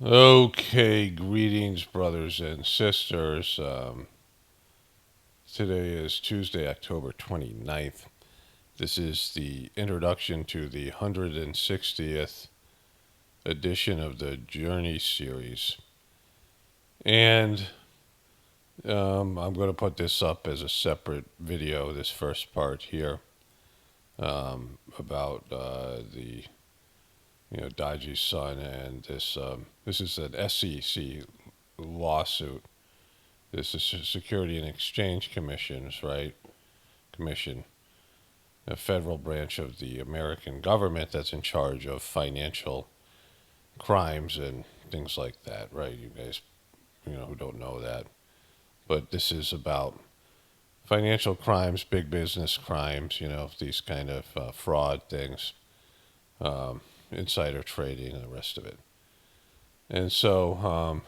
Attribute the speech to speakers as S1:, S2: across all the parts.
S1: Okay, greetings, brothers and sisters. Today is Tuesday, October 29th. This is the introduction to the 160th edition of the Journey series. And I'm going to put this up as a separate video, this first part here, about the Daaji's son, and this is an SEC lawsuit. This is Security and Exchange Commission's commission, a federal branch of the American government that's in charge of financial crimes and things like that, right? You guys, who don't know that, but this is about financial crimes, big business crimes, these kind of fraud things, insider trading, and the rest of it. And so,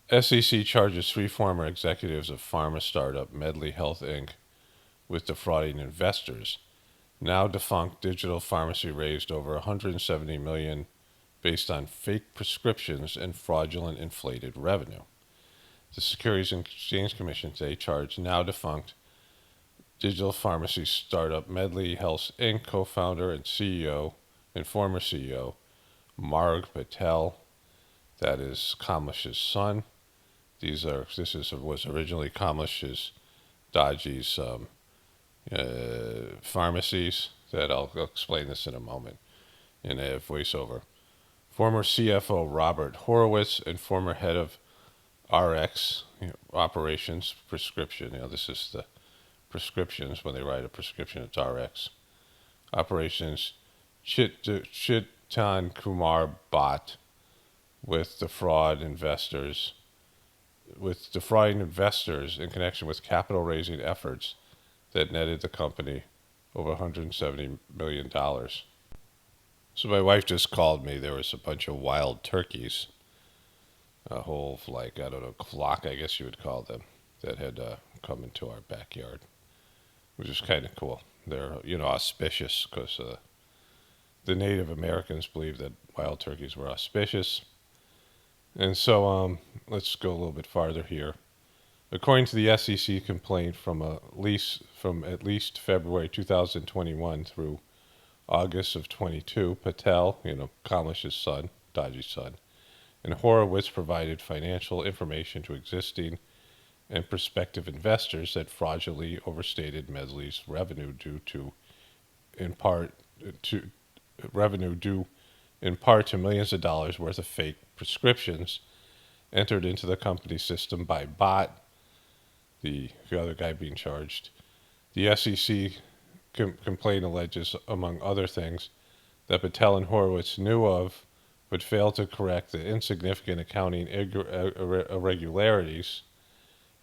S1: SEC charges three former executives of pharma startup Medley Health Inc. with defrauding investors. Now defunct digital pharmacy raised over $170 million based on fake prescriptions and fraudulent inflated revenue. The Securities and Exchange Commission today charged now defunct digital pharmacy startup Medley Health Inc. co-founder and CEO and former CEO Marg Patel, that is Kamlesh's son. This was originally Kamlesh Daaji's pharmacies. That I'll explain this in a moment in a voiceover. Former CFO Robert Horowitz and former head of RX operations prescription. This is the prescriptions. When they write a prescription, it's RX operations. Chitan Kumar Bhatt with defrauding investors in connection with capital raising efforts that netted the company over $170 million. So my wife just called me. There was a bunch of wild turkeys, a whole, flock, I guess you would call them, that had come into our backyard, which is kind of cool. They're, auspicious because the Native Americans believed that wild turkeys were auspicious. And so let's go a little bit farther here. According to the SEC complaint from at least February 2021 through August of 22, Patel, Kamlesh's son, Daaji's son, and Horowitz provided financial information to existing and prospective investors that fraudulently overstated Medley's revenue due in part to millions of dollars worth of fake prescriptions entered into the company system by Bhatt, the other guy being charged. The SEC complaint alleges, among other things, that Patel and Horowitz knew of but failed to correct the insignificant accounting irregularities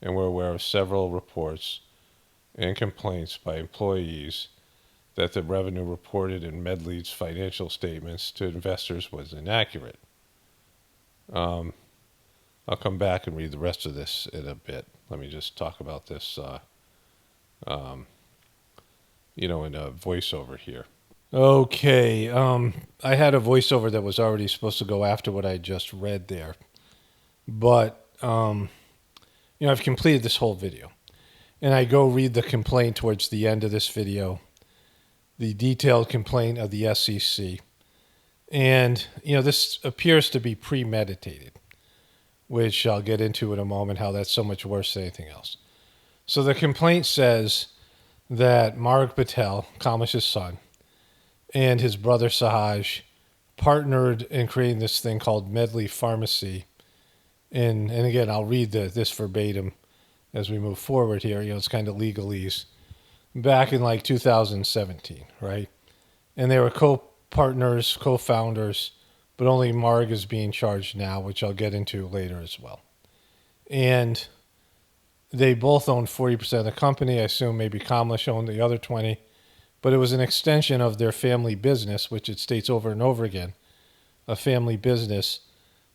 S1: and were aware of several reports and complaints by employees that the revenue reported in Medley's financial statements to investors was inaccurate. I'll come back and read the rest of this in a bit. Let me just talk about this, in a voiceover here. Okay, I had a voiceover that was already supposed to go after what I just read there. But, I've completed this whole video. And I go read the complaint towards the end of this video, the detailed complaint of the SEC. And, this appears to be premeditated, which I'll get into in a moment, how that's so much worse than anything else. So the complaint says that Marg Patel, Kamlesh's son, and his brother Sahaj partnered in creating this thing called Medley Pharmacy. And again, I'll read this verbatim as we move forward here. It's kind of legalese. Back in 2017, right? And they were co-partners, co-founders, but only Marg is being charged now, which I'll get into later as well. And they both owned 40% of the company. I assume maybe Kamlesh owned the other 20, but it was an extension of their family business, which it states over and over again, a family business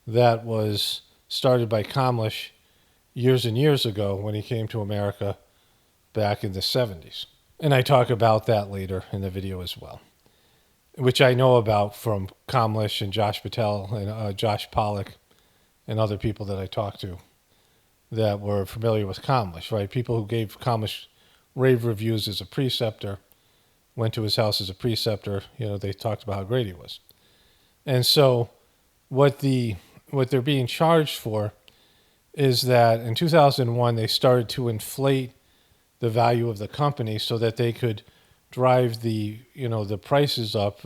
S1: that was started by Kamlesh years and years ago when he came to America back in the 70s. And I talk about that later in the video as well. which I know about from Kamlesh and Josh Patel and Josh Pollock and other people that I talked to that were familiar with Kamlesh, right? People who gave Kamlesh rave reviews as a preceptor, went to his house as a preceptor. They talked about how great he was. And so what they're being charged for is that in 2001 they started to inflate the value of the company so that they could drive the prices up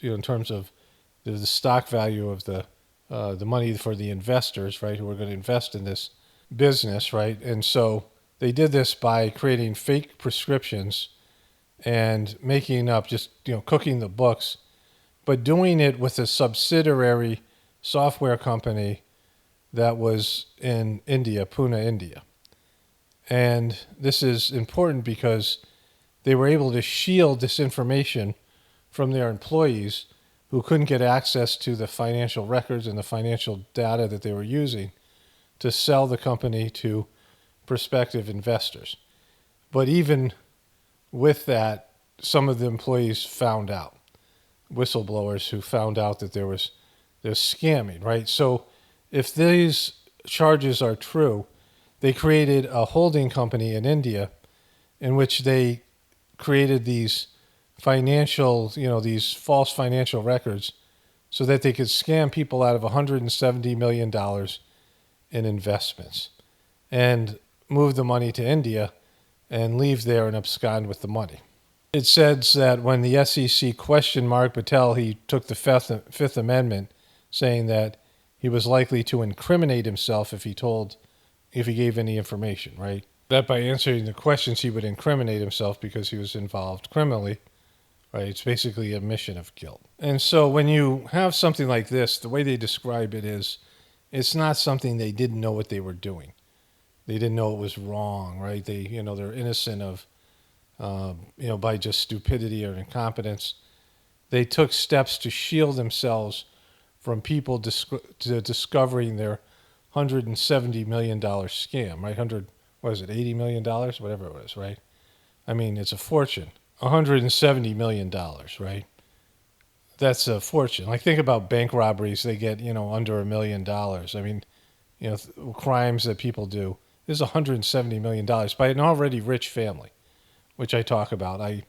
S1: in terms of the stock value of the money for the investors, right, who are going to invest in this business, right? And so they did this by creating fake prescriptions and making up, just cooking the books, but doing it with a subsidiary software company that was in India, Pune, India. And this is important because they were able to shield this information from their employees who couldn't get access to the financial records and the financial data that they were using to sell the company to prospective investors. But even with that, some of the employees found out, whistleblowers who found out that they're scamming, right? So if these charges are true, they created a holding company in India in which they created these these false financial records so that they could scam people out of $170 million in investments and move the money to India and leave there and abscond with the money. It says that when the SEC questioned Mark Patel, he took the Fifth Amendment, saying that he was likely to incriminate himself if he gave any information, right? That by answering the questions, he would incriminate himself because he was involved criminally, right? It's basically admission of guilt. And so when you have something like this, the way they describe it is, it's not something they didn't know what they were doing. They didn't know it was wrong, right? They're innocent of, by just stupidity or incompetence. They took steps to shield themselves from people discovering their $170 million scam, right? $80 million? Whatever it was, right? I mean, it's a fortune. $170 million, right? That's a fortune. Like, think about bank robberies. They get, under $1 million. I mean, crimes that people do. This is $170 million by an already rich family, which I talk about. I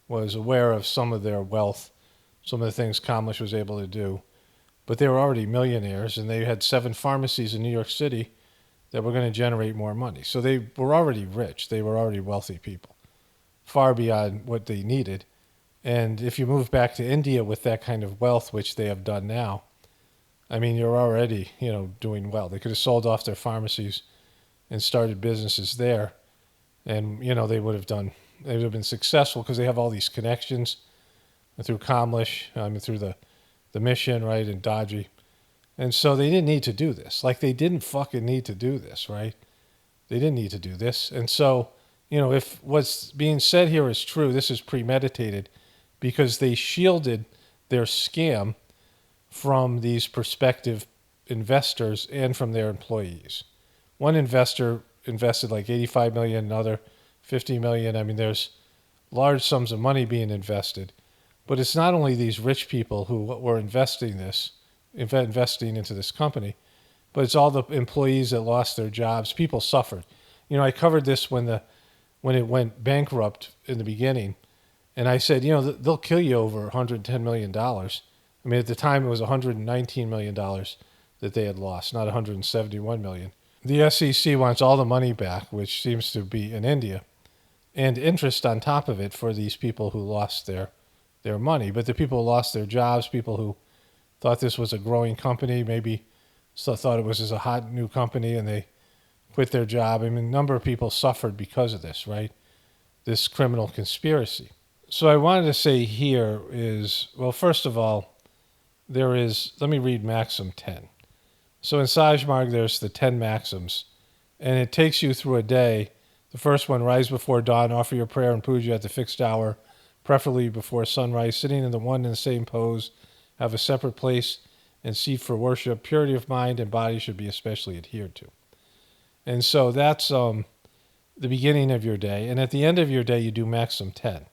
S1: was aware of some of their wealth, some of the things Kamlesh was able to do. But they were already millionaires, and they had 7 pharmacies in New York City that were going to generate more money. So they were already rich. They were already wealthy people, far beyond what they needed. And if you move back to India with that kind of wealth, which they have done now, I mean, you're already, doing well. They could have sold off their pharmacies and started businesses there, and, they would have been successful because they have all these connections through Kamlesh, through the mission, right, and Daaji. And so they didn't need to do this. Like, they didn't fucking need to do this, right? They didn't need to do this. And so, if what's being said here is true, this is premeditated because they shielded their scam from these prospective investors and from their employees. One investor invested like $85 million, another $50 million. I mean, there's large sums of money being invested. But it's not only these rich people who were investing into this company, but it's all the employees that lost their jobs. People suffered. I covered this when it went bankrupt in the beginning, and I said, they'll kill you over $110 million. I mean, at the time, it was $119 million that they had lost, not $171 million. The SEC wants all the money back, which seems to be in India, and interest on top of it for these people who lost their money. But the people who lost their jobs, people who thought this was a growing company, maybe still thought it was just a hot new company, and they quit their job. I mean, a number of people suffered because of this, right? This criminal conspiracy. So I wanted to say here is, well, first of all, let me read Maxim 10. So in Sajmarg, there's the 10 maxims, and it takes you through a day. The first one, rise before dawn, offer your prayer and puja at the fixed hour, preferably before sunrise, sitting in the one and the same pose, have a separate place and seat for worship. Purity of mind and body should be especially adhered to. And so that's the beginning of your day. And at the end of your day, you do Maxim 10.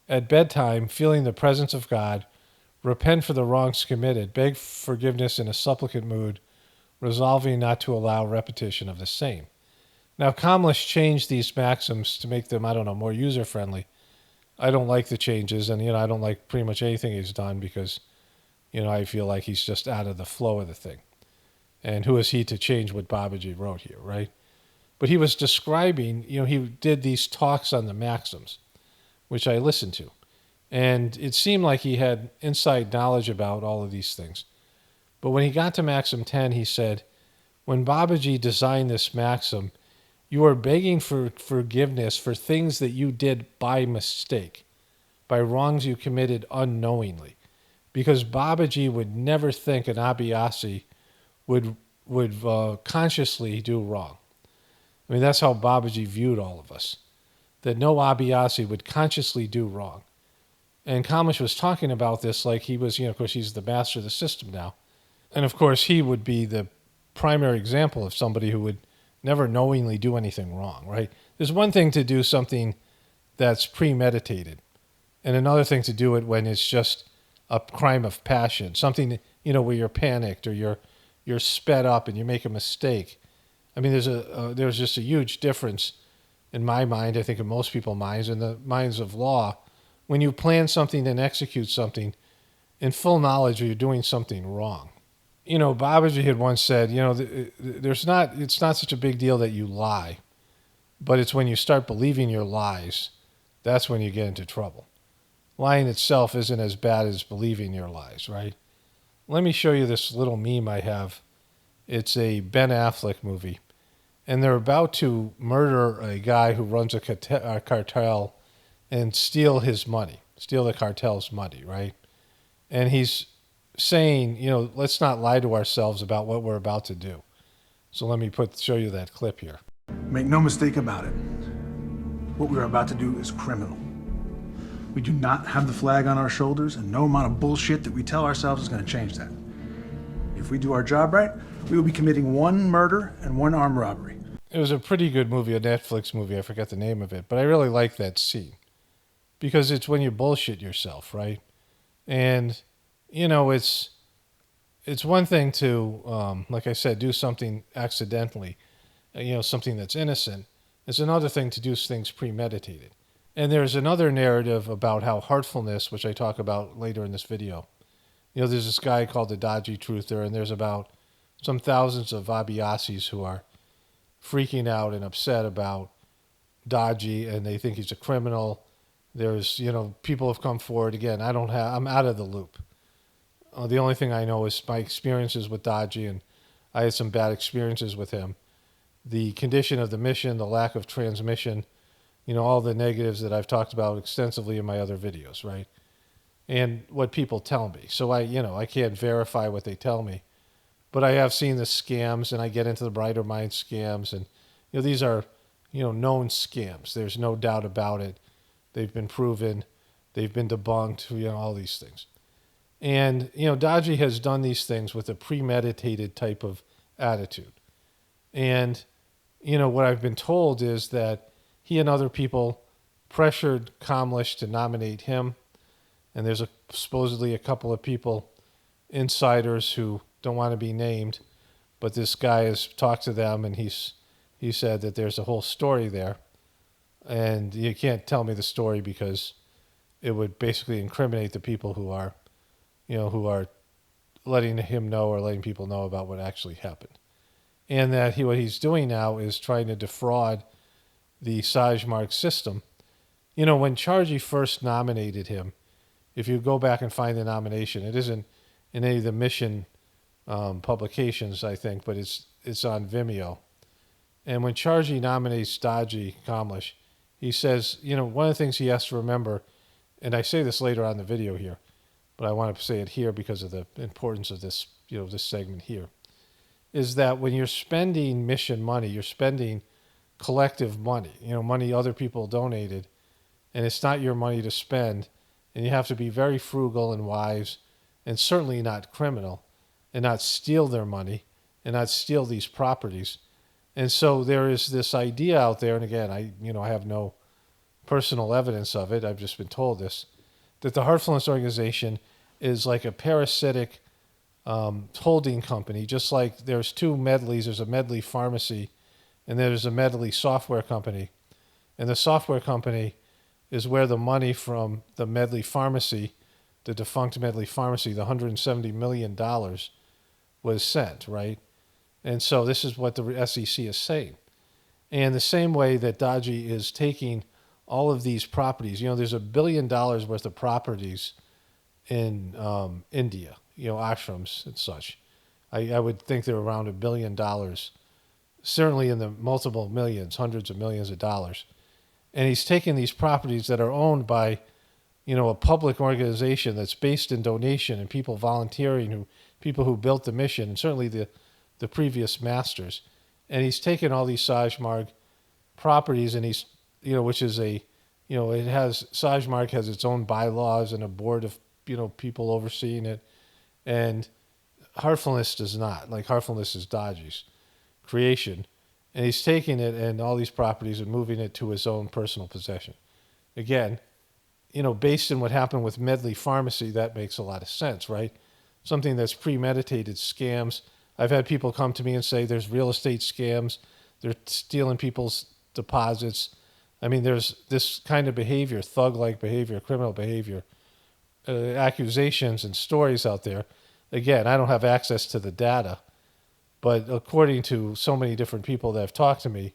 S1: At bedtime, feeling the presence of God, repent for the wrongs committed, beg forgiveness in a supplicant mood, resolving not to allow repetition of the same. Now, Kamlesh changed these maxims to make them, I don't know, more user friendly. I don't like the changes, and I don't like pretty much anything he's done because I feel like he's just out of the flow of the thing. And who is he to change what Babaji wrote here, right? But he was describing, he did these talks on the maxims, which I listened to. And it seemed like he had inside knowledge about all of these things. But when he got to Maxim 10, he said, when Babaji designed this maxim, you are begging for forgiveness for things that you did by mistake, by wrongs you committed unknowingly. Because Babaji would never think an Abhyasi would consciously do wrong. I mean, that's how Babaji viewed all of us, that no Abhyasi would consciously do wrong. And Kamlesh was talking about this like he was, of course, he's the master of the system now. And of course, he would be the primary example of somebody who would never knowingly do anything wrong, right? There's one thing to do something that's premeditated, and another thing to do it when it's just a crime of passion, something, where you're panicked or you're sped up and you make a mistake. I mean, there's just a huge difference in my mind, I think in most people's minds, in the minds of law, when you plan something and execute something in full knowledge that you're doing something wrong. Babaji had once said, it's not such a big deal that you lie, but it's when you start believing your lies, that's when you get into trouble. Lying itself isn't as bad as believing your lies, right? Let me show you this little meme I have. It's a Ben Affleck movie, and they're about to murder a guy who runs a cartel and steal the cartel's money, right? And he's saying, let's not lie to ourselves about what we're about to do. So let me show you that clip here.
S2: Make no mistake about it. What we're about to do is criminal. We do not have the flag on our shoulders, and no amount of bullshit that we tell ourselves is going to change that. If we do our job right, we will be committing one murder and one armed robbery.
S1: It was a pretty good movie, a Netflix movie. I forget the name of it, but I really like that scene because it's when you bullshit yourself, right? And it's one thing to, like I said, do something accidentally, something that's innocent. It's another thing to do things premeditated. And there's another narrative about how heartfulness, which I talk about later in this video. There's this guy called the Daaji Truther, and there's about some thousands of Abhyasis who are freaking out and upset about Daaji, and they think he's a criminal. There's, people have come forward. Again, I'm out of the loop. The only thing I know is my experiences with Daaji, and I had some bad experiences with him. The condition of the mission, the lack of transmission, all the negatives that I've talked about extensively in my other videos, right? And what people tell me. So I can't verify what they tell me, but I have seen the scams, and I get into the Brighter Mind scams, and these are known scams. There's no doubt about it. They've been proven, they've been debunked, all these things. And Daaji has done these things with a premeditated type of attitude. And what I've been told is that he and other people pressured Kamlesh to nominate him. And there's supposedly a couple of people, insiders, who don't want to be named. But this guy has talked to them, and he said that there's a whole story there. And you can't tell me the story because it would basically incriminate the people who are letting him know or letting people know about what actually happened. And that what he's doing now is trying to defraud the Sajmark system. When Charging first nominated him, if you go back and find the nomination, it isn't in any of the mission publications, I think, but it's on Vimeo. And when Charging nominates Daaji Kamlesh, he says, one of the things he has to remember, and I say this later on in the video here, but I want to say it here because of the importance of this, this segment here, is that when you're spending mission money, you're spending collective money, money other people donated, and it's not your money to spend, and you have to be very frugal and wise, and certainly not criminal, and not steal their money, and not steal these properties. And so there is this idea out there, and again, I have no personal evidence of it, I've just been told this, that the Heartfulness organization is like a parasitic holding company, just like there's two Medleys. There's a Medley pharmacy and there's a Medley software company. And the software company is where the money from the Medley pharmacy, the defunct Medley pharmacy, the $170 million was sent, right? And so this is what the SEC is saying. And the same way that Daaji is taking all of these properties, there's $1 billion worth of properties in India, ashrams and such. I would think they're around $1 billion, certainly in the multiple millions, hundreds of millions of dollars. And he's taking these properties that are owned by, a public organization that's based in donation and people volunteering, people who built the mission, and certainly the previous masters. And he's taken all these Sajmarg properties, and he's, which is Sajmarg has its own bylaws and a board of, people overseeing it. And Heartfulness does not. Like, Heartfulness is Daaji's creation. And he's taking it and all these properties and moving it to his own personal possession. Again, based on what happened with Medley Pharmacy, that makes a lot of sense, right? Something that's premeditated scams. I've had people come to me and say there's real estate scams. They're stealing people's deposits. I mean, there's this kind of behavior, thug-like behavior, criminal behavior, accusations and stories out there. Again, I don't have access to the data, but according to so many different people that have talked to me,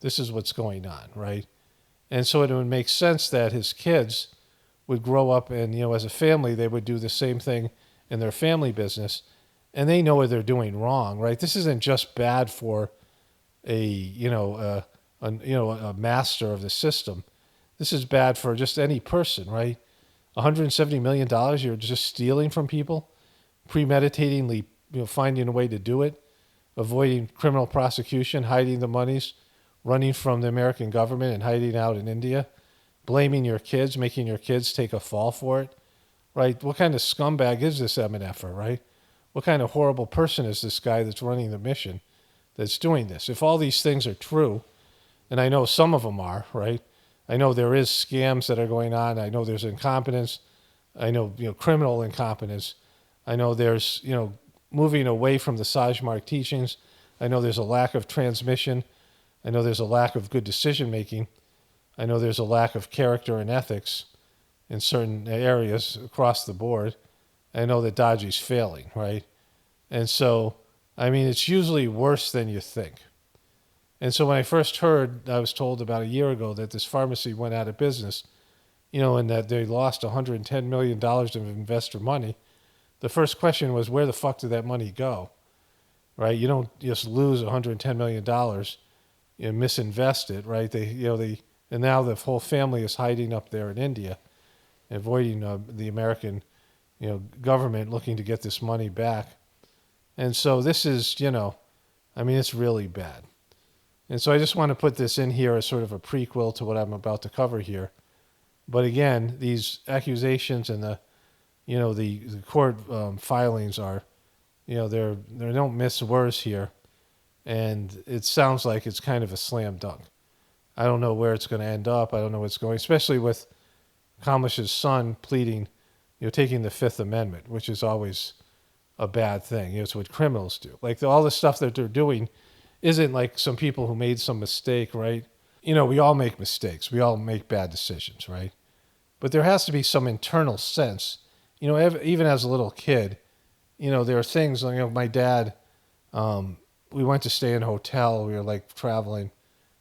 S1: this is what's going on, right? And so it would make sense that his kids would grow up and, as a family, they would do the same thing in their family business, and they know what they're doing wrong, right? This isn't just bad for a master of the system. This is bad for just any person, right? $170 million you're just stealing from people, premeditatingly, finding a way to do it, avoiding criminal prosecution, hiding the monies, running from the American government and hiding out in India, blaming your kids, making your kids take a fall for it, right? What kind of scumbag is this MNFer, right? What kind of horrible person is this guy that's running the mission that's doing this? If all these things are true, and I know some of them are, right? I know there is scams that are going on. I know there's incompetence. I know, criminal incompetence. I know there's, moving away from the Sajmarg teachings. I know there's a lack of transmission. I know there's a lack of good decision making. I know there's a lack of character and ethics in certain areas across the board. I know that Daaji's failing, right? And so, I mean, it's usually worse than you think. And so when I first heard, I was told about a year ago that this pharmacy went out of business, and that they lost $110 million of investor money. The first question was, where the fuck did that money go? Right? You don't just lose $110 million, misinvest it, right? And now the whole family is hiding up there in India, avoiding the American, government looking to get this money back. And so this is, it's really bad. And so I just want to put this in here as sort of a prequel to what I'm about to cover here. But again, these accusations and the court filings are, they don't miss words here. And it sounds like it's kind of a slam dunk. I don't know where it's going to end up. I don't know where it's going, especially with Kamlesh's son pleading, taking the Fifth Amendment, which is always a bad thing. It's what criminals do. Like all the stuff that they're doing isn't like some people who made some mistake, right? We all make mistakes. We all make bad decisions, right? But there has to be some internal sense. Even as a little kid, there are things, my dad, we went to stay in a hotel. We were like traveling.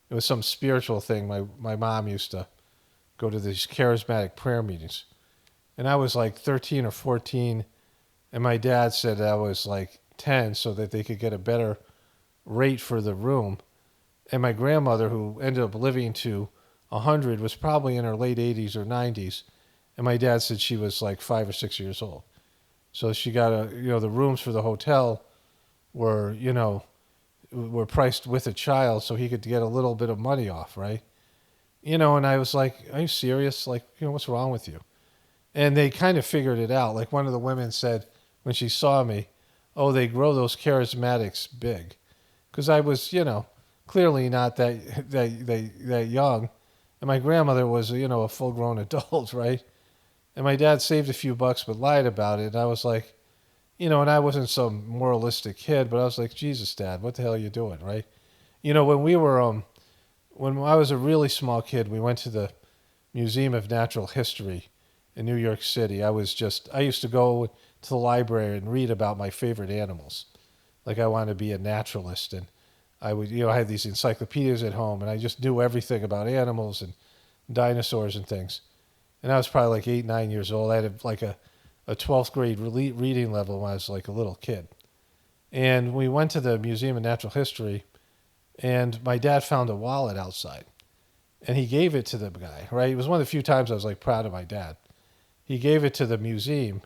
S1: It was some spiritual thing. My mom used to go to these charismatic prayer meetings. And I was like 13 or 14. And my dad said I was like 10 so that they could get a better rate for the room. And my grandmother, who ended up living to 100, was probably in her late 80s or 90s. And my dad said she was like 5 or 6 years old. So she got the rooms for the hotel were priced with a child so he could get a little bit of money off, right? And I was like, are you serious? Like, what's wrong with you? And they kind of figured it out. Like one of the women said when she saw me, oh, they grow those charismatics big. Because I was, clearly not that young. And my grandmother was, a full-grown adult, right? And my dad saved a few bucks but lied about it. And I was like, and I wasn't some moralistic kid, but I was like, Jesus, Dad, what the hell are you doing, right? When we were, when I was a really small kid, we went to the Museum of Natural History in New York City. I used to go to the library and read about my favorite animals. Like I wanted to be a naturalist, and I would, I had these encyclopedias at home, and I just knew everything about animals and dinosaurs and things. And I was probably like 8, 9 years old. I had like a 12th grade reading level when I was like a little kid. And we went to the Museum of Natural History, and my dad found a wallet outside. And he gave it to the guy, right? It was one of the few times I was like proud of my dad. He gave it to the museum,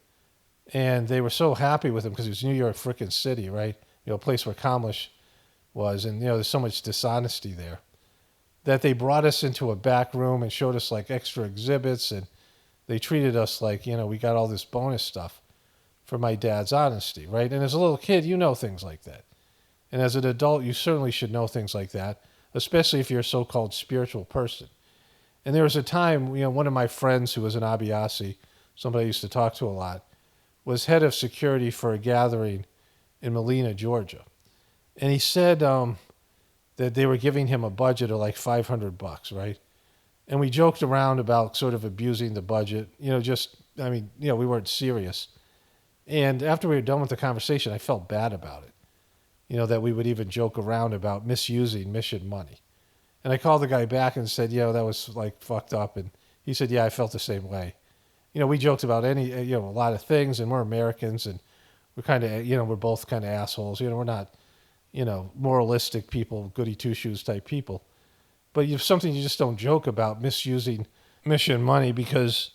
S1: and they were so happy with him because it was New York frickin' City, right? A place where Kamlesh was, and there's so much dishonesty there, that they brought us into a back room and showed us like extra exhibits, and they treated us like, we got all this bonus stuff for my dad's honesty, right? And as a little kid, you know things like that. And as an adult, you certainly should know things like that, especially if you're a so-called spiritual person. And there was a time, one of my friends who was an Abiyasi, somebody I used to talk to a lot, was head of security for a gathering in Molina, Georgia. And he said that they were giving him a budget of like $500, right? And we joked around about sort of abusing the budget, we weren't serious. And after we were done with the conversation, I felt bad about it, that we would even joke around about misusing mission money. And I called the guy back and said, that was like fucked up. And he said, yeah, I felt the same way. We joked about a lot of things, and we're Americans, and we're kind of, we're both kind of assholes. We're not, moralistic people, goody two-shoes type people. But you have something you just don't joke about, misusing mission money, because,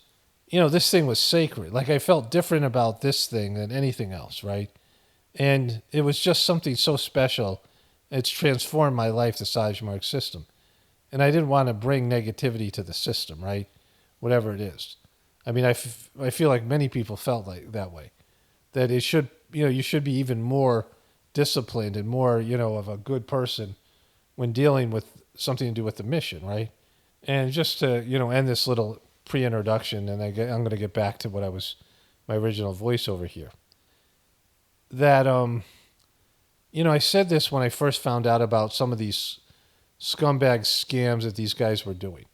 S1: this thing was sacred. Like I felt different about this thing than anything else, right? And it was just something so special. It's transformed my life, the Sajmark system. And I didn't want to bring negativity to the system, right? Whatever it is. I mean, I feel like many people felt like that way. That it should, you should be even more disciplined and more, of a good person when dealing with something to do with the mission, right? And just to, end this little pre-introduction, and I'm going to get back to my original voiceover here. That, I said this when I first found out about some of these scumbag scams that these guys were doing.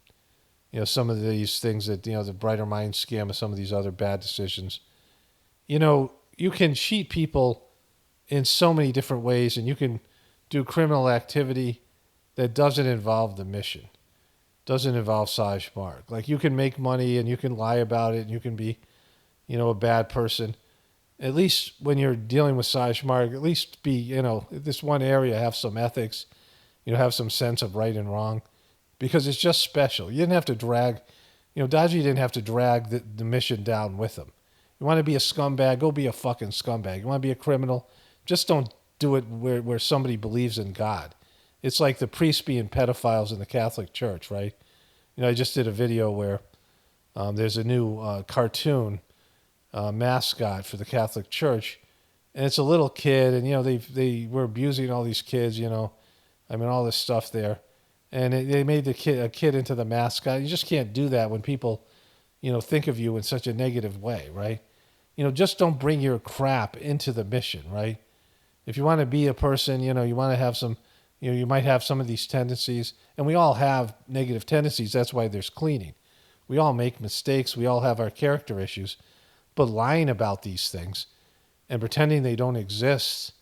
S1: Some of these things that, the Brighter Mind scam and some of these other bad decisions. You can cheat people in so many different ways, and you can do criminal activity that doesn't involve the mission, doesn't involve Sajmark. Like you can make money and you can lie about it, and you can be, a bad person. At least when you're dealing with Sajmark, at least be, this one area, have some ethics, have some sense of right and wrong. Because it's just special. You didn't have to drag, Daaji didn't have to drag the mission down with him. You want to be a scumbag, go be a fucking scumbag. You want to be a criminal, just don't do it where somebody believes in God. It's like the priests being pedophiles in the Catholic Church, right? I just did a video where there's a new cartoon mascot for the Catholic Church, and it's a little kid, and, they were abusing all these kids, all this stuff there. And they made a kid into the mascot. You just can't do that when people, think of you in such a negative way, right? Just don't bring your crap into the mission, right? If you want to be a person, you want to have some, you might have some of these tendencies. And we all have negative tendencies. That's why there's cleaning. We all make mistakes. We all have our character issues. But lying about these things and pretending they don't exist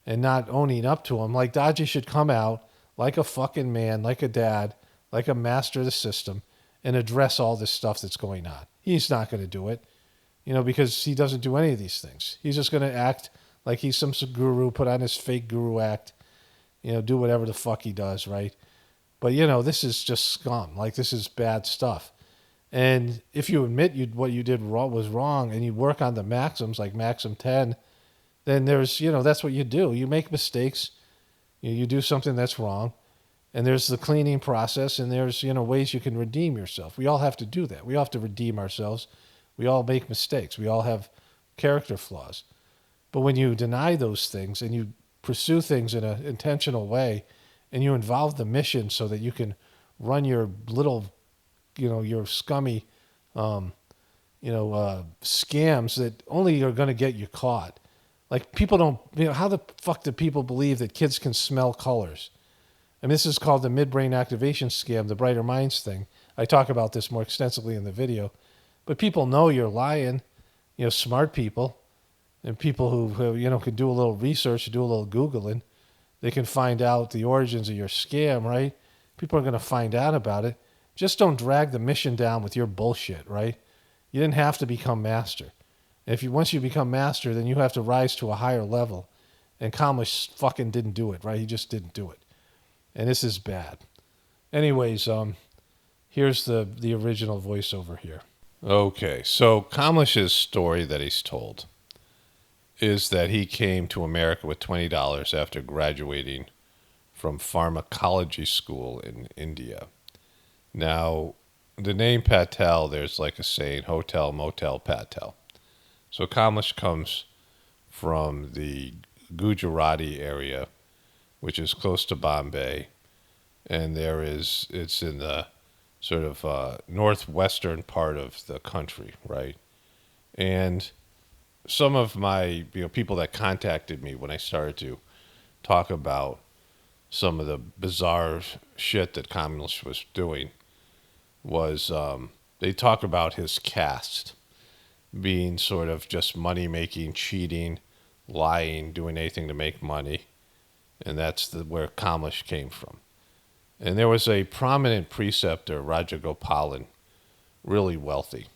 S1: and not owning up to them, like Daaji should come out like a fucking man, like a dad, like a master of the system, and address all this stuff that's going on. He's not going to do it, because he doesn't do any of these things. He's just going to act like he's some guru, put on his fake guru act, do whatever the fuck he does, right? But, this is just scum. Like, this is bad stuff. And if you admit what you did was wrong, and you work on the maxims, like Maxim 10, then there's, that's what you do. You make mistakes. You do something that's wrong, and there's the cleaning process, and there's, ways you can redeem yourself. We all have to do that. We all have to redeem ourselves. We all make mistakes. We all have character flaws. But when you deny those things and you pursue things in an intentional way, and you involve the mission so that you can run your little your scummy, scams that only are going to get you caught. Like people don't, how the fuck do people believe that kids can smell colors? And this is called the midbrain activation scam, the Brighter Minds thing. I talk about this more extensively in the video, but people know you're lying. Smart people and people who can do a little research, do a little Googling. They can find out the origins of your scam, right? People are going to find out about it. Just don't drag the mission down with your bullshit, right? You didn't have to become master. Once you become master, then you have to rise to a higher level. And Kamlesh fucking didn't do it, right? He just didn't do it. And this is bad. Anyways, here's the original voiceover here. Okay, so Kamlesh's story that he's told is that he came to America with $20 after graduating from pharmacology school in India. Now, the name Patel, there's like a saying, hotel, motel, Patel. So Kamlesh comes from the Gujarati area, which is close to Bombay, and it's in the sort of northwestern part of the country, right? And some of my people that contacted me when I started to talk about some of the bizarre shit that Kamlesh was doing was they talk about his caste being sort of just money making, cheating, lying, doing anything to make money, and that's where Kamlesh came from. And there was a prominent preceptor, Rajagopalan, really wealthy.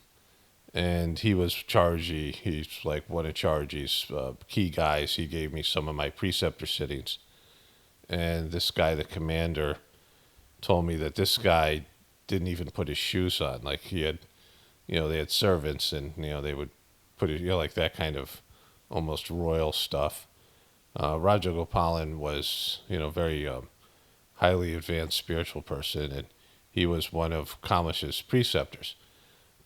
S1: And he was Charging. He's like one of Charging's key guys. He gave me some of my preceptor sittings. And this guy, the commander, told me that this guy didn't even put his shoes on. Like he had, they had servants and, they would put it, like that kind of almost royal stuff. Rajagopalan was, very highly advanced spiritual person, and he was one of Kamlesh's preceptors.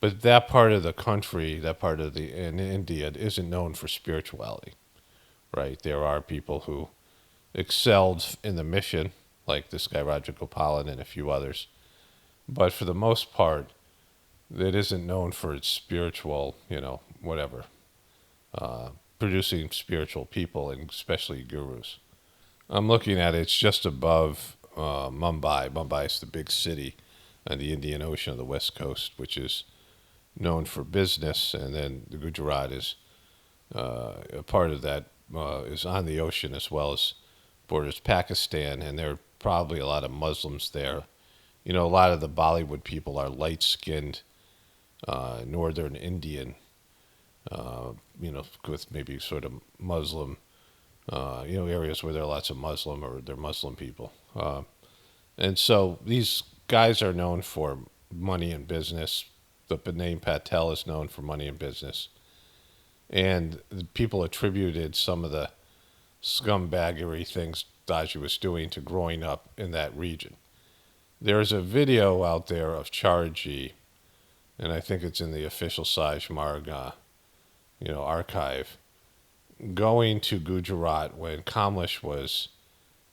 S1: But that part of the country, in India, isn't known for spirituality, right? There are people who excelled in the mission, like this guy Rajagopalan and a few others. But for the most part, it isn't known for its spiritual, producing spiritual people, and especially gurus. I'm looking at it, it's just above Mumbai. Mumbai is the big city on the Indian Ocean on the west coast, which is known for business, and then the Gujarat is a part of that is on the ocean as well as borders Pakistan, and there are probably a lot of Muslims there. A lot of the Bollywood people are light-skinned northern Indian, with maybe sort of Muslim, areas where there are lots of Muslim or they're Muslim people. And so these guys are known for money and business. The name Patel is known for money and business. And people attributed some of the scumbaggery things Daaji was doing to growing up in that region. There's a video out there of Charji, and I think it's in the official Saj Marg, archive, going to Gujarat when Kamlesh was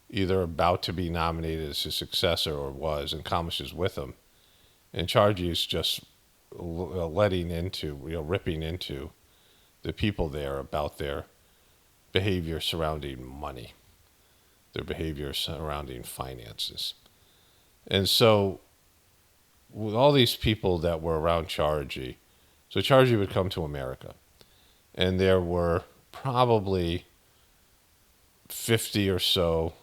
S1: either about to be nominated as his successor or was, and Kamlesh is with him. And Charji is just ripping into the people there about their behavior surrounding money, their behavior surrounding finances. And so with all these people that were around Charji, so Charji would come to America, and there were probably 50 or so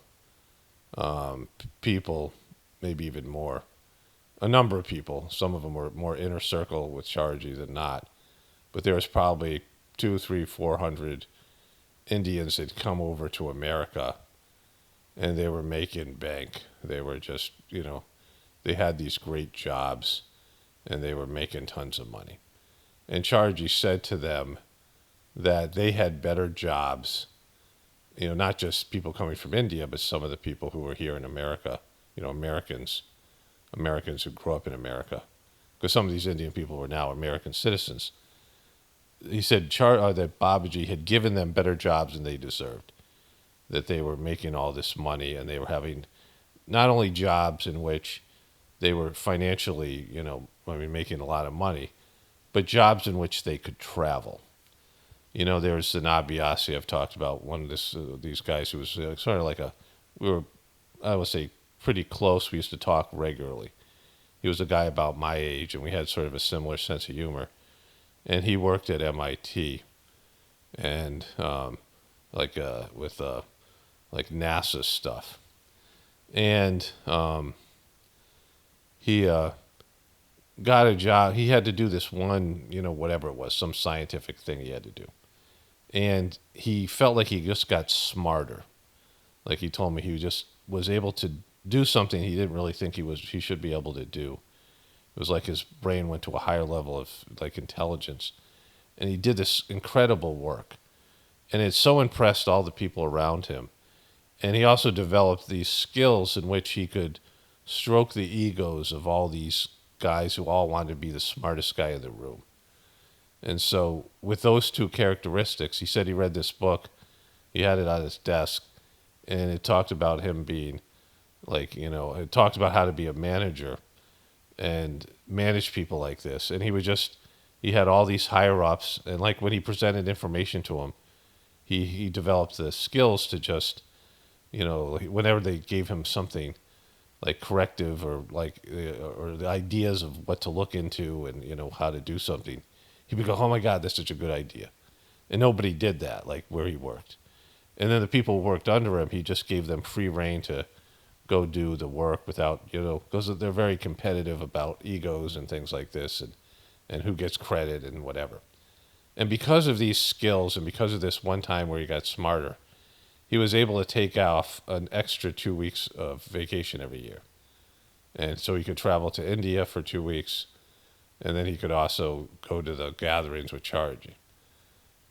S1: people, maybe even more, a number of people. Some of them were more inner circle with Charji than not, but there was probably 200, 300, 400 Indians that come over to America, and they were making bank. They were just, they had these great jobs, and they were making tons of money. And Charji said to them that they had better jobs, not just people coming from India, but some of the people who were here in America, Americans who grew up in America, because some of these Indian people were now American citizens. He said that Babaji had given them better jobs than they deserved, that they were making all this money, and they were having not only jobs in which they were financially, making a lot of money, but jobs in which they could travel. There's an Abiasi I've talked about, one of these guys who was sort of like we were, I would say, pretty close. We used to talk regularly. He was a guy about my age, and we had sort of a similar sense of humor. And he worked at MIT, and with like NASA stuff. And he got a job. He had to do this one, whatever it was, some scientific thing he had to do. And he felt like he just got smarter. Like he told me, he just was able to do something he didn't really think he should be able to do. It was like his brain went to a higher level of like intelligence. And he did this incredible work. And it so impressed all the people around him. And he also developed these skills in which he could stroke the egos of all these guys who all wanted to be the smartest guy in the room. And so with those two characteristics, he said he read this book, he had it on his desk, and it talked about him being it talked about how to be a manager and manage people like this. And he had all these higher ups, and like when he presented information to him, he developed the skills to just, whenever they gave him something like corrective or or the ideas of what to look into and, how to do something, he would go, oh my God, that's such a good idea. And nobody did that, like where he worked. And then the people who worked under him, he just gave them free rein to go do the work without, because they're very competitive about egos and things like this and who gets credit and whatever. And because of these skills and because of this one time where he got smarter, he was able to take off an extra 2 weeks of vacation every year. And so he could travel to India for 2 weeks, and then he could also go to the gatherings with Charging.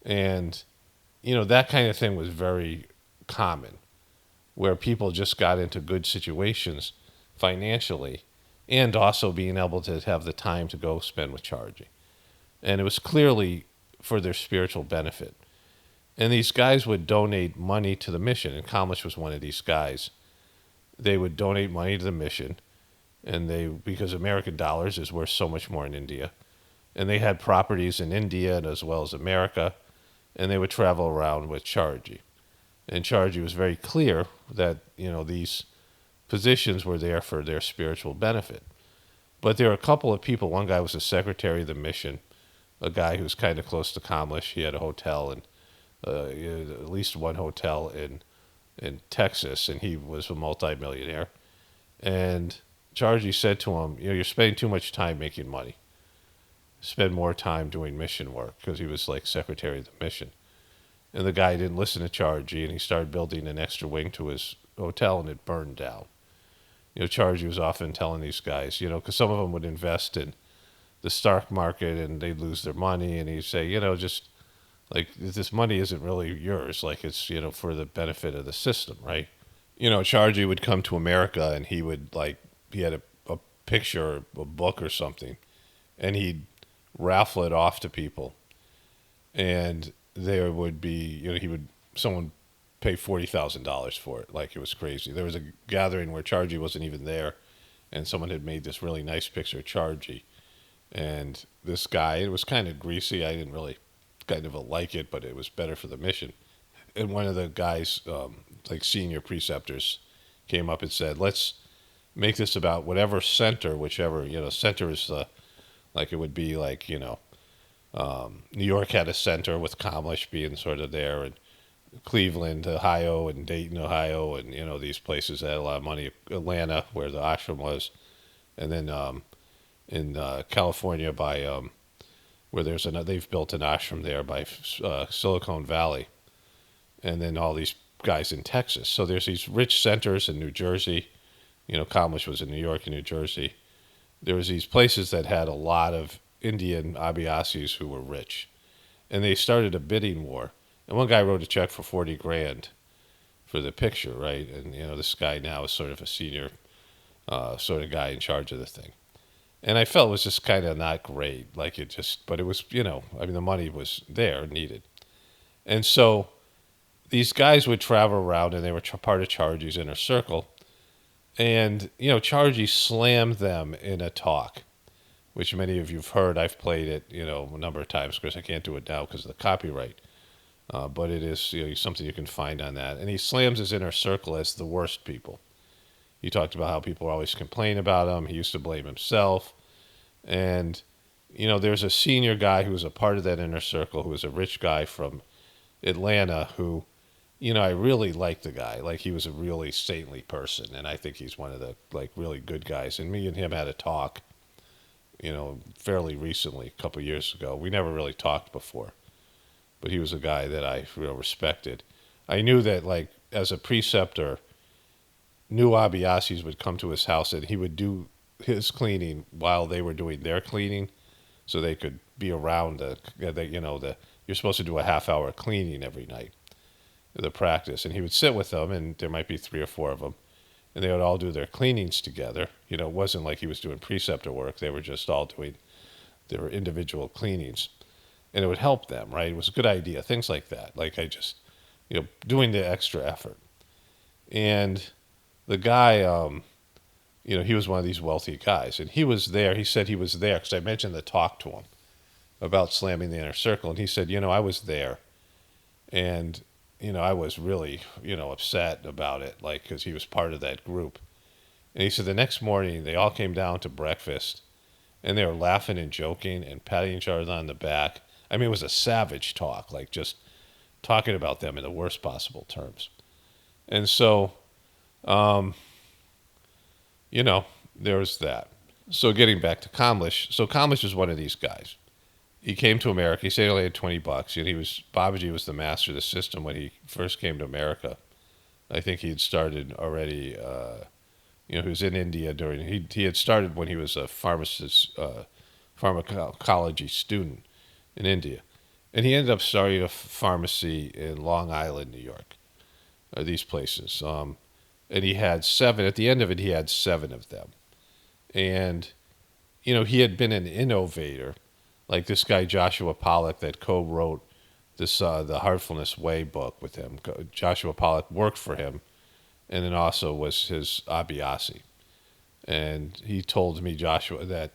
S1: And, that kind of thing was very common, where people just got into good situations financially and also being able to have the time to go spend with Charging. And it was clearly for their spiritual benefit. And these guys would donate money to the mission, and Kamlesh was one of these guys. They would donate money to the mission, and because American dollars is worth so much more in India, and they had properties in India and as well as America, and they would travel around with Charging. And Charging was very clear that, these positions were there for their spiritual benefit. But there were a couple of people. One guy was the secretary of the mission, a guy who was kind of close to Kamlesh. He had a hotel and at least one hotel in Texas, and he was a multimillionaire. And Charging said to him, you're spending too much time making money. Spend more time doing mission work, because he was like secretary of the mission. And the guy didn't listen to Charging, and he started building an extra wing to his hotel, and it burned down. Charging was often telling these guys, because some of them would invest in the stock market and they'd lose their money, and he'd say, just like, this money isn't really yours, like it's, for the benefit of the system, right? Charging would come to America, and he had a picture, a book or something, and he'd raffle it off to people. And there would be, someone pay $40,000 for it, like it was crazy. There was a gathering where Charging wasn't even there, and someone had made this really nice picture of Charging. And this guy, it was kind of greasy. I didn't really kind of like it, but it was better for the mission. And one of the guys, senior preceptors, came up and said, let's make this about whatever center, whichever, center is it would be like, New York had a center with Kamlesh being sort of there, and Cleveland, Ohio, and Dayton, Ohio, and, these places that had a lot of money. Atlanta, where the ashram was. And then in California by where they've built an ashram there by Silicon Valley, and then all these guys in Texas. So there's these rich centers in New Jersey. Kamlesh was in New York and New Jersey. There was these places that had a lot of Indian Abhyasis who were rich, and they started a bidding war. And one guy wrote a check for $40,000 for the picture, right? And this guy now is sort of a senior sort of guy in charge of the thing. And I felt it was just kind of not great. But it was, the money was there, needed. And so these guys would travel around, and they were part of Charging's inner circle. And, Chargy slammed them in a talk, which many of you've heard. I've played it, a number of times. Of course, I can't do it now because of the copyright. But it is something you can find on that. And he slams his inner circle as the worst people. He talked about how people always complain about him. He used to blame himself. And, there's a senior guy who was a part of that inner circle who was a rich guy from Atlanta who, I really liked the guy. Like, he was a really saintly person. And I think he's one of the, really good guys. And me and him had a talk, fairly recently, a couple of years ago. We never really talked before. But he was a guy that I respected. I knew that, as a preceptor, new Abiasis would come to his house and he would do his cleaning while they were doing their cleaning, so they could be around. You're supposed to do a half-hour cleaning every night, the practice, and he would sit with them, and there might be 3 or 4 of them, and they would all do their cleanings together. It wasn't like he was doing preceptor work; they were just all doing their individual cleanings. And it would help them, right? It was a good idea, things like that. Doing the extra effort. And the guy, he was one of these wealthy guys. And he was there. He said he was there because I mentioned the talk to him about slamming the inner circle. And he said, I was there. And, I was really, upset about it, because he was part of that group. And he said the next morning they all came down to breakfast and they were laughing and joking and patting each other on the back. I mean, it was a savage talk, just talking about them in the worst possible terms. And so, there was that. So getting back to Kamlesh. So Kamlesh was one of these guys. He came to America. He said he only had $20. Babaji was the master of the system when he first came to America. I think he had started already, he was in India he had started when he was a pharmacology student in India. And he ended up starting a pharmacy in Long Island, New York, these places. And he had 7, at the end of it, he had 7 of them. And, he had been an innovator, like this guy Joshua Pollack that co-wrote this the Heartfulness Way book with him. Joshua Pollack worked for him and then also was his Abiasi. And he told me, Joshua, that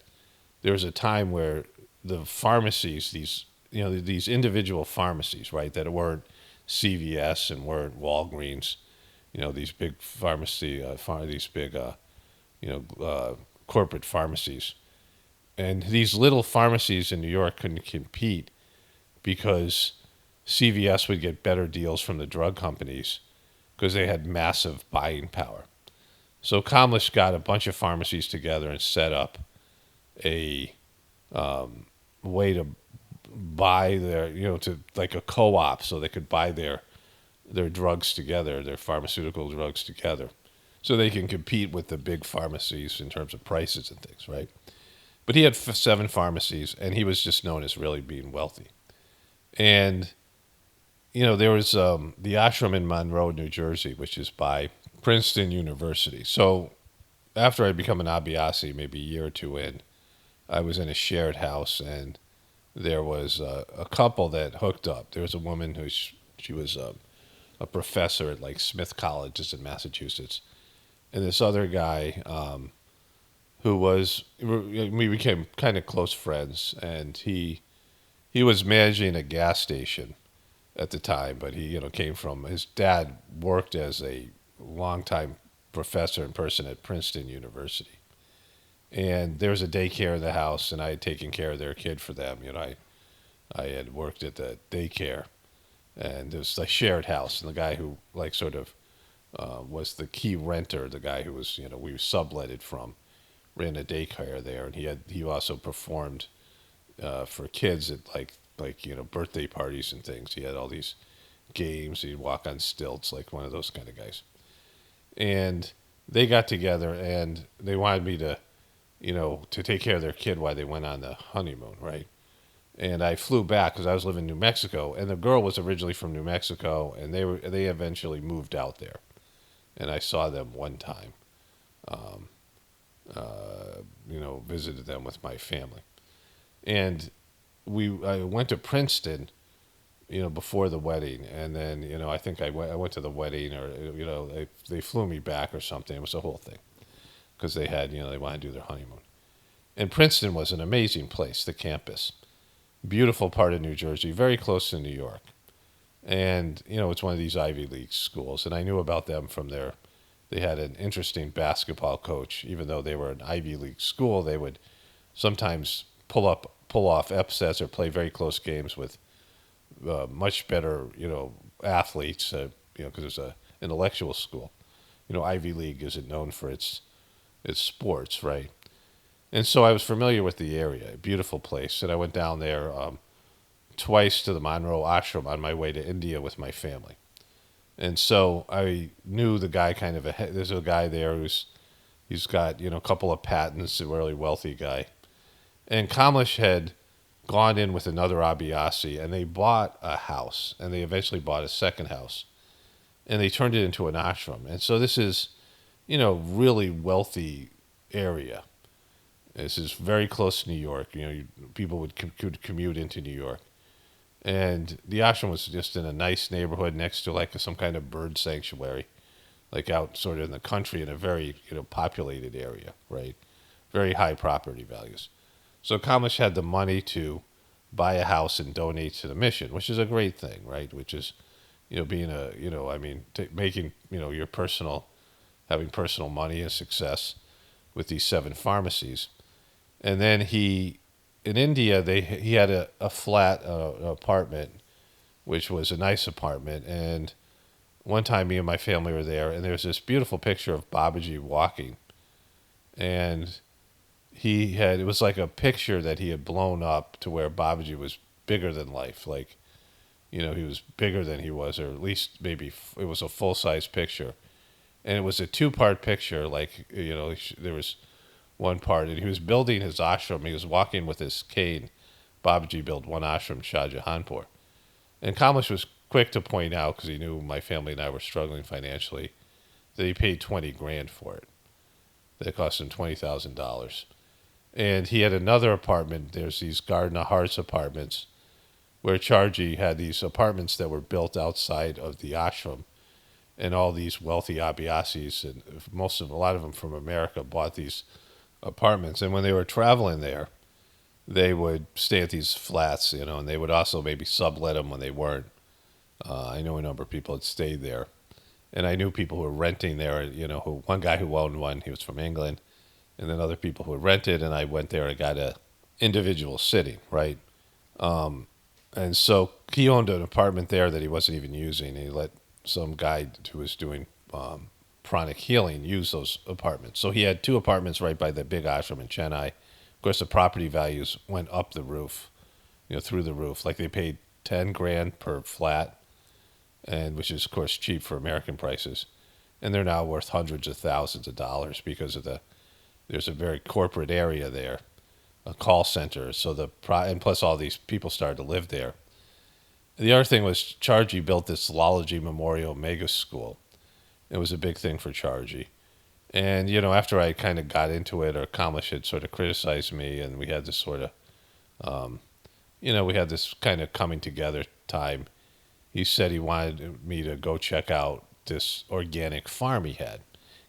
S1: there was a time where the pharmacies, these individual pharmacies, right, that weren't CVS and weren't Walgreens, these big corporate pharmacies. And these little pharmacies in New York couldn't compete because CVS would get better deals from the drug companies because they had massive buying power. So Kamlesh got a bunch of pharmacies together and set up a way to buy their, to like a co-op, so they could buy their drugs together, their pharmaceutical drugs together, so they can compete with the big pharmacies in terms of prices and things, right? But he had 7 pharmacies, and he was just known as really being wealthy. And, there was the ashram in Monroe, New Jersey, which is by Princeton University. So after I'd become an Abiasi, maybe a year or 2 in, I was in a shared house, and there was a couple that hooked up. There was a woman who she was a professor at Smith Colleges in Massachusetts, and this other guy we became kind of close friends, and he was managing a gas station at the time, but he came from, his dad worked as a longtime professor in person at Princeton University. And there was a daycare in the house, and I had taken care of their kid for them. I had worked at the daycare, and it was a shared house. And the guy who was the key renter, the guy who was we subletted from, ran a daycare there, and he also performed for kids at birthday parties and things. He had all these games. He'd walk on stilts, like one of those kind of guys. And they got together, and they wanted me to to take care of their kid while they went on the honeymoon, right? And I flew back because I was living in New Mexico, and the girl was originally from New Mexico, and they eventually moved out there, and I saw them one time, visited them with my family, and I went to Princeton, before the wedding, and then I think I went to the wedding, or they flew me back or something. It was a whole thing. because they had, they wanted to do their honeymoon. And Princeton was an amazing place, the campus. Beautiful part of New Jersey, very close to New York. And, it's one of these Ivy League schools. And I knew about them from they had an interesting basketball coach. Even though they were an Ivy League school, they would sometimes pull off upsets or play very close games with much better, athletes, because it's an intellectual school. Ivy League isn't known for its sports, right? And so I was familiar with the area, a beautiful place. And I went down there twice to the Monroe Ashram on my way to India with my family. And so I knew the guy kind of ahead. There's a guy there he's got, a couple of patents, a really wealthy guy. And Kamlesh had gone in with another Abhyasi, and they bought a house, and they eventually bought a second house. And they turned it into an ashram. And so this is, really wealthy area. This is very close to New York. People would commute into New York. And the ashram was just in a nice neighborhood next to like some kind of bird sanctuary, like out sort of in the country in a very, populated area, right? Very high property values. So Kamlesh had the money to buy a house and donate to the mission, which is a great thing, right? Which is, being making, your having personal money and success with these 7 pharmacies. And then in India, he had a flat, an apartment, which was a nice apartment. And one time me and my family were there, and there's this beautiful picture of Babaji walking. And it was like a picture that he had blown up to where Babaji was bigger than life. Like, he was bigger than he was, or at least maybe it was a full-size picture. And it was a 2-part picture, like, there was one part, and he was building his ashram. He was walking with his cane. Babaji built one ashram in Shah Jahanpur. And Kamlesh was quick to point out, because he knew my family and I were struggling financially, that he paid $20,000 for it. That it cost him $20,000. And he had another apartment. There's these Garden of Hearts apartments, where Charji had these apartments that were built outside of the ashram. And all these wealthy Abhyasis, and a lot of them from America, bought these apartments. And when they were traveling there, they would stay at these flats, and they would also maybe sublet them when they weren't. I know a number of people had stayed there. And I knew people who were renting there, one guy who owned one, he was from England, and then other people who had rented, and I went there and got a individual sitting, right? And so he owned an apartment there that he wasn't even using. He let some guy who was doing pranic healing use those apartments. So he had 2 apartments right by the big ashram in Chennai. Of course, the property values went up the roof, through the roof. Like they paid $10,000 per flat, and which is of course cheap for American prices. And they're now worth hundreds of thousands of dollars because of there's a very corporate area there, a call center. So and plus all these people started to live there. The other thing was Charji built this Lalaji Memorial Mega School. It was a big thing for Charji. And, after I kind of got into it, or Kamlesh had sort of criticized me, and we had this sort of, we had this kind of coming together time. He said he wanted me to go check out this organic farm he had.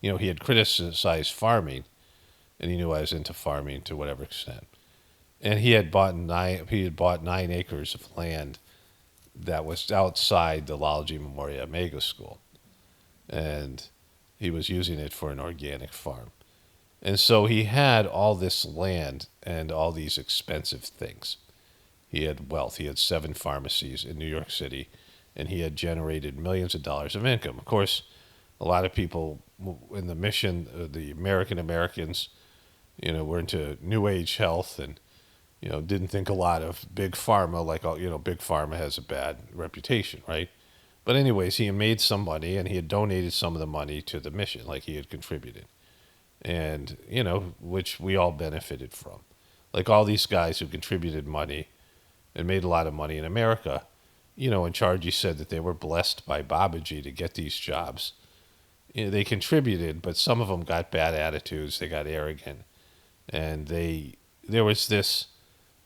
S1: He had criticized farming, and he knew I was into farming to whatever extent. And he had bought 9 acres of land that was outside the Lalaji Memorial Mega School. And he was using it for an organic farm. And so he had all this land and all these expensive things. He had wealth. He had 7 pharmacies in New York City, and he had generated millions of dollars of income. Of course, a lot of people in the mission, the Americans, were into New Age health and, didn't think a lot of big pharma, like, big pharma has a bad reputation, right? But anyways, he had made some money, and he had donated some of the money to the mission, like he had contributed. And, which we all benefited from. Like all these guys who contributed money and made a lot of money in America, and Charji said that they were blessed by Babaji to get these jobs. They contributed, but some of them got bad attitudes. They got arrogant. And there was this,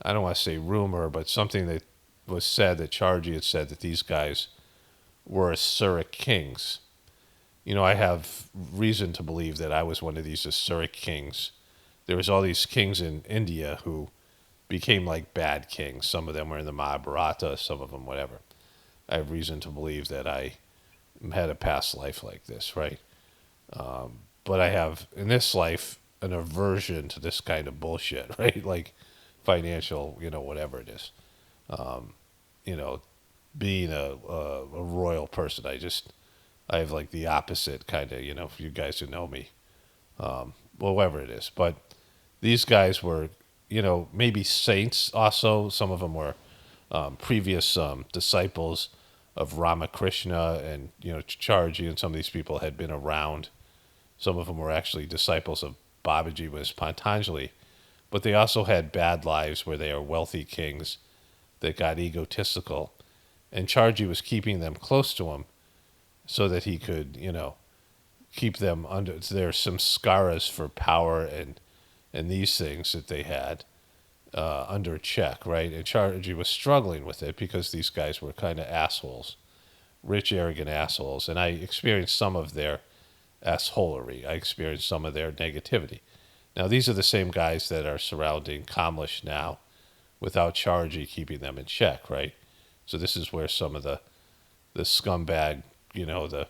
S1: I don't want to say rumor, but something that was said that Charji had said that these guys were Asuric kings. I have reason to believe that I was one of these Asuric kings. There was all these kings in India who became like bad kings. Some of them were in the Mahabharata, some of them whatever. I have reason to believe that I had a past life like this, right? But I have in this life an aversion to this kind of bullshit, right? Like financial, whatever it is. You know, being a royal person, I have like the opposite kind of, for you guys who know me, whatever it is. But these guys were, maybe saints also. Some of them were previous disciples of Ramakrishna and, Charji, and some of these people had been around. Some of them were actually disciples of Babaji, was Patanjali. But they also had bad lives where they are wealthy kings that got egotistical. And Charji was keeping them close to him so that he could, keep them under their samskaras for power and these things that they had under check, right? And Charji was struggling with it because these guys were kind of assholes, rich, arrogant assholes. And I experienced some of their assholery. I experienced some of their negativity. Now, these are the same guys that are surrounding Kamlesh now without Charji keeping them in check, right? So this is where some of the scumbag, the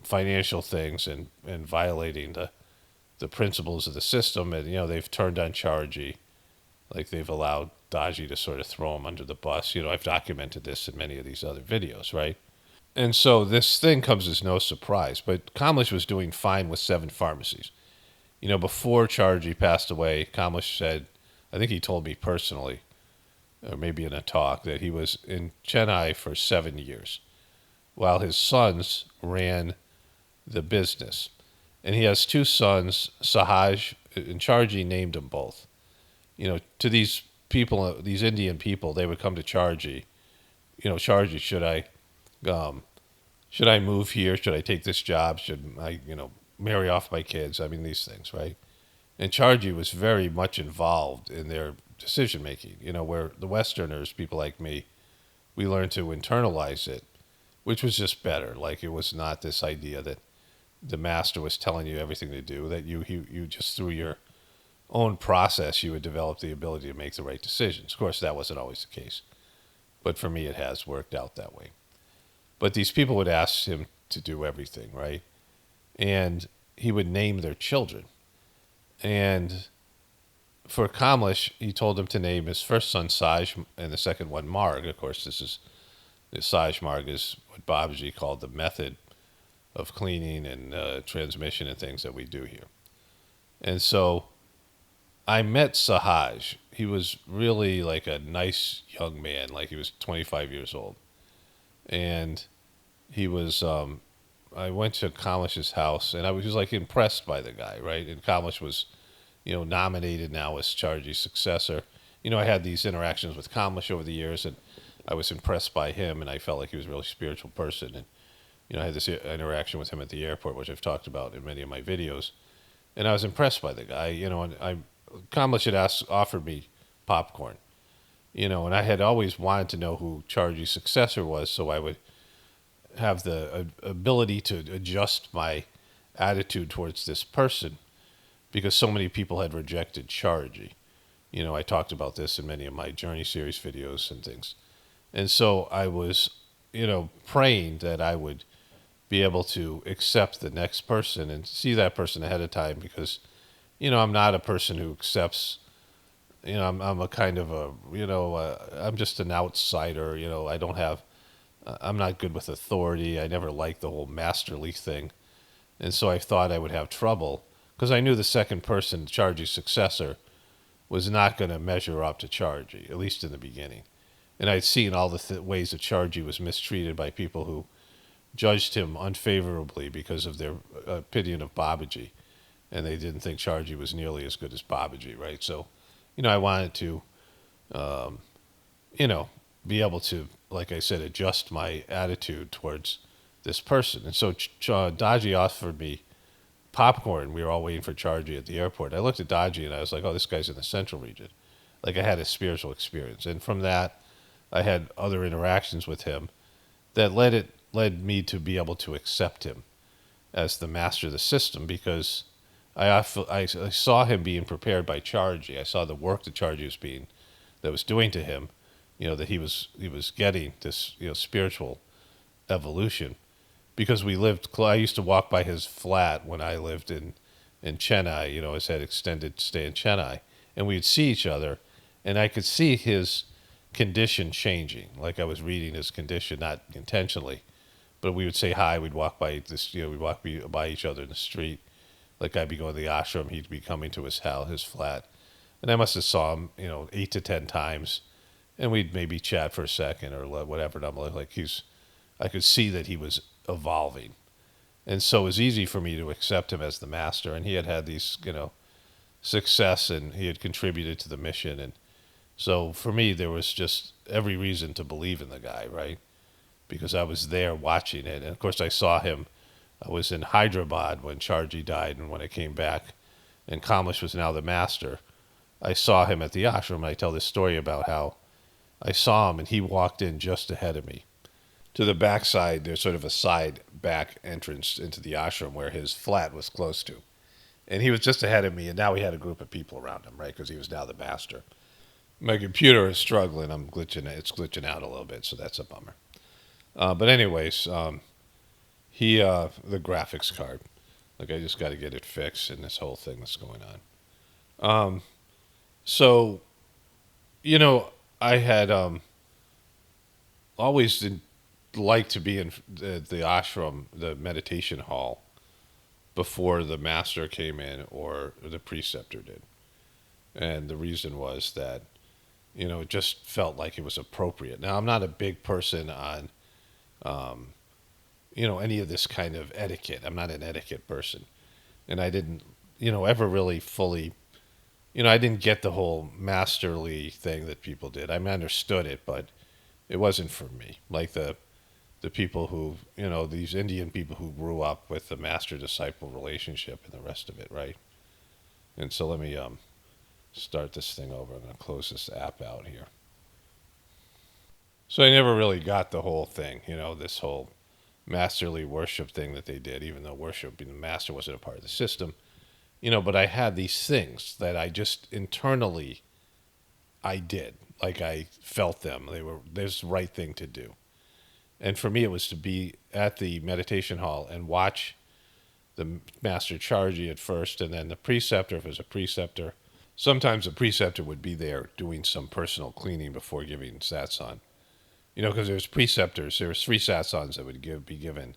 S1: financial things and violating the principles of the system. And, they've turned on Charji. Like they've allowed Daaji to sort of throw him under the bus. I've documented this in many of these other videos, right? And so this thing comes as no surprise. But Kamlesh was doing fine with 7 pharmacies. Before Charji passed away, Kamlesh said, I think he told me personally, or maybe in a talk, that he was in Chennai for 7 years, while his sons ran the business. And he has 2 sons, Sahaj, and Charji named them both. To these people, these Indian people, they would come to Charji, Charji, should I move here? Should I take this job? Should I, marry off my kids? I mean, these things, right? And Charji was very much involved in their decision making, where the Westerners, people like me, we learned to internalize it, which was just better. Like it was not this idea that the master was telling you everything to do, that you just through your own process, you would develop the ability to make the right decisions. Of course, that wasn't always the case. But for me, it has worked out that way. But these people would ask him to do everything, right? And he would name their children. And for Kamlesh, he told him to name his first son Saj and the second one Marg. Of course, the Saj Marg is what Babaji called the method of cleaning and transmission and things that we do here. And so I met Sahaj. He was really like a nice young man, like he was 25 years old. And he was, I went to Kamlesh's house and I was like impressed by the guy, right? And Kamlesh was, nominated now as Charji's successor. I had these interactions with Kamlesh over the years and I was impressed by him and I felt like he was a really spiritual person. And, I had this interaction with him at the airport, which I've talked about in many of my videos. And I was impressed by the guy, and Kamlesh had offered me popcorn, and I had always wanted to know who Chargie's successor was, so I would have the ability to adjust my attitude towards this person, because so many people had rejected Chargie. I talked about this in many of my Journey series videos and things, and so I was, praying that I would be able to accept the next person and see that person ahead of time, because I'm not a person who accepts, I'm a kind of I'm just an outsider, I'm not good with authority. I never liked the whole masterly thing. And so I thought I would have trouble because I knew the second person, Chargie's successor, was not going to measure up to Chargie, at least in the beginning. And I'd seen all the ways that Chargie was mistreated by people who judged him unfavorably because of their opinion of Babaji. And they didn't think Charji was nearly as good as Babaji, right? So, I wanted to, be able to, like I said, adjust my attitude towards this person. And so Daaji offered me popcorn. We were all waiting for Charji at the airport. I looked at Daaji and I was like, oh, this guy's in the central region. Like I had a spiritual experience. And from that, I had other interactions with him that led me to be able to accept him. as the master of the system, because I saw him being prepared by Chargy. I saw the work that Chargy was doing to him, that he was getting this, spiritual evolution, because we lived. I used to walk by his flat when I lived in Chennai. I had extended stay in Chennai, and we'd see each other, and I could see his condition changing. Like I was reading his condition, not intentionally, but we would say hi. We'd walk by this, we'd walk by each other in the street. Like I'd be going to the ashram, he'd be coming to his house, his flat, and I must have saw him, 8 to 10 times, and we'd maybe chat for a second or whatever. And I'm like, I could see that he was evolving, and so it was easy for me to accept him as the master. And he had these, success, and he had contributed to the mission, and so for me there was just every reason to believe in the guy, right? Because I was there watching it, and of course I saw him. I was in Hyderabad when Chargy died, and when I came back, and Kamlesh was now the master, I saw him at the ashram. I tell this story about how I saw him, and he walked in just ahead of me. To the backside, there's sort of a side back entrance into the ashram where his flat was close to. And he was just ahead of me, and now he had a group of people around him, right? Because he was now the master. My computer is struggling. It's glitching out a little bit, so that's a bummer. But anyways, the graphics card, like I just got to get it fixed, and this whole thing that's going on. So, I had always liked to be in the ashram, the meditation hall, before the master came in or the preceptor did. And the reason was that, it just felt like it was appropriate. Now, I'm not a big person on, any of this kind of etiquette. I'm not an etiquette person. And I didn't, ever really fully, I didn't get the whole masterly thing that people did. I understood it, but it wasn't for me. Like the people who, these Indian people who grew up with the master-disciple relationship and the rest of it, right? And so let me start this thing over. I'm going to close this app out here. So I never really got the whole thing, this whole masterly worship thing that they did, even though worship being the master wasn't a part of the system. But I had these things that I just internally, I did. Like I felt them. There's the right thing to do. And for me, it was to be at the meditation hall and watch the master Chargy at first, and then the preceptor, if it was a preceptor. Sometimes the preceptor would be there doing some personal cleaning before giving satsang. Because there's preceptors. There's 3 satsangs that would be given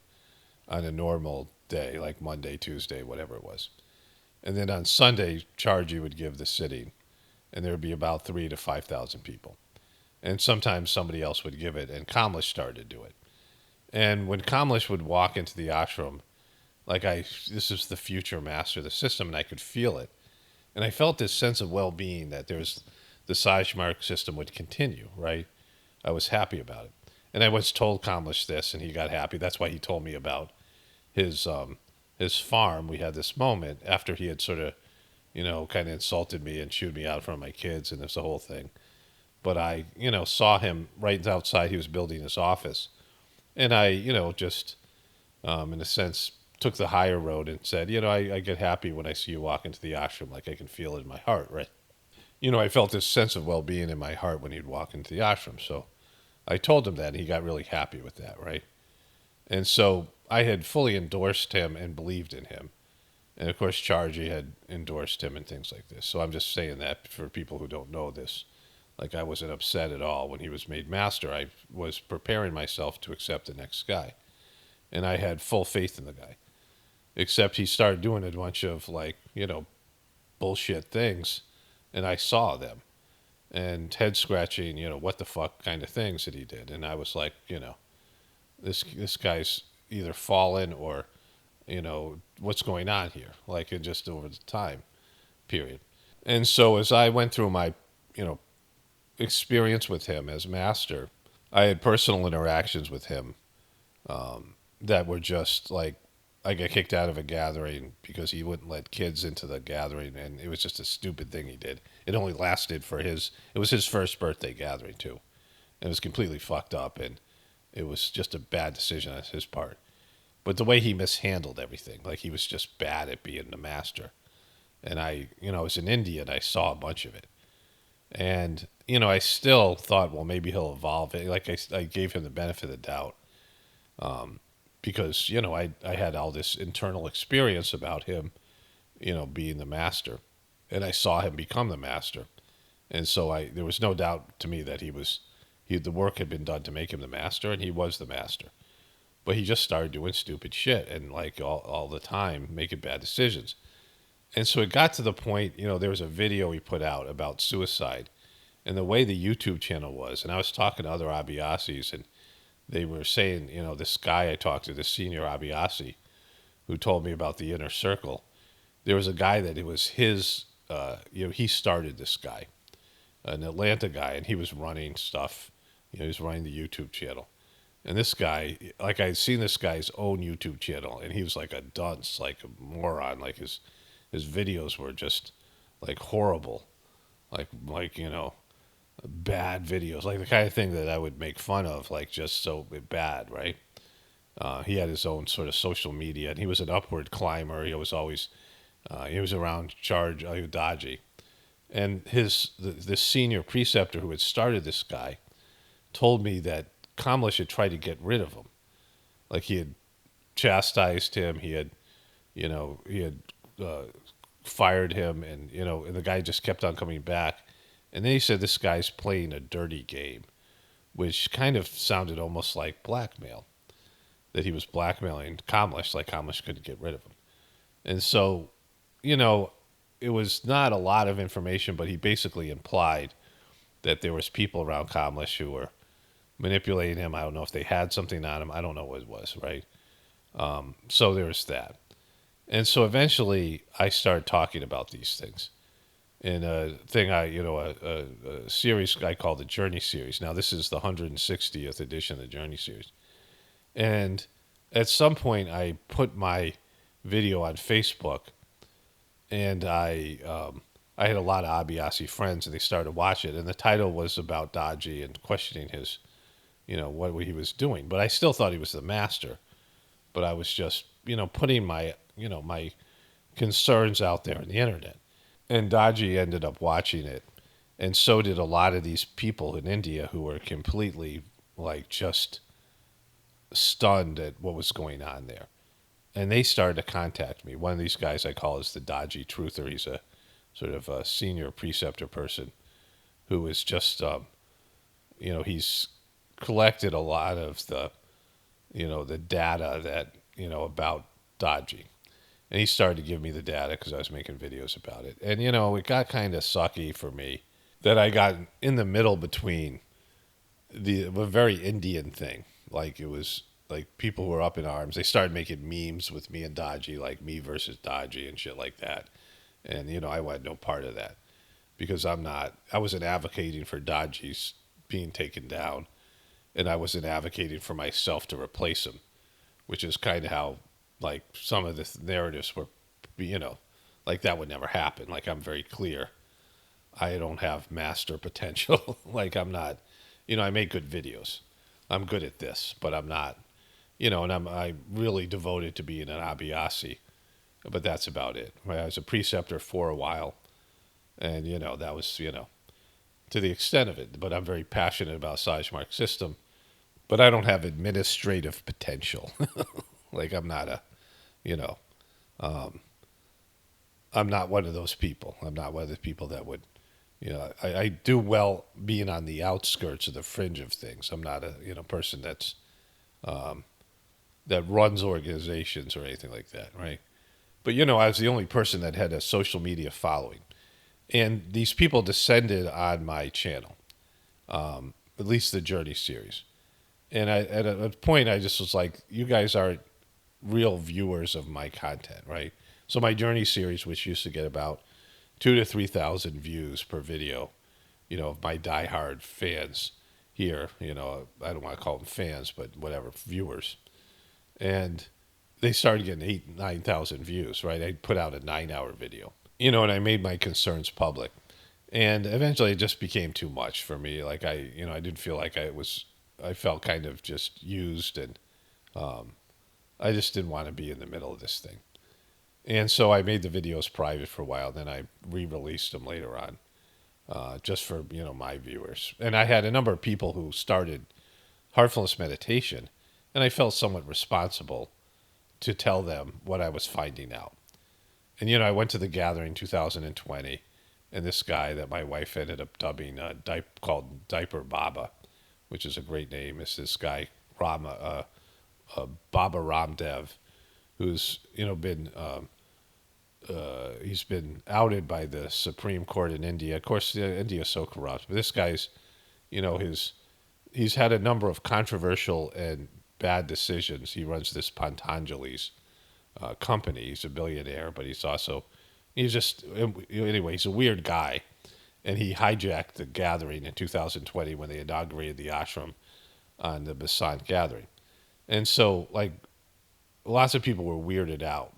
S1: on a normal day, like Monday, Tuesday, whatever it was. And then on Sunday, Chargy would give the sitting, and there would be about 3,000 to 5,000 people. And sometimes somebody else would give it, and Kamlesh started to do it. And when Kamlesh would walk into the ashram, this is the future master of the system, and I could feel it. And I felt this sense of well-being that the Sajmark system would continue, right? I was happy about it. And I once told Kamlesh this, and he got happy. That's why he told me about his farm. We had this moment after he had sort of, kind of insulted me and chewed me out in front of my kids, and this whole thing. But I, saw him right outside. He was building his office. And I, just, in a sense, took the higher road and said, I get happy when I see you walk into the ashram. Like I can feel it in my heart, right? I felt this sense of well-being in my heart when he'd walk into the ashram. So I told him that, and he got really happy with that, right? And so I had fully endorsed him and believed in him. And of course, Chargy had endorsed him and things like this. So I'm just saying that for people who don't know this. Like I wasn't upset at all when he was made master. I was preparing myself to accept the next guy. And I had full faith in the guy. Except he started doing a bunch of bullshit things. And I saw them. And head scratching, what the fuck kind of things that he did. And I was like, this guy's either fallen or, what's going on here? Like it just over the time period. And so as I went through my, experience with him as master, I had personal interactions with him that were just like, I got kicked out of a gathering because he wouldn't let kids into the gathering, and it was just a stupid thing he did. It only lasted it was his first birthday gathering too. And it was completely fucked up, and it was just a bad decision on his part. but the way he mishandled everything, like he was just bad at being the master. And I was in India and I saw a bunch of it. And, I still thought, well, maybe he'll evolve. Like I gave him the benefit of the doubt because, I had all this internal experience about him, being the master. And I saw him become the master. And so there was no doubt to me that the work had been done to make him the master, and he was the master. But he just started doing stupid shit and like all the time making bad decisions. And so it got to the point, there was a video he put out about suicide and the way the YouTube channel was. And I was talking to other Abiasis, and they were saying, this guy I talked to, this senior Abiasi, who told me about the inner circle. There was a guy that it was his, he started this guy, an Atlanta guy, and he was running stuff. He was running the YouTube channel. And this guy, like I'd seen this guy's own YouTube channel, and he was like a dunce, like a moron. Like his videos were just like horrible, like bad videos, like the kind of thing that I would make fun of, like just so bad, right? He had his own sort of social media, and he was an upward climber. He was always he was around Charging Daaji, and this senior preceptor who had started this guy told me that Kamlesh had tried to get rid of him. Like he had chastised him. He had fired him, and and the guy just kept on coming back. And then he said this guy's playing a dirty game, which kind of sounded almost like blackmail. That he was blackmailing Kamlesh, like Kamlesh couldn't get rid of him. And so, it was not a lot of information, but he basically implied that there was people around Kamlesh who were manipulating him. I don't know if they had something on him. I don't know what it was, right? So there was that. And so eventually I started talking about these things in a thing a series I call the Journey series. Now this is the 160th edition of the Journey series. And at some point I put my video on Facebook, and I had a lot of Abiasi friends, and they started to watch it. And the title was about Daaji and questioning his, what he was doing. But I still thought he was the master. But I was just, putting my, my concerns out there on the internet. And Daaji ended up watching it. And so did a lot of these people in India who were completely, like, just stunned at what was going on there. And they started to contact me. One of these guys I call is the Daaji Truther. He's a sort of a senior preceptor person who is just, he's collected a lot of the, the data that, about Daaji. And he started to give me the data because I was making videos about it. And, it got kind of sucky for me that I got in the middle between a very Indian thing. Like it was like people who were up in arms. They started making memes with me and Daaji, like me versus Daaji and shit like that. And, I wanted no part of that because I wasn't advocating for Daaji's being taken down, and I wasn't advocating for myself to replace him, which is kind of how, like, some of the narratives were, like that would never happen. Like, I'm very clear. I don't have master potential. Like, I'm not, I make good videos. I'm good at this, but I'm not, and I'm really devoted to being an Abiasi. But that's about it. I was a preceptor for a while, and, that was, to the extent of it. But I'm very passionate about Sajmark system, but I don't have administrative potential. Like, I'm not I'm not one of those people. I'm not one of the people that would, I do well being on the outskirts of the fringe of things. I'm not a, person that's, that runs organizations or anything like that, right? But, I was the only person that had a social media following. And these people descended on my channel, at least the Journey series. And at a point, I just was like, you guys aren't real viewers of my content, right? So my Journey series, which used to get about 2,000 to 3,000 views per video, of my diehard fans here, I don't want to call them fans, but whatever, viewers. And they started getting 8,000, 9,000 views, right? I put out a 9-hour video, and I made my concerns public. And eventually it just became too much for me. Like I didn't feel like I felt kind of just used and I just didn't want to be in the middle of this thing. And so I made the videos private for a while. Then I re-released them later on, just for my viewers. And I had a number of people who started heartfulness meditation, and I felt somewhat responsible to tell them what I was finding out. And I went to the gathering 2020, and this guy that my wife ended up dubbing called Diaper Baba, which is a great name, is this guy Baba Ramdev, who's been he's been outed by the Supreme Court in India. Of course, India is so corrupt, but this guy's he's had a number of controversial and bad decisions. He runs this Patanjali's company. He's a billionaire, but he's just anyway. He's a weird guy, and he hijacked the gathering in 2020 when they inaugurated the ashram on the Basant gathering. And so, like, lots of people were weirded out.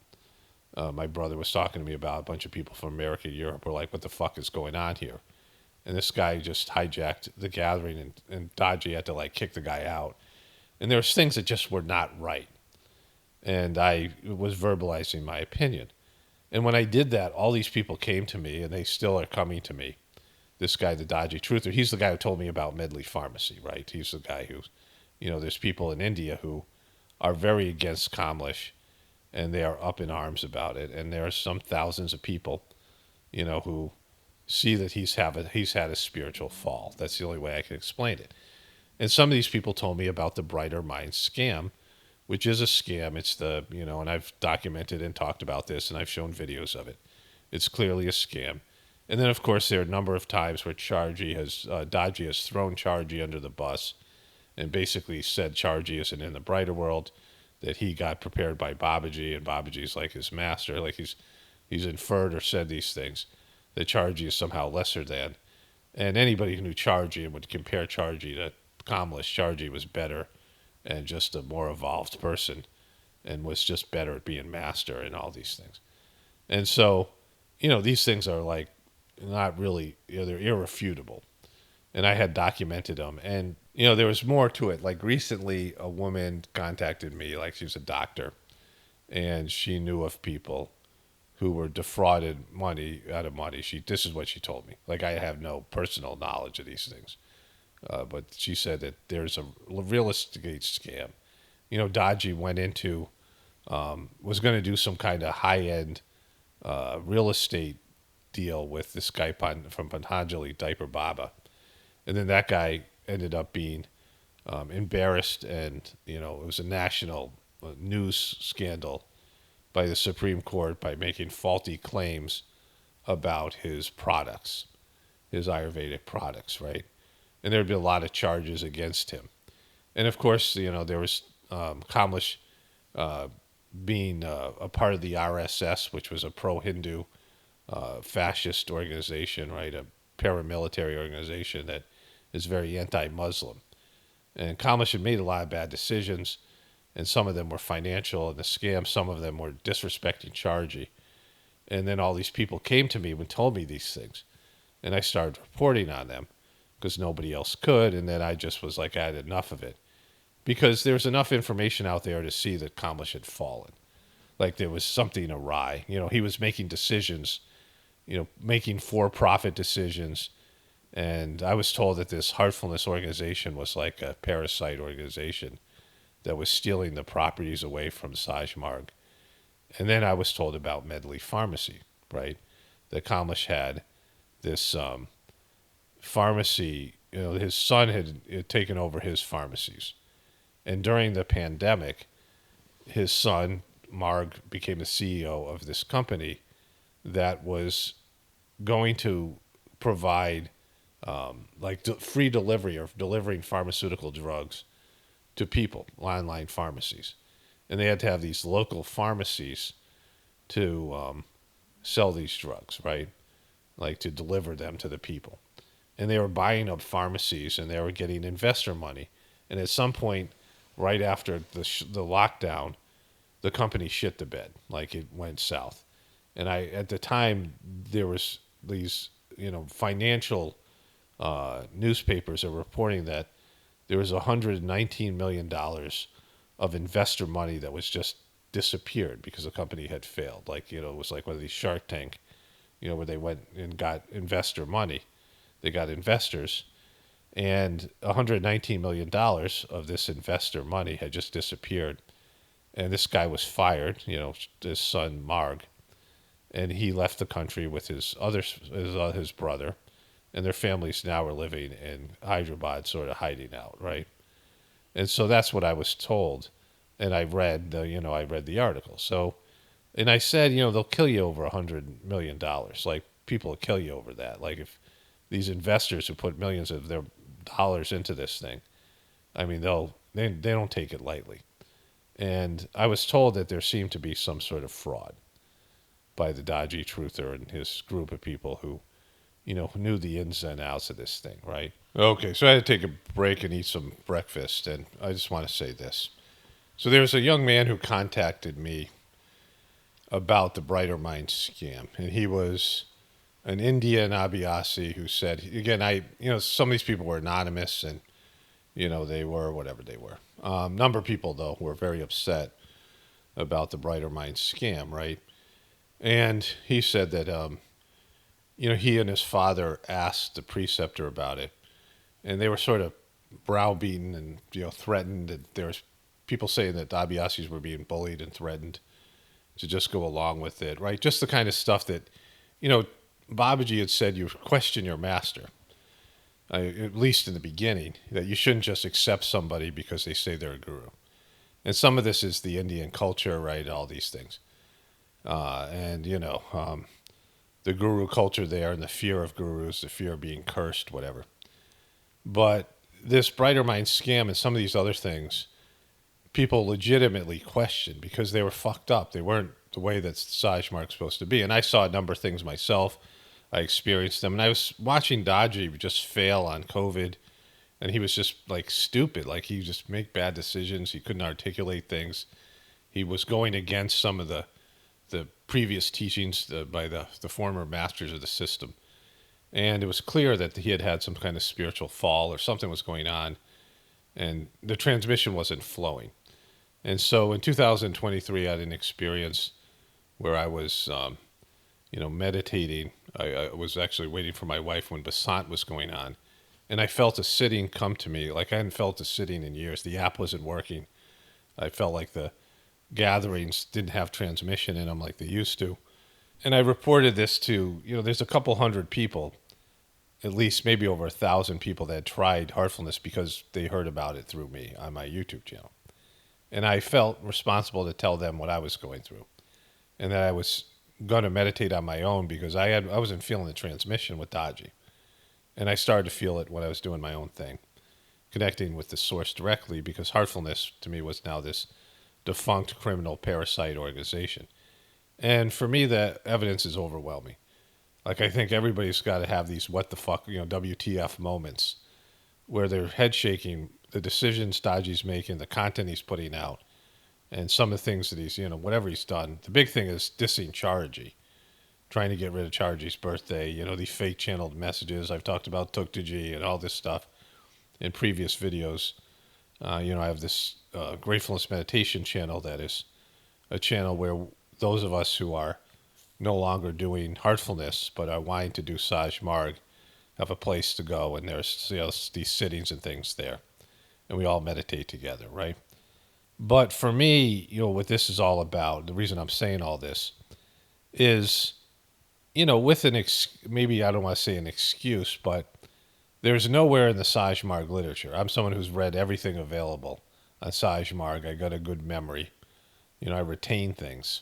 S1: My brother was talking to me about a bunch of people from America and Europe were like, what the fuck is going on here? And this guy just hijacked the gathering, and Daaji had to, like, kick the guy out. And there was things that just were not right. And I was verbalizing my opinion. And when I did that, all these people came to me, and they still are coming to me. This guy, the Daaji Truther, he's the guy who told me about Medley Pharmacy, right? He's the guy who, there's people in India who are very against Kamlesh, and they are up in arms about it. And there are some thousands of people, who see that he's had a spiritual fall. That's the only way I can explain it. And some of these people told me about the Brighter Minds scam, which is a scam. It's and I've documented and talked about this, and I've shown videos of it. It's clearly a scam. And then, of course, there are a number of times where Daaji has thrown Chargy under the bus and basically said Chargy isn't in the brighter world, that he got prepared by Babaji, and Babaji's like his master. Like he's inferred or said these things, that Chargy is somehow lesser than. And anybody who knew Chargy and would compare Chargy to Kamlesh, Chargy was better and just a more evolved person and was just better at being master and all these things. And so, these things are like not really, they're irrefutable. And I had documented them. And, there was more to it. Like recently, a woman contacted me, like she's a doctor, and she knew of people who were defrauded out of money. This is what she told me. Like, I have no personal knowledge of these things. But she said that there's a real estate scam. Daaji went into, was going to do some kind of high-end real estate deal with this guy from Patanjali, Diaper Baba. And then that guy ended up being embarrassed, and, it was a national news scandal by the Supreme Court by making faulty claims about his products, his Ayurvedic products, right? And there'd be a lot of charges against him. And of course, there was Kamlesh being a part of the RSS, which was a pro-Hindu fascist organization, right? A paramilitary organization that is very anti-Muslim. And Kamlesh had made a lot of bad decisions, and some of them were financial and the scam. Some of them were disrespecting Chargy. And then all these people came to me and told me these things. And I started reporting on them because nobody else could. And then I just was like, I had enough of it. Because there's enough information out there to see that Kamlesh had fallen. Like there was something awry. He was making decisions, making for-profit decisions. And I was told that this Heartfulness organization was like a parasite organization that was stealing the properties away from Saj Marg. And then I was told about Medley Pharmacy, right? That Kamlesh had this pharmacy, his son had taken over his pharmacies. And during the pandemic, his son, Marg, became the CEO of this company that was going to provide free delivery or delivering pharmaceutical drugs to people, online pharmacies. And they had to have these local pharmacies to sell these drugs, right? Like to deliver them to the people. And they were buying up pharmacies, and they were getting investor money. And at some point, right after the lockdown, the company shit the bed, like it went south. And at the time, there was these, financial newspapers are reporting that there was $119 million of investor money that was just disappeared because the company had failed. Like, it was like one of these Shark Tank, where they went and got investor money. They got investors, and $119 million of this investor money had just disappeared. And this guy was fired, his son Marg, and he left the country with his brother, and their families now are living in Hyderabad, sort of hiding out, right? And so that's what I was told, and I read the article. So, and I said, they'll kill you over $100 million. Like, people will kill you over that. Like, if these investors who put millions of their dollars into this thing, I mean, they don't take it lightly. And I was told that there seemed to be some sort of fraud by the Daaji truther and his group of people who, knew the ins and outs of this thing, right? Okay, so I had to take a break and eat some breakfast, and I just want to say this. So there was a young man who contacted me about the Brighter Minds scam, and he was an Indian Abhyasi who said, again, some of these people were anonymous, and, they were whatever they were. Number of people, though, were very upset about the Brighter Minds scam, right? And he said that, he and his father asked the preceptor about it, and they were sort of browbeaten and, threatened. And there was people saying that the Abhyasis were being bullied and threatened to just go along with it, right? Just the kind of stuff that, Babaji had said, you question your master, at least in the beginning, that you shouldn't just accept somebody because they say they're a guru. And some of this is the Indian culture, right? All these things. The guru culture there, and the fear of gurus, the fear of being cursed, whatever. But this Brighter Mind scam and some of these other things, people legitimately questioned because they were fucked up. They weren't the way that Saj Marg's supposed to be. And I saw a number of things myself. I experienced them. And I was watching Daaji just fail on COVID. And he was just like stupid. Like, he just make bad decisions. He couldn't articulate things. He was going against some of the previous teachings by the former masters of the system. And it was clear that he had had some kind of spiritual fall or something was going on. And the transmission wasn't flowing. And so in 2023, I had an experience where I was, meditating. I was actually waiting for my wife when Basant was going on. And I felt a sitting come to me like I hadn't felt a sitting in years. The app wasn't working. I felt like the gatherings didn't have transmission in them like they used to. And I reported this to, there's a couple hundred people, at least maybe over 1,000 people that tried Heartfulness because they heard about it through me on my YouTube channel. And I felt responsible to tell them what I was going through, and that I was going to meditate on my own because I wasn't feeling the transmission with Daaji. And I started to feel it when I was doing my own thing, connecting with the source directly, because Heartfulness to me was now this defunct criminal parasite organization. And for me, the evidence is overwhelming. Like, I think everybody's got to have these what the fuck, WTF moments where they're head shaking, the decisions Daaji's making, the content he's putting out, and some of the things that he's, whatever he's done. The big thing is dissing Chargy, trying to get rid of Chargy's birthday, these fake channeled messages. I've talked about Tuktaji and all this stuff in previous videos. I have this Gratefulness meditation channel that is a channel where those of us who are no longer doing Heartfulness but are wanting to do Saj Marg have a place to go, and there's these sittings and things there, and we all meditate together, right? But for me, what this is all about, the reason I'm saying all this is, with maybe I don't want to say an excuse, but there's nowhere in the Saj Marg literature. I'm someone who's read everything available on Saj Marg. I got a good memory. I retain things.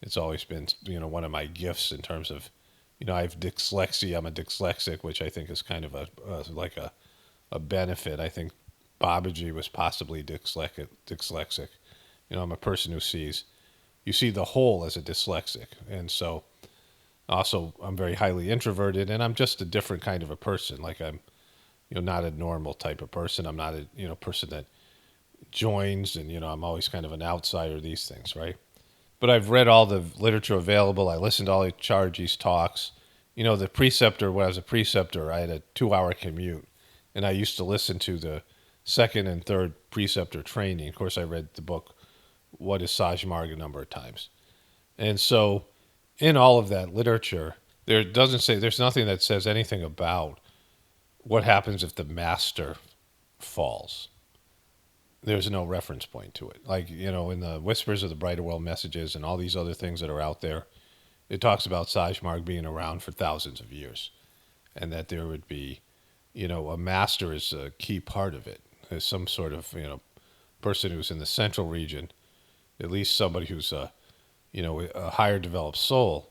S1: It's always been, one of my gifts in terms of, I have dyslexia. I'm a dyslexic, which I think is kind of a benefit. I think Babaji was possibly dyslexic. I'm a person who you see the whole as a dyslexic. And so also I'm very highly introverted, and I'm just a different kind of a person. Like, I'm, not a normal type of person. I'm not a, person that joins, and, I'm always kind of an outsider, these things, right? But I've read all the literature available. I listened to all the Chargy's talks. The preceptor, when I was a preceptor, I had a 2-hour commute, and I used to listen to the second and third preceptor training. Of course, I read the book, What is Sajmarg, a number of times. And so in all of that literature, there's nothing that says anything about what happens if the master falls. There's no reference point to it. Like, in the Whispers of the Brighter World messages and all these other things that are out there, it talks about Sajmarg being around for thousands of years, and that there would be, a master is a key part of it. There's some sort of, person who's in the central region, at least somebody who's a higher developed soul,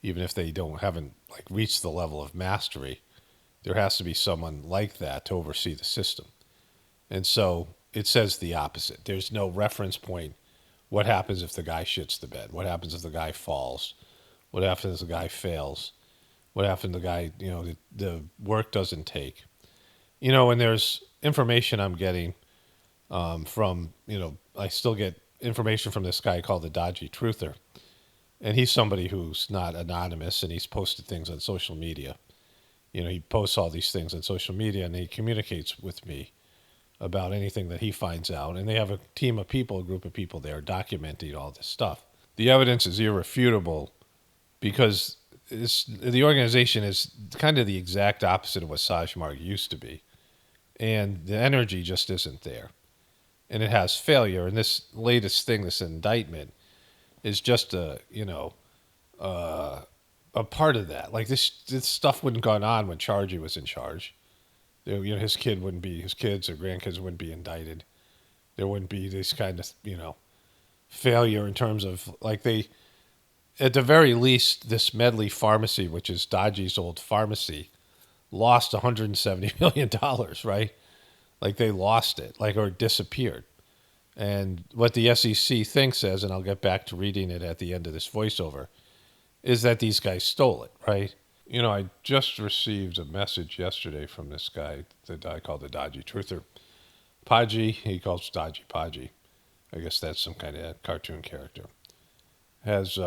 S1: even if they haven't like reached the level of mastery, there has to be someone like that to oversee the system. And so it says the opposite. There's no reference point. What happens if the guy shits the bed? What happens if the guy falls? What happens if the guy fails? What happens if the guy, the work doesn't take? And there's information I'm getting from, I still get information from this guy called the Daaji Truther. And he's somebody who's not anonymous, and he's posted things on social media. He posts all these things on social media, and he communicates with me about anything that he finds out. And they have a team of people, a group of people there documenting all this stuff. The evidence is irrefutable because the organization is kind of the exact opposite of what Sajmarg used to be. And the energy just isn't there. And it has failure. And this latest thing, this indictment, is just a part of that. Like this stuff wouldn't gone on when Chargy was in charge. His kids or grandkids wouldn't be indicted. There wouldn't be this kind of, failure in terms of at the very least, this Medley Pharmacy, which is Daaji's old pharmacy, lost $170 million, right? Like they lost it, or disappeared. And what the SEC thinks says, and I'll get back to reading it at the end of this voiceover, is that these guys stole it, right? I just received a message yesterday from this guy, the guy called the Daaji Truther. Paji, he calls Daaji Paji. I guess that's some kind of cartoon character. Has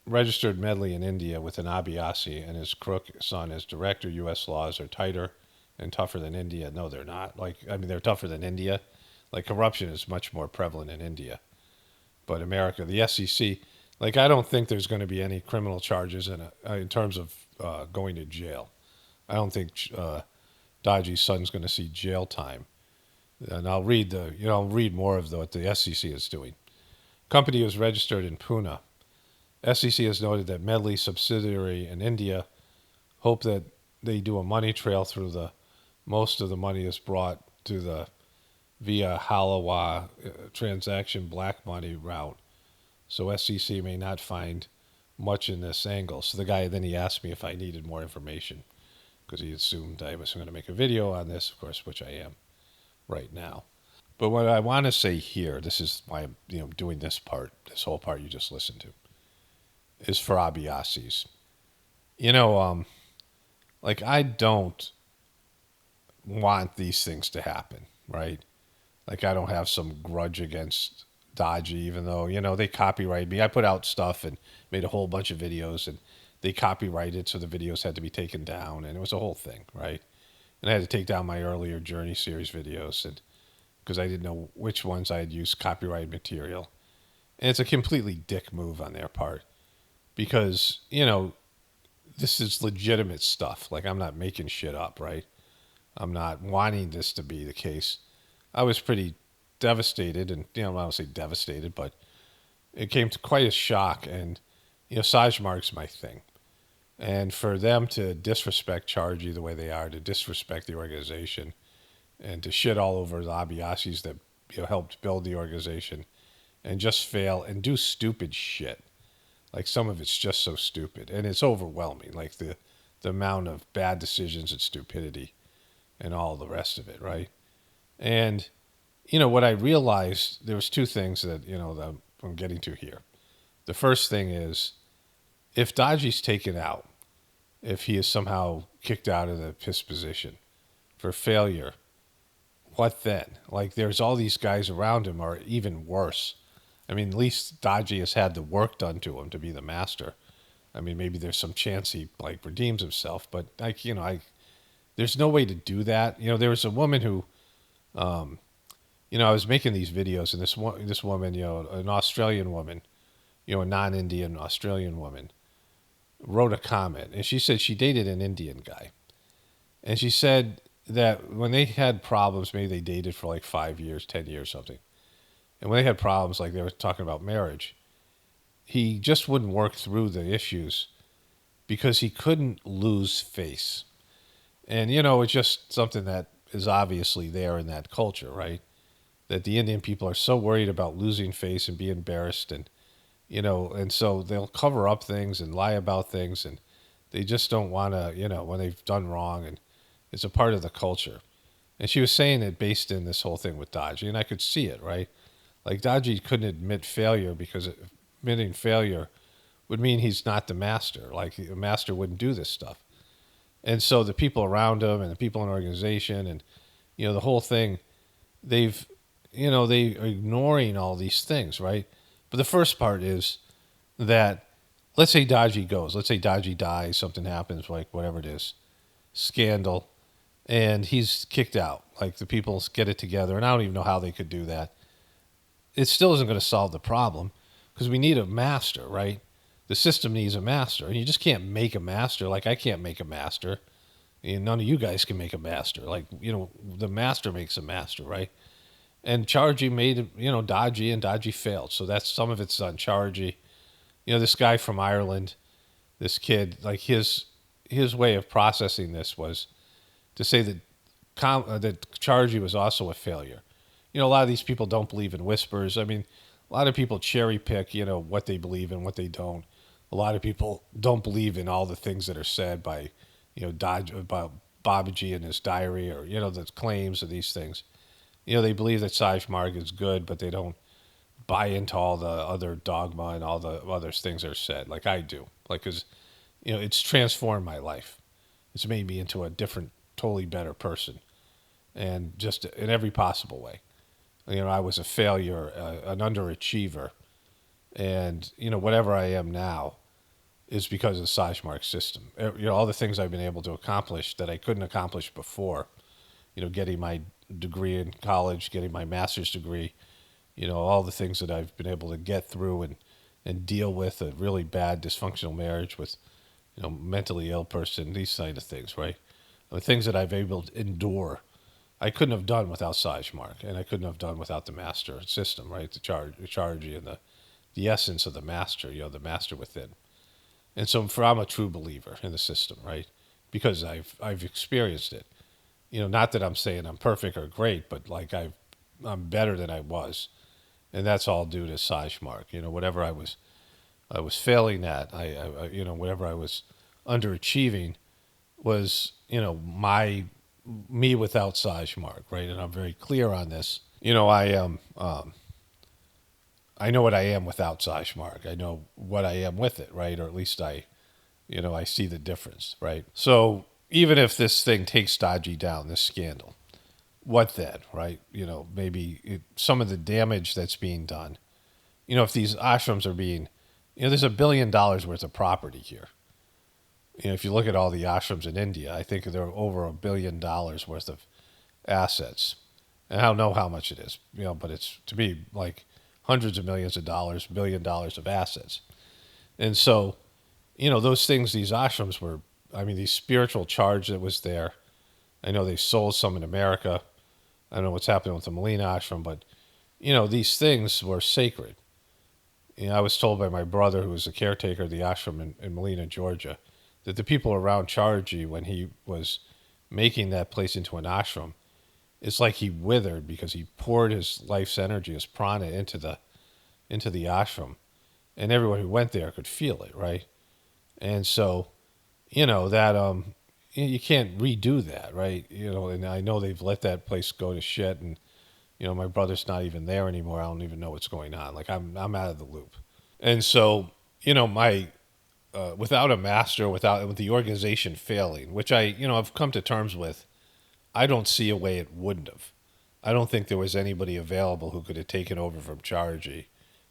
S1: registered Medley in India with an Abhyasi, and his crook son as director. U.S. laws are tighter and tougher than India. No, they're not. They're tougher than India. Corruption is much more prevalent in India. But America, the SEC, I don't think there's going to be any criminal charges in terms of going to jail. I don't think Daaji's son's going to see jail time. And I'll read more of what the SEC is doing. Company was registered in Pune. SEC has noted that Medley subsidiary in India hope that they do a money trail through most of the money is brought to via Halawa transaction black money route. So SEC may not find much in this angle. So the guy, then he asked me if I needed more information because he assumed I was going to make a video on this, of course, which I am right now. But what I want to say here, this is why I'm doing this whole part you just listened to, is for Abhyasis. I don't want these things to happen, right? I don't have some grudge against Daaji, even though, they copyrighted me. I put out stuff and made a whole bunch of videos, and they copyrighted, so the videos had to be taken down, and it was a whole thing, right? And I had to take down my earlier Journey series videos because I didn't know which ones I had used copyrighted material. And it's a completely dick move on their part because, this is legitimate stuff. I'm not making shit up, right? I'm not wanting this to be the case. I was pretty devastated, and I don't say devastated, but it came to quite a shock. And Sajmarg's my thing, and for them to disrespect Chargy the way they are, to disrespect the organization, and to shit all over the Abhyasis that helped build the organization, and just fail and do stupid shit. Some of it's just so stupid, and it's overwhelming. The amount of bad decisions and stupidity, and all the rest of it, right? And, what I realized, there was two things that, that I'm getting to here. The first thing is, if Daaji's taken out, if he is somehow kicked out of his position for failure, what then? There's all these guys around him are even worse. At least Daaji has had the work done to him to be the master. Maybe there's some chance he redeems himself, but there's no way to do that. There was a woman who I was making these videos, and this woman, an Australian woman, a non-Indian Australian woman, wrote a comment, and she said she dated an Indian guy, and she said that when they had problems, maybe they dated for like 5 years, 10 years, something, and when they had problems, like they were talking about marriage, he just wouldn't work through the issues because he couldn't lose face. And, it's just something that is obviously there in that culture, right? That the Indian people are so worried about losing face and be embarrassed, and so they'll cover up things and lie about things, and they just don't want to, when they've done wrong, and it's a part of the culture. And she was saying it based in this whole thing with Daaji, and I could see it, right? Like Daaji couldn't admit failure because admitting failure would mean he's not the master. Like a master wouldn't do this stuff. And so the people around him and the people in the organization and, the whole thing, they've, they are ignoring all these things, right? But the first part is that, let's say Daaji goes, let's say Daaji dies, something happens, like whatever it is, scandal, and he's kicked out. Like the people get it together, and I don't even know how they could do that. It still isn't going to solve the problem because we need a master, right? The system needs a master, and you just can't make a master. Like I can't make a master, and none of you guys can make a master. Like the master makes a master, right? And Charging made Daaji, and Daaji failed. So that's some of it's on Charging. This guy from Ireland, this kid, like his way of processing this was to say that that Charging was also a failure. A lot of these people don't believe in whispers. I mean, a lot of people cherry pick, what they believe and what they don't. A lot of people don't believe in all the things that are said by, about Babaji and his diary, or the claims of these things. They believe that Saj Marg is good, but they don't buy into all the other dogma and all the other things that are said, like I do. Like, because it's transformed my life. It's made me into a different, totally better person, and just in every possible way. I was a failure, an underachiever, and whatever I am now is because of the Sajmark system. All the things I've been able to accomplish that I couldn't accomplish before. Getting my degree in college, getting my master's degree, all the things that I've been able to get through and deal with a really bad dysfunctional marriage with, mentally ill person, these kind of things, right? The things that I've able to endure, I couldn't have done without Sajmark, and I couldn't have done without the master system, right? The charge and the essence of the master, the master within. And so I'm a true believer in the system, right? Because I've experienced it. Not that I'm saying I'm perfect or great, but like I'm better than I was, and that's all due to Sajmark. Whatever I was failing at, whatever I was underachieving was, me without Sajmark, right? And I'm very clear on this. I am. I know what I am without Sajmark. I know what I am with it, right? Or at least I see the difference, right? So even if this thing takes Daaji down, this scandal, what then, right? Maybe some of the damage that's being done. If these ashrams are being, there's $1 billion worth of property here. If you look at all the ashrams in India, I think there are over $1 billion worth of assets. And I don't know how much it is, but it's, to me, like hundreds of millions of dollars, $1 billion of assets. And so, those things, these ashrams were, the spiritual charge that was there. I know they sold some in America. I don't know what's happening with the Molina ashram, but, these things were sacred. I was told by my brother, who was the caretaker of the ashram in Molina, Georgia, that the people around Charji, when he was making that place into an ashram, it's like he withered because he poured his life's energy, his prana into the ashram, and everyone who went there could feel it, right? And so, that you can't redo that, right? And I know they've let that place go to shit, and my brother's not even there anymore. I don't even know what's going on. Like I'm out of the loop, and so my without a master, with the organization failing, which I've come to terms with, I don't see a way it wouldn't have. I don't think there was anybody available who could have taken over from Charji,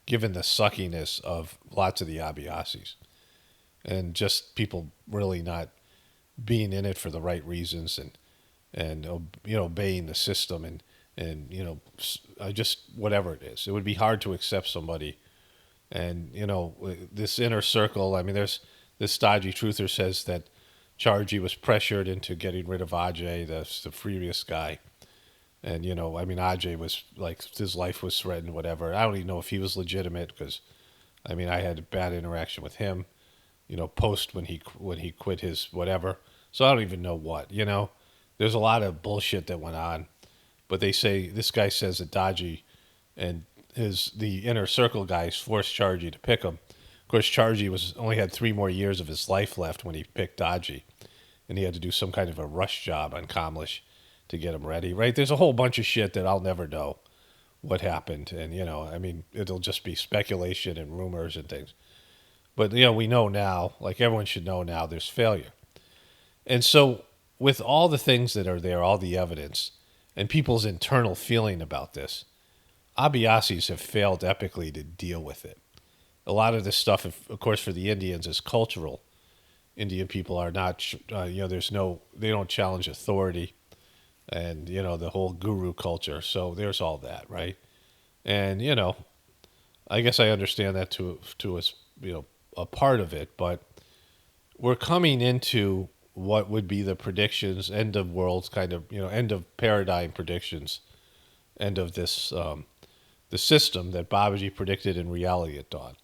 S1: given the suckiness of lots of the Abhyasis, and just people really not being in it for the right reasons and obeying the system and and I just whatever it is, it would be hard to accept somebody. And this inner circle. I mean, there's this stodgy truther says that Chargy was pressured into getting rid of Ajay, the previous guy. And I mean, Ajay was like his life was threatened, whatever. I don't even know if he was legitimate because, I mean, I had a bad interaction with him. Post when he quit his whatever. So I don't even know what. There's a lot of bullshit that went on, but they say this guy says that Daaji and the inner circle guys forced Chargy to pick him. Of course, Chargy only had 3 more years of his life left when he picked Daaji, and he had to do some kind of a rush job on Kamlesh to get him ready. Right? There's a whole bunch of shit that I'll never know what happened, and I mean, it'll just be speculation and rumors and things. But we know now, like everyone should know now, there's failure. And so, with all the things that are there, all the evidence, and people's internal feeling about this, Abhiyasis have failed epically to deal with it. A lot of this stuff, of course, for the Indians is cultural. Indian people are not, they don't challenge authority, and the whole guru culture. So there's all that, right? And I guess I understand that to a part of it, but we're coming into what would be the predictions, end of worlds, kind of end of paradigm predictions, end of this the system that Babaji predicted in Reality at Dawn.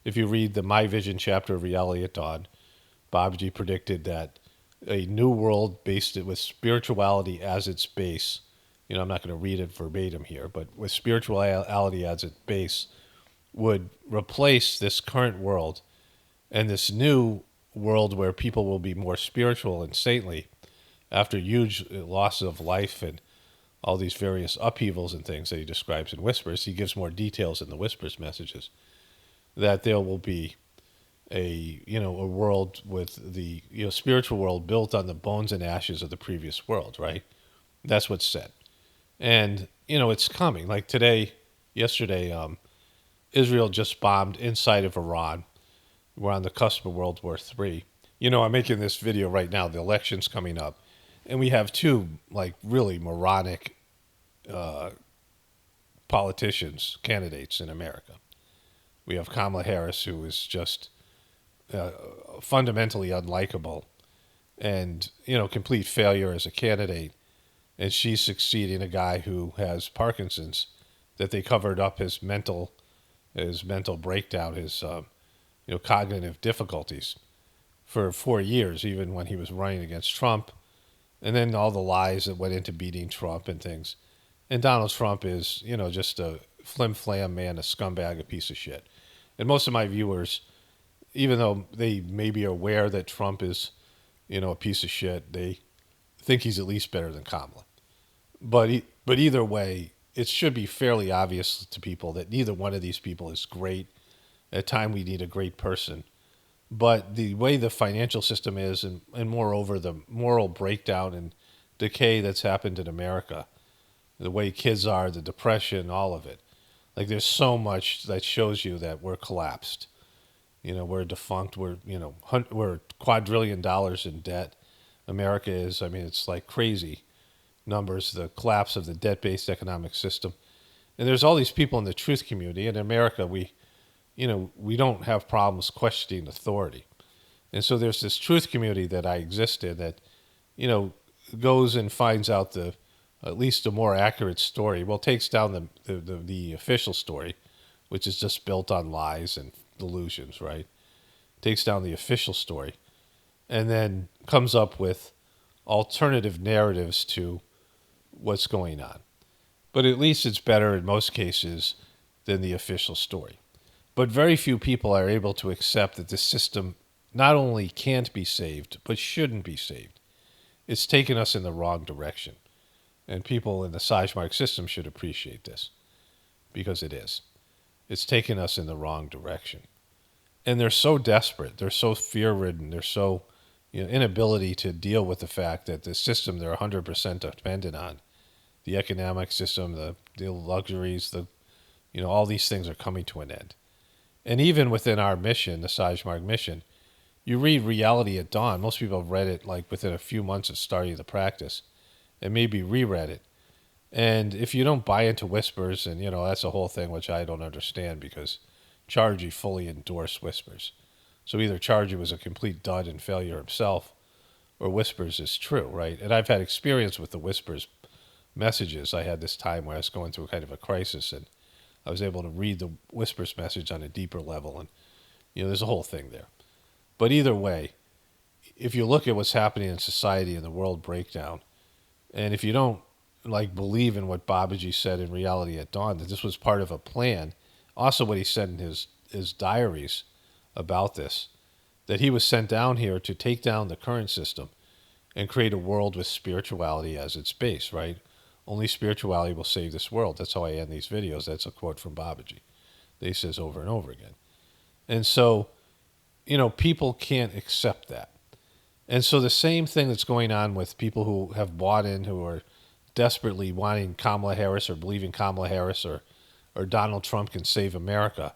S1: If you read the My Vision chapter of Reality at Dawn, Babaji predicted that a new world based with spirituality as its base. I'm not going to read it verbatim here, but with spirituality as its base would replace this current world, and this new world where people will be more spiritual and saintly after huge loss of life and all these various upheavals and things that he describes in Whispers. He gives more details in the Whispers messages, that there will be a world with the spiritual world built on the bones and ashes of the previous world, right? That's what's said. And it's coming. Like yesterday, Israel just bombed inside of Iran. We're on the cusp of World War III. I'm making this video right now. The election's coming up. And we have 2, like, really moronic politicians, candidates in America. We have Kamala Harris, who is just fundamentally unlikable and, complete failure as a candidate. And she's succeeding a guy who has Parkinson's, that they covered up his mental breakdown, his cognitive difficulties for 4 years, even when he was running against Trump, and then all the lies that went into beating Trump and things. And Donald Trump is, just a flim-flam man, a scumbag, a piece of shit. And most of my viewers, even though they may be aware that Trump is, a piece of shit, they think he's at least better than Kamala. But either way, it should be fairly obvious to people that neither one of these people is great. At times, we need a great person. But the way the financial system is, and moreover, the moral breakdown and decay that's happened in America, the way kids are, the depression, all of it. Like, there's so much that shows you that we're collapsed. We're defunct. We're quadrillion dollars in debt. America is, I mean, it's like crazy numbers, the collapse of the debt-based economic system. And there's all these people in the truth community. In America, we don't have problems questioning authority. And so there's this truth community that I exist in that, goes and finds out at least a more accurate story. Well, takes down the official story, which is just built on lies and delusions, right? Takes down the official story, and then comes up with alternative narratives to what's going on. But at least it's better in most cases than the official story. But very few people are able to accept that this system not only can't be saved, but shouldn't be saved. It's taken us in the wrong direction. And people in the Sajmark system should appreciate this, because it is. It's taken us in the wrong direction. And they're so desperate, they're so fear-ridden, they're so inability to deal with the fact that the system they're 100% dependent on, the economic system, the luxuries, all these things are coming to an end. And even within our mission, the Sajmark mission, you read Reality at Dawn. Most people have read it like within a few months of starting the practice, and maybe reread it. And if you don't buy into whispers, and that's a whole thing which I don't understand, because Chargy fully endorsed whispers. So either Chargy was a complete dud and failure himself, or whispers is true, right? And I've had experience with the whispers messages. I had this time where I was going through kind of a crisis, and I was able to read the whispers message on a deeper level, and there's a whole thing there. But either way, if you look at what's happening in society and the world breakdown, and if you don't believe in what Babaji said in Reality at Dawn, that this was part of a plan, also what he said in his diaries about this, that he was sent down here to take down the current system and create a world with spirituality as its base, right? Only spirituality will save this world. That's how I end these videos. That's a quote from Babaji that he says over and over again. And so, people can't accept that. And so the same thing that's going on with people who have bought in, who are desperately wanting Kamala Harris or believing Kamala Harris or Donald Trump can save America,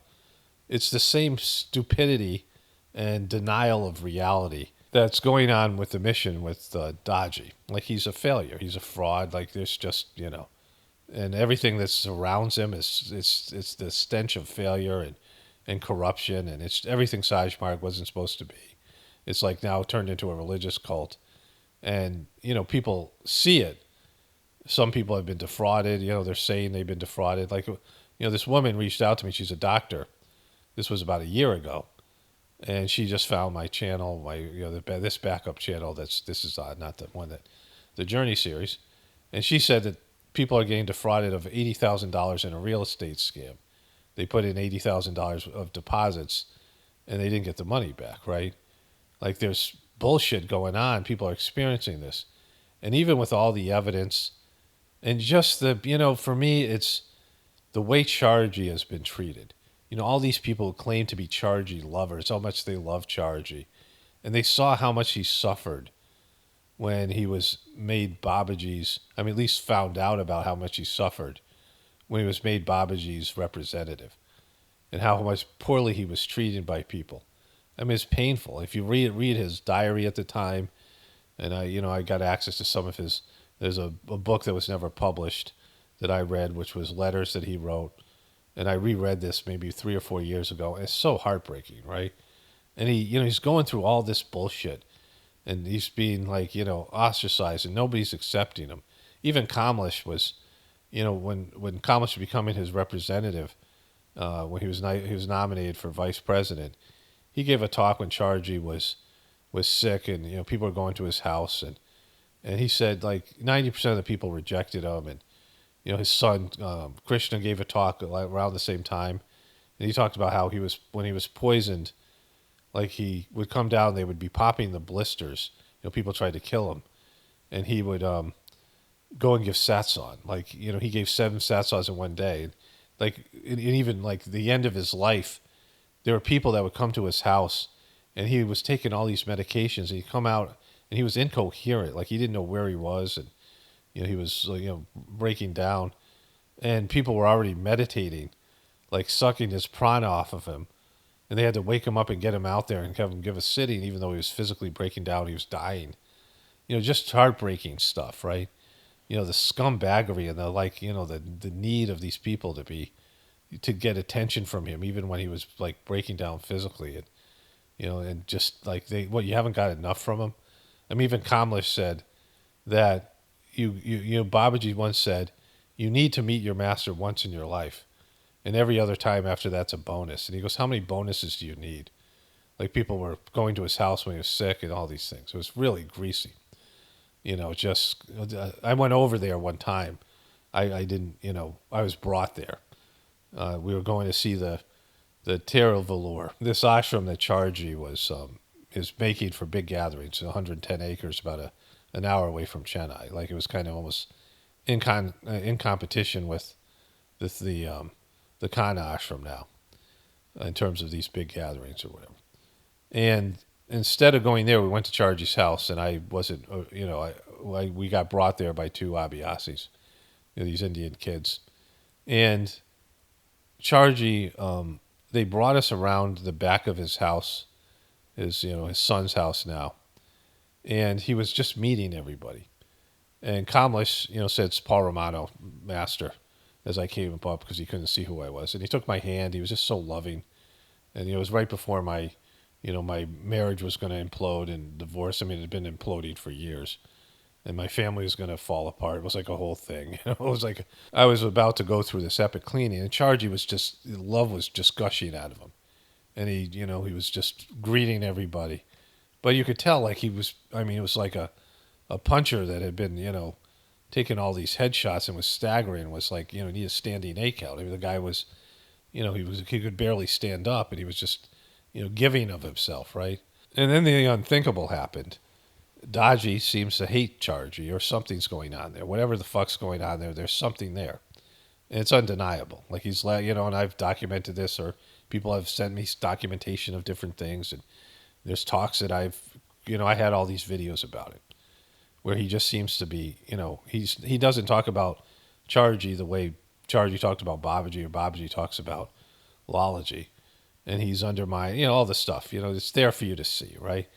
S1: it's the same stupidity and denial of reality that's going on with the mission with Daaji. Like, he's a failure. He's a fraud. Like, there's just, and everything that surrounds him it's the stench of failure and corruption, and it's everything Sajmark wasn't supposed to be. It's like now turned into a religious cult, and people see it. Some people have been defrauded. They're saying they've been defrauded. Like, this woman reached out to me. She's a doctor. This was about a year ago, and she just found my channel, this backup channel. This is not the one that the Journey series, and she said that people are getting defrauded of $80,000 in a real estate scam. They put in $80,000 of deposits, and they didn't get the money back, right? Like, there's bullshit going on. People are experiencing this. And even with all the evidence, and just for me, it's the way Chargy has been treated. All these people who claim to be Chargy lovers, how much they love Chargy. And they saw how much he suffered when he was made Babaji's, at least found out about how much he suffered when he was made Babaji's representative, and how much poorly he was treated by people. It's painful. If you read his diary at the time, and I got access to some of his. There's a book that was never published that I read, which was letters that he wrote, and I reread this maybe 3 or 4 years ago. It's so heartbreaking, right? And he's going through all this bullshit, and he's being ostracized, and nobody's accepting him. Even Kamlesh was, when Kamlesh was becoming his representative, when he was nominated for vice president. He gave a talk when Chargy was sick, and people were going to his house, and he said 90% of the people rejected him, and his son Krishna gave a talk around the same time, and he talked about how when he was poisoned, he would come down, they would be popping the blisters. People tried to kill him, and he would go and give satsang. He gave 7 satsangs in one day, and even the end of his life. There were people that would come to his house, and he was taking all these medications, and he'd come out, and he was incoherent. He didn't know where he was, and he was breaking down, and people were already meditating, sucking his prana off of him, and they had to wake him up and get him out there and have him give a sitting, even though he was physically breaking down. He was dying. Just heartbreaking stuff, right? The scumbaggery and the need of these people to get attention from him, even when he was breaking down physically, and and just you haven't got enough from him. Even Kamlesh said that Babaji once said, you need to meet your master once in your life, and every other time after that's a bonus. And he goes, how many bonuses do you need? People were going to his house when he was sick and all these things. It was really greasy. I went over there one time. I didn't, I was brought there. We were going to see the Terravalur, this ashram that Chargy is making for big gatherings, 110 acres, about an hour away from Chennai. It was kind of almost in competition with the Kana ashram now, in terms of these big gatherings or whatever. And instead of going there, we went to Chargy's house, and I wasn't, we got brought there by 2 Abhyasis, these Indian kids, and Chargy, they brought us around the back of his house, his son's house now, and he was just meeting everybody. And Kamlesh, said it's Paul Romano, master, as I came up because he couldn't see who I was. And he took my hand. He was just so loving. And it was right before my marriage was going to implode and divorce. I mean, it had been imploding for years. And my family was going to fall apart. It was like a whole thing. It was like I was about to go through this epic cleaning. And Chargy was just, love was just gushing out of him. And he was just greeting everybody. But you could tell, like, he was, it was like a puncher that had been, taking all these headshots and was staggering, was like, need a standing ache out. I mean, the guy was, he could barely stand up, and he was just, giving of himself, right? And then the unthinkable happened. Daaji seems to hate Chargy, or something's going on there. Whatever the fuck's going on there, there's something there. And it's undeniable. Like, he's, and I've documented this, or people have sent me documentation of different things, and there's talks that I had all these videos about it, where he just seems to be, he doesn't talk about Chargy the way Chargy talked about Babaji, or Babaji talks about Lalaji. And he's undermining, all the stuff, it's there for you to see, right?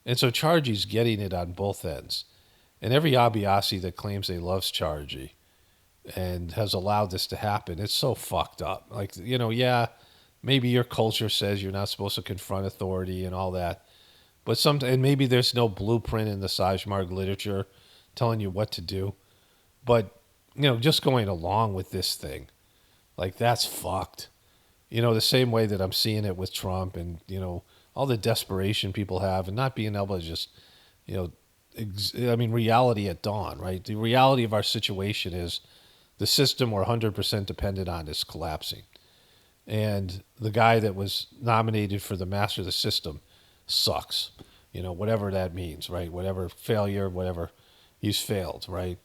S1: And so Chargy's getting it on both ends. And every Abiasi that claims they loves Chargy and has allowed this to happen, it's so fucked up. Like, yeah, maybe your culture says you're not supposed to confront authority and all that. But and maybe there's no blueprint in the Sajmarg literature telling you what to do. But, just going along with this thing, like, that's fucked. The same way that I'm seeing it with Trump and, all the desperation people have and not being able to just, reality at dawn, right? The reality of our situation is the system we're 100% dependent on is collapsing. And the guy that was nominated for the master of the system sucks, whatever that means, right? Whatever failure, whatever, he's failed, right?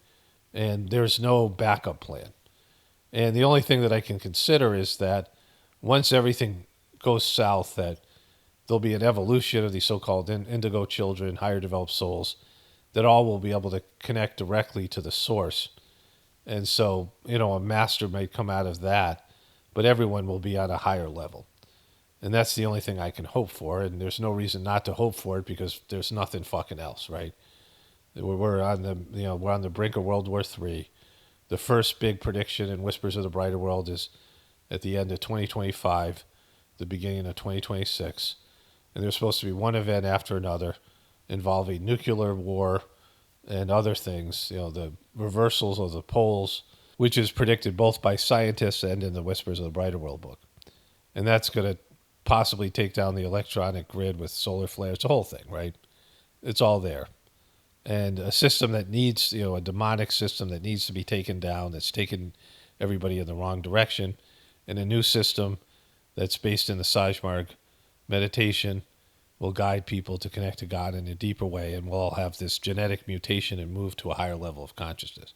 S1: And there's no backup plan. And the only thing that I can consider is that once everything goes south, that there'll be an evolution of these so-called indigo children, higher developed souls, that all will be able to connect directly to the source. And so, a master might come out of that, but everyone will be on a higher level. And that's the only thing I can hope for, and there's no reason not to hope for it because there's nothing fucking else, right? We're on the brink of World War III. The first big prediction in Whispers of the Brighter World is at the end of 2025, the beginning of 2026. And there's supposed to be one event after another involving nuclear war and other things, the reversals of the poles, which is predicted both by scientists and in the Whispers of the Brighter World book. And that's going to possibly take down the electronic grid with solar flares, the whole thing, right? It's all there. And a system that needs, a demonic system that needs to be taken down, that's taken everybody in the wrong direction, and a new system that's based in the Sajmarg meditation will guide people to connect to God in a deeper way, and we'll all have this genetic mutation and move to a higher level of consciousness.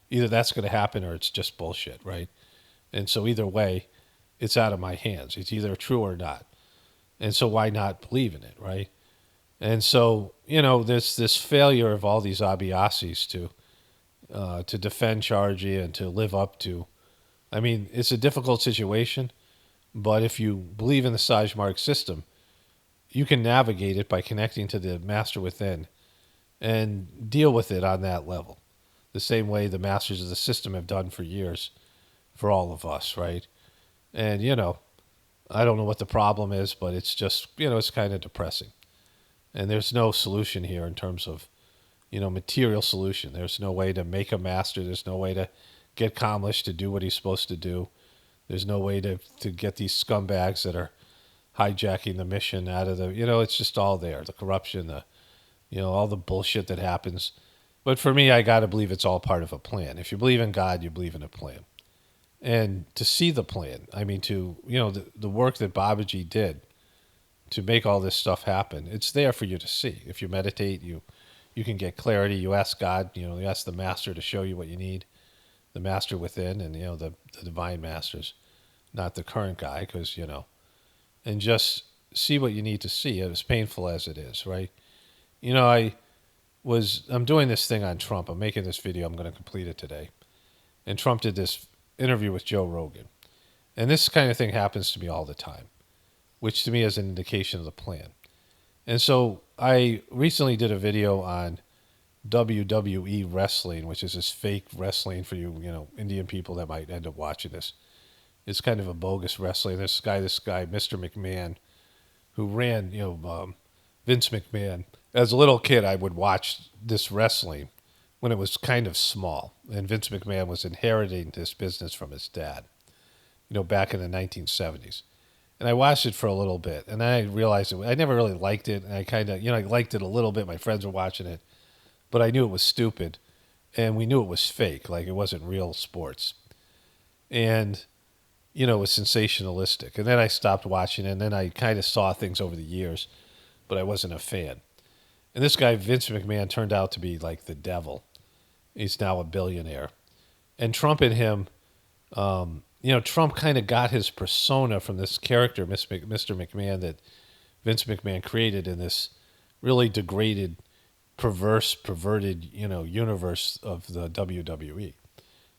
S1: Either that's going to happen or it's just bullshit, right? And so either way, it's out of my hands. It's either true or not. And so why not believe in it, right? And so, there's this failure of all these Abiasis to defend Chargy and to live up to. It's a difficult situation, but if you believe in the Sajmarg system, you can navigate it by connecting to the master within and deal with it on that level. The same way the masters of the system have done for years for all of us, right? And, I don't know what the problem is, but it's just, it's kind of depressing. And there's no solution here in terms of, material solution. There's no way to make a master. There's no way to get Kamlesh to do what he's supposed to do. There's no way to get these scumbags that are hijacking the mission out of the, it's just all there. The corruption, all the bullshit that happens. But for me, I got to believe it's all part of a plan. If you believe in God, you believe in a plan. And to see the plan, the work that Babaji did to make all this stuff happen, it's there for you to see. If you meditate, you can get clarity. You ask God, you ask the master to show you what you need, the master within, and, the divine masters, not the current guy, because, and just see what you need to see, as painful as it is, right? I'm doing this thing on Trump. I'm making this video. I'm going to complete it today. And Trump did this interview with Joe Rogan. And this kind of thing happens to me all the time, which to me is an indication of the plan. And so I recently did a video on WWE wrestling, which is this fake wrestling for you, Indian people that might end up watching this. It's kind of a bogus wrestling. This guy, Mr. McMahon, who ran, Vince McMahon. As a little kid, I would watch this wrestling when it was kind of small, and Vince McMahon was inheriting this business from his dad, back in the 1970s. And I watched it for a little bit, and then I realized I never really liked it, and I kind of, I liked it a little bit. My friends were watching it, but I knew it was stupid, and we knew it was fake, like it wasn't real sports. And, it was sensationalistic. And then I stopped watching it, and then I kind of saw things over the years, but I wasn't a fan. And this guy, Vince McMahon, turned out to be like the devil. He's now a billionaire. And Trump and him, Trump kind of got his persona from this character, Mr. McMahon, that Vince McMahon created in this really degraded, perverted, universe of the WWE.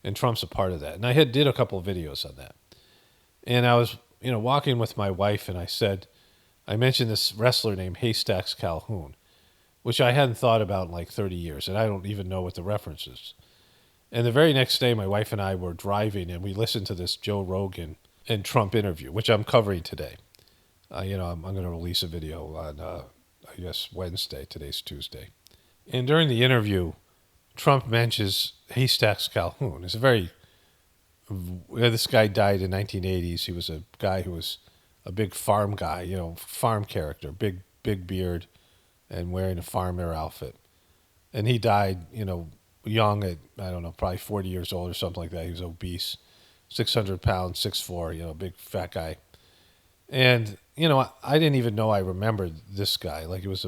S1: And Trump's a part of that. And I did a couple of videos on that. And I was, walking with my wife, and I mentioned this wrestler named Haystacks Calhoun, which I hadn't thought about in like 30 years, and I don't even know what the reference is. And the very next day, my wife and I were driving, and we listened to this Joe Rogan and Trump interview, which I'm covering today. I'm going to release a video on, I guess, Wednesday. Today's Tuesday. And during the interview, Trump mentions Haystacks Calhoun. This guy died in 1980s. He was a guy who was a big farm guy, farm character, big beard, and wearing a farmer outfit. And he died, young at, I don't know, probably 40 years old or something like that. He was obese, 600 pounds, 6'4", big fat guy. And, I didn't even know I remembered this guy. Like it was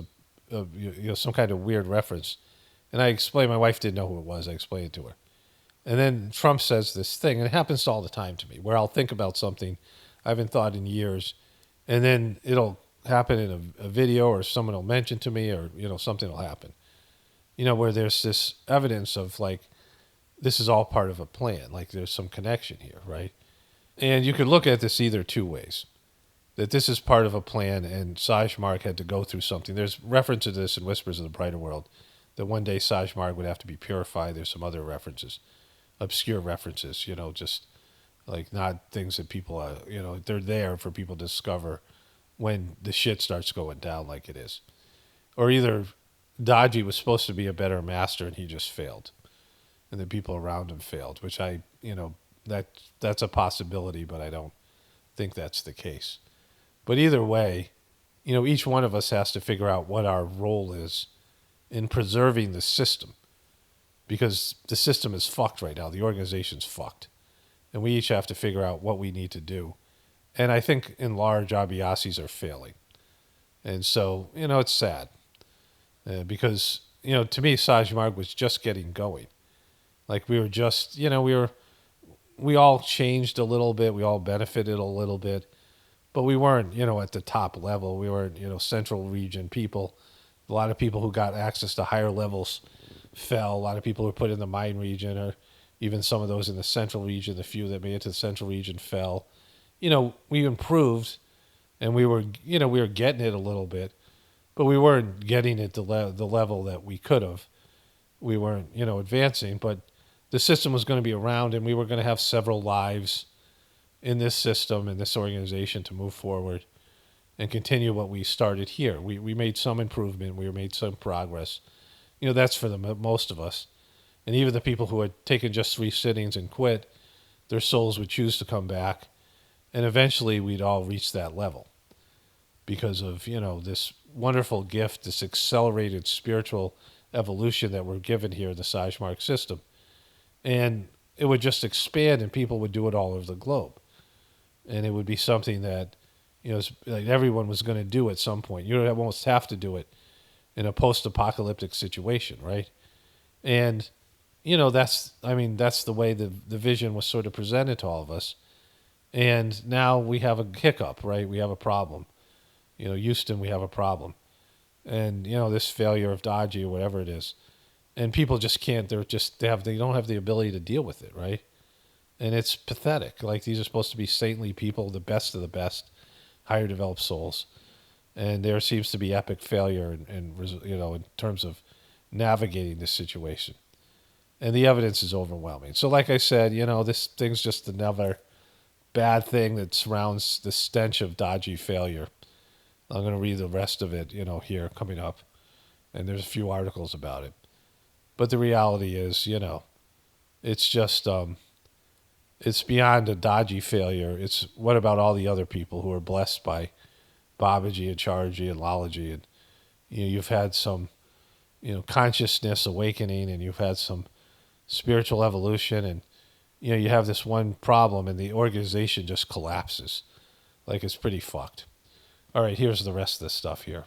S1: some kind of weird reference. And I explained, my wife didn't know who it was. I explained it to her. And then Trump says this thing, and it happens all the time to me, where I'll think about something I haven't thought in years, and then it'll happen in a video, or someone will mention to me, or, something will happen. Where there's this evidence of, like, this is all part of a plan. Like, there's some connection here, right? And you could look at this either two ways. That this is part of a plan, and Saj Marg had to go through something. There's reference to this in Whispers of the Brighter World, that one day Saj Marg would have to be purified. There's some other references, obscure references, just like not things that people, they're there for people to discover when the shit starts going down like it is. Or either Daaji was supposed to be a better master and he just failed. And the people around him failed, which that's a possibility, but I don't think that's the case. But either way, each one of us has to figure out what our role is in preserving the system. Because the system is fucked right now. The organization's fucked. And we each have to figure out what we need to do. And I think in large, Abiyasis are failing. And so, it's sad. Because, to me, Saj Marg was just getting going. Like we were just, we all changed a little bit. We all benefited a little bit. But we weren't, at the top level. We weren't, central region people. A lot of people who got access to higher levels fell. A lot of people who were put in the mine region, or even some of those in the central region, the few that made it to the central region fell. We improved, and we were getting it a little bit, but we weren't getting it the level that we could have. We weren't, advancing, but the system was going to be around, and we were going to have several lives in this system, in this organization, to move forward and continue what we started here. We made some improvement. We made some progress. That's for the most of us. And even the people who had taken just 3 sittings and quit, their souls would choose to come back. And eventually we'd all reach that level because of, this wonderful gift, this accelerated spiritual evolution that we're given here in the Saj Marg system. And it would just expand, and people would do it all over the globe. And it would be something that, like everyone was going to do at some point. You don't almost have to do it in a post-apocalyptic situation, right? And, that's the way the vision was sort of presented to all of us. And now we have a hiccup, right? We have a problem. Houston, we have a problem. And, this failure of Daaji or whatever it is. And people just can't, they don't have the ability to deal with it, right? And it's pathetic. Like, these are supposed to be saintly people, the best of the best, higher developed souls. And there seems to be epic failure in terms of navigating this situation. And the evidence is overwhelming. So like I said, this thing's just another bad thing that surrounds the stench of Daaji failure. I'm going to read the rest of it, here coming up. And there's a few articles about it. But the reality is, it's just, it's beyond a Daaji failure. It's what about all the other people who are blessed by Babaji and Charji and Lalaji? And, you've had some, consciousness awakening, and you've had some spiritual evolution, and, you have this one problem and the organization just collapses. Like, it's pretty fucked. All right, here's the rest of the stuff here.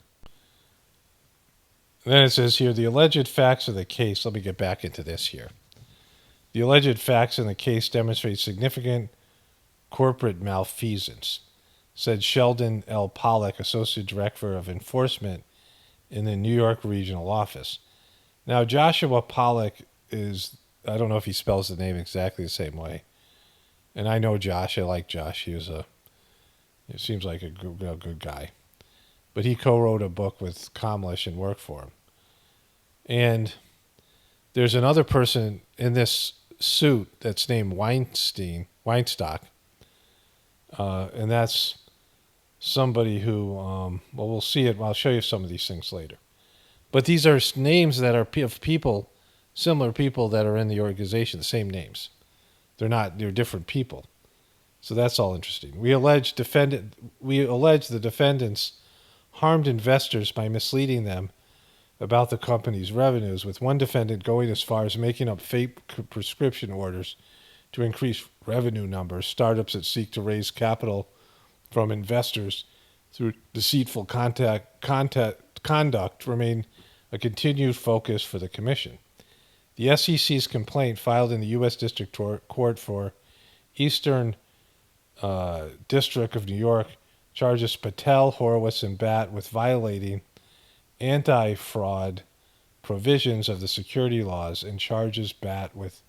S1: And then it says here, the alleged facts of the case. Let me get back into this here. The alleged facts in the case demonstrate significant corporate malfeasance, said Sheldon L. Pollack, Associate Director of Enforcement in the New York Regional Office. Now, Joshua Pollack is, I don't know if he spells the name exactly the same way. And I know Josh. I like Josh. It seems like a good guy. But he co-wrote a book with Kamlesh and worked for him. And there's another person in this suit that's named Weinstock. And that's somebody who, we'll see it. I'll show you some of these things later. But these are names that are of people, similar people that are in the organization, the same names. They're different people. So that's all interesting. We allege the defendants harmed investors by misleading them about the company's revenues, with one defendant going as far as making up fake prescription orders to increase revenue numbers. Startups that seek to raise capital from investors through deceitful conduct remain a continued focus for the Commission. The SEC's complaint, filed in the U.S. District Court for Eastern District of New York, charges Patel, Horowitz, and Batt with violating anti-fraud provisions of the security laws, and charges Batt with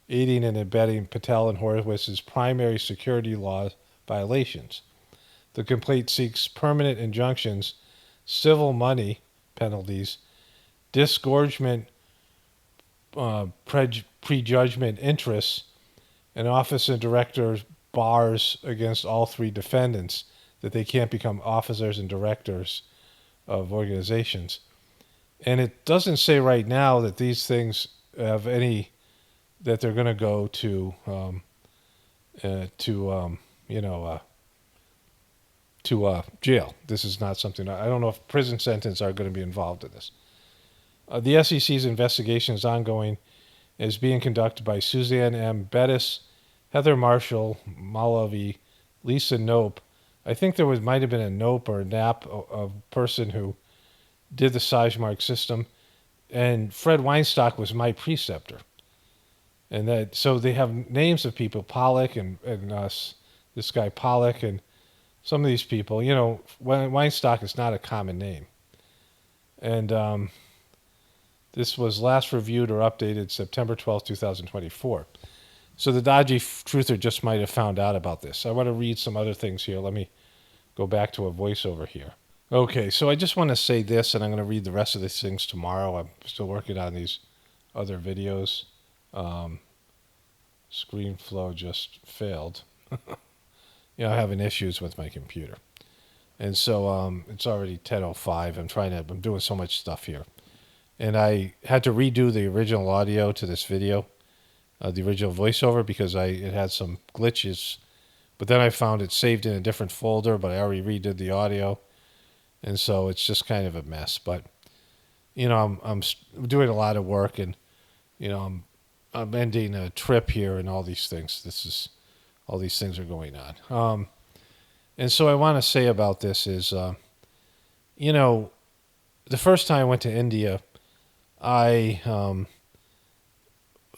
S1: aiding and abetting Patel and Horowitz's primary security law violations. The complaint seeks permanent injunctions, civil money penalties, disgorgement, prejudgment interests, and office and director bars against all three defendants that they can't become officers and directors of organizations. And it doesn't say right now that these things have any, that they're going to go to jail. This is not something, I don't know if prison sentence are going to be involved in this. The SEC's investigation is ongoing and is being conducted by Suzanne M. Bettis, Heather Marshall, Malavi, Lisa Nope. I think there might have been a Nope or a Nap, a person who did the Sagemark system, and Fred Weinstock was my preceptor. And so they have names of people, Pollack and us, this guy Pollack, and some of these people. Weinstock is not a common name. And this was last reviewed or updated September 12, 2024. So the Daaji truther just might have found out about this. I want to read some other things here. Let me go back to a voiceover here. Okay, so I just want to say this, and I'm going to read the rest of these things tomorrow. I'm still working on these other videos. ScreenFlow just failed. I'm having issues with my computer. And so it's already 10:05. I'm doing so much stuff here. And I had to redo the original audio to this video, the original voiceover, because it had some glitches. But then I found it saved in a different folder, but I already redid the audio. And so it's just kind of a mess. But, I'm doing a lot of work, and, I'm ending a trip here and all these things. All these things are going on. And so I want to say about this is, the first time I went to India, I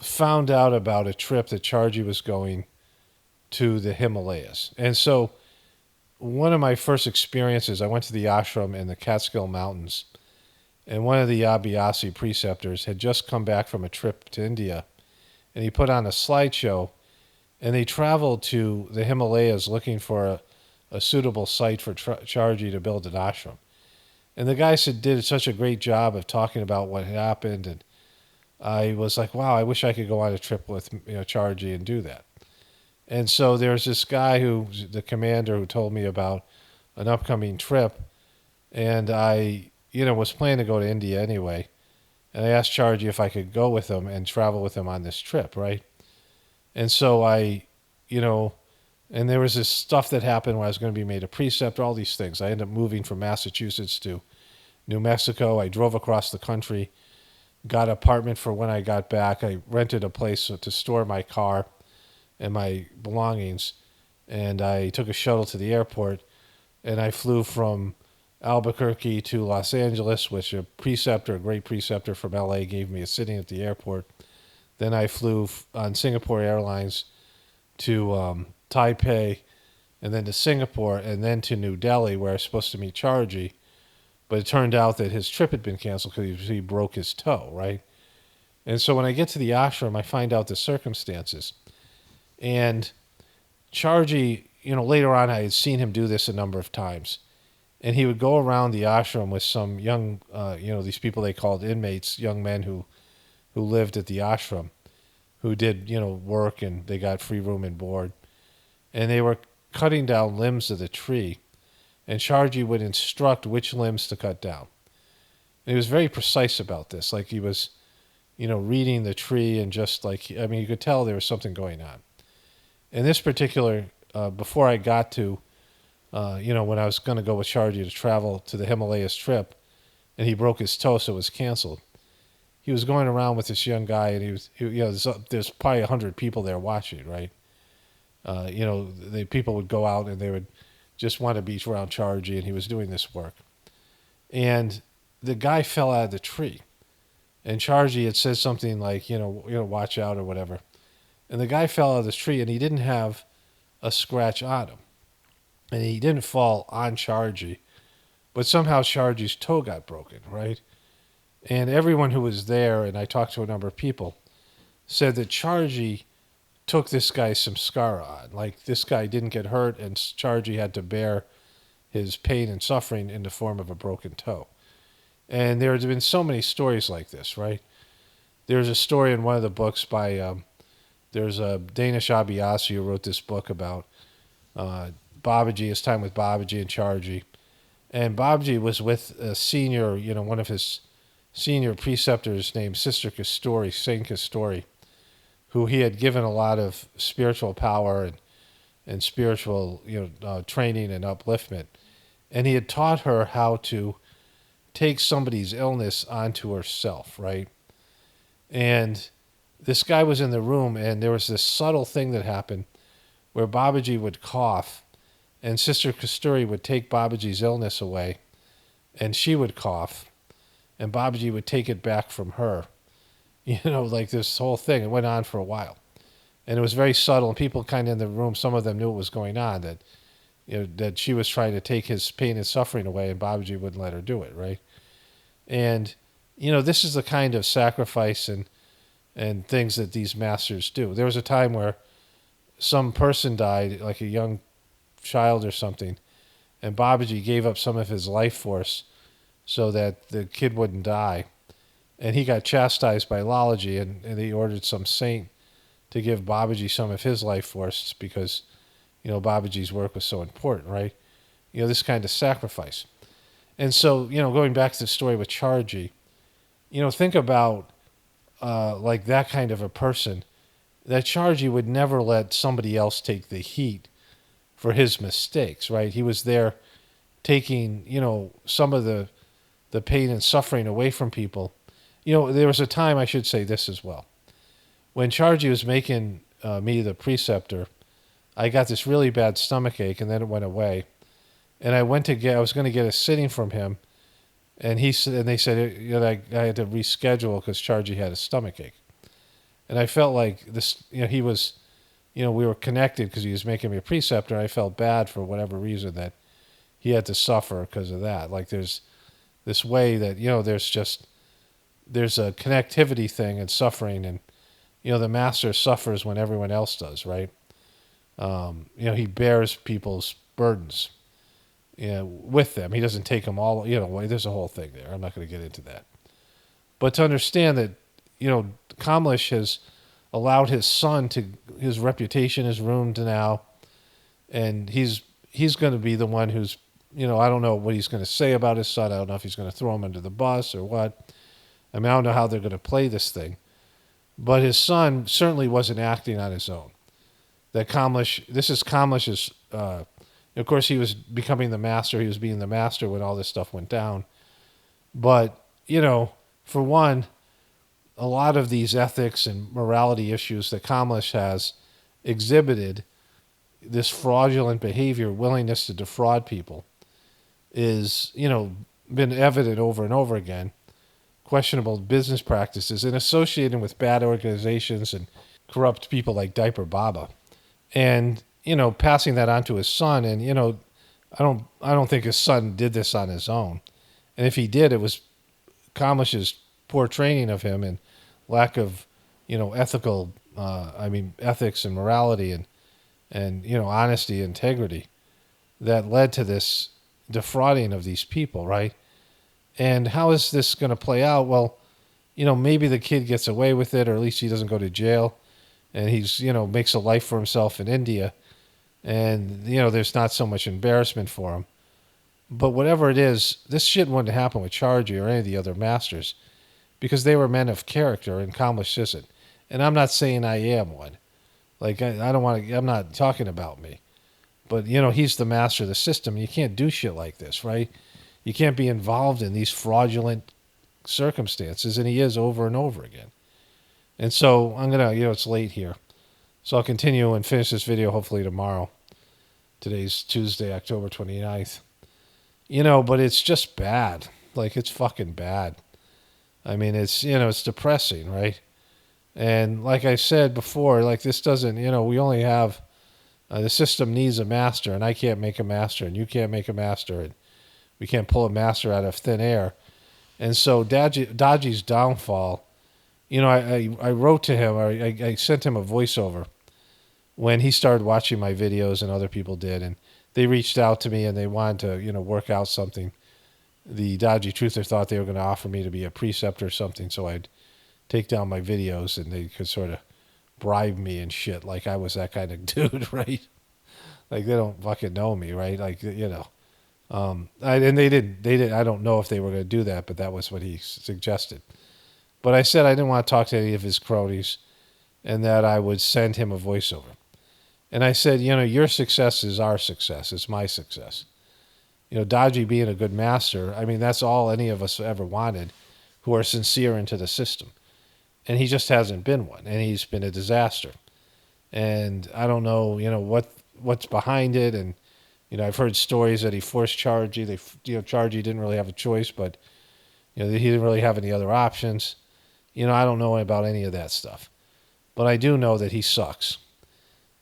S1: found out about a trip that Chargy was going to the Himalayas. And so one of my first experiences, I went to the ashram in the Catskill Mountains, and one of the Abhyasi preceptors had just come back from a trip to India, and he put on a slideshow, and they traveled to the Himalayas looking for a suitable site for Chargy to build an ashram. And the guy did such a great job of talking about what happened, and I was like, wow, I wish I could go on a trip with Chargy and do that. And so there's this guy the commander, who told me about an upcoming trip, and I was planning to go to India anyway, and I asked Chargy if I could go with him and travel with him on this trip, right? And so you know, and there was this stuff that happened where I was going to be made a preceptor, all these things. I ended up moving from Massachusetts to New Mexico. I drove across the country, got an apartment for when I got back. I rented a place to store my car and my belongings, and I took a shuttle to the airport, and I flew from Albuquerque to Los Angeles, which a great preceptor from LA, gave me a sitting at the airport. Then I flew on Singapore Airlines to Taipei, and then to Singapore, and then to New Delhi, where I was supposed to meet Chargy. But it turned out that his trip had been canceled because he broke his toe, right? And so when I get to the ashram, I find out the circumstances. And Chargy, later on, I had seen him do this a number of times. And he would go around the ashram with some young, these people they called inmates, young men who lived at the ashram, who did, work, and they got free room and board. And they were cutting down limbs of the tree. And Chargy would instruct which limbs to cut down. And he was very precise about this. Like he was, reading the tree, and just like, you could tell there was something going on. In this particular, before I got to, when I was going to go with Chargy to travel to the Himalayas trip, and he broke his toe, so it was canceled. He was going around with this young guy, and there's probably 100 people there watching, right? The people would go out and they would just want to be around Chargy, and he was doing this work. And the guy fell out of the tree, and Chargy had said something like, watch out or whatever. And the guy fell out of the tree, and he didn't have a scratch on him. And he didn't fall on Chargy, but somehow Chargy's toe got broken, right? And everyone who was there, and I talked to a number of people, said that Chargy took this guy samskara on. Like, this guy didn't get hurt, and Chargy had to bear his pain and suffering in the form of a broken toe. And there have been so many stories like this, right? There's a story in one of the books by, there's a Danish Abhyasi who wrote this book about Babaji, his time with Babaji and Chargy. And Babaji was with a senior, one of his senior preceptors named Sister Kasturi, Saint Kasturi, who he had given a lot of spiritual power and spiritual, training and upliftment. And he had taught her how to take somebody's illness onto herself, right? And this guy was in the room, and there was this subtle thing that happened where Babaji would cough, and Sister Kasturi would take Babaji's illness away, and she would cough, and Babaji would take it back from her. Like this whole thing. It went on for a while. And it was very subtle, and people kind of in the room, some of them knew what was going on, that that she was trying to take his pain and suffering away, and Babaji wouldn't let her do it, right? And, this is the kind of sacrifice and things that these masters do. There was a time where some person died, like a young child or something, and Babaji gave up some of his life force so that the kid wouldn't die. And he got chastised by Lalaji, and he ordered some saint to give Babaji some of his life force because, Babaji's work was so important, right? This kind of sacrifice. And so, going back to the story with Chargy, think about like that kind of a person, that Chargy would never let somebody else take the heat for his mistakes, right? He was there taking, some of the pain and suffering away from people. There was a time, I should say this as well. When Chargy was making me the preceptor, I got this really bad stomach ache, and then it went away. And I was going to get a sitting from him, and they said I had to reschedule because Chargy had a stomach ache. And I felt like this, he was, we were connected because he was making me a preceptor, and I felt bad for whatever reason that he had to suffer because of that. Like there's this way that, there's a connectivity thing and suffering, and the master suffers when everyone else does, right? He bears people's burdens, with them. He doesn't take them all. There's a whole thing there. I'm not going to get into that. But to understand that, Kamlesh has allowed his son his reputation is ruined now, and he's going to be the one who's, I don't know what he's going to say about his son. I don't know if he's going to throw him under the bus or what. I mean, I don't know how they're going to play this thing. But his son certainly wasn't acting on his own. This is Kamlesh's, of course, he was becoming the master. He was being the master when all this stuff went down. But, for one, a lot of these ethics and morality issues that Kamlesh has exhibited, this fraudulent behavior, willingness to defraud people, is, been evident over and over again. Questionable business practices and associated with bad organizations and corrupt people like Diaper Baba. And, passing that on to his son. And, I don't think his son did this on his own. And if he did, it was Kamlesh's poor training of him and lack of, ethical, ethics and morality and honesty, integrity that led to this defrauding of these people, right? And how is this going to play out? Well, maybe the kid gets away with it, or at least he doesn't go to jail, and he's, makes a life for himself in India, and, there's not so much embarrassment for him. But whatever it is, this shit wouldn't happen with Charging or any of the other masters, because they were men of character, and Kamlesh isn't. And I'm not saying I am one. Like, I don't want to, I'm not talking about me. But, he's the master of the system. You can't do shit like this, right? You can't be involved in these fraudulent circumstances, and he is over and over again. And so I'm going to, it's late here. So I'll continue and finish this video hopefully tomorrow. Today's Tuesday, October 29th. But it's just bad. Like, it's fucking bad. I mean, it's, it's depressing, right? And like I said before, like, this doesn't, we only have, the system needs a master, and I can't make a master, and you can't make a master, and we can't pull a master out of thin air. And so Daaji's downfall, I wrote to him, or I sent him a voiceover when he started watching my videos, and other people did, and they reached out to me and they wanted to, work out something. The Daaji Truther thought they were going to offer me to be a preceptor or something, so I'd take down my videos and they could sort of bribe me and shit, like I was that kind of dude, right? Like, they don't fucking know me, right? Like, and they did. I don't know if they were going to do that, but that was what he suggested. But I said I didn't want to talk to any of his cronies, and that I would send him a voiceover. And I said, your success is our success. It's my success. Daaji being a good master, I mean, that's all any of us ever wanted who are sincere into the system. And he just hasn't been one, and he's been a disaster. And I don't know, what's behind it. And, I've heard stories that he forced Charging. Charging didn't really have a choice, but, he didn't really have any other options. I don't know about any of that stuff. But I do know that he sucks.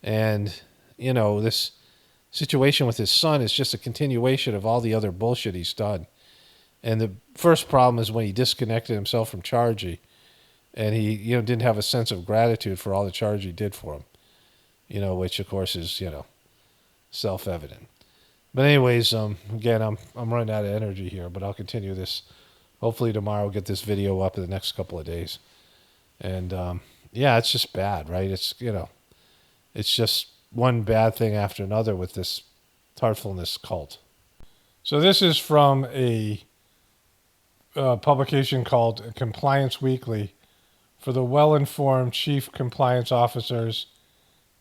S1: And, this situation with his son is just a continuation of all the other bullshit he's done. And the first problem is when he disconnected himself from Charging, and he, didn't have a sense of gratitude for all the Charging did for him, which of course is, self-evident. But anyways, again, I'm running out of energy here, but I'll continue this. Hopefully tomorrow I'll get this video up in the next couple of days. And, yeah, it's just bad, right? It's, it's just one bad thing after another with this Gratefullness cult. So this is from a publication called Compliance Weekly for the well-informed chief compliance officers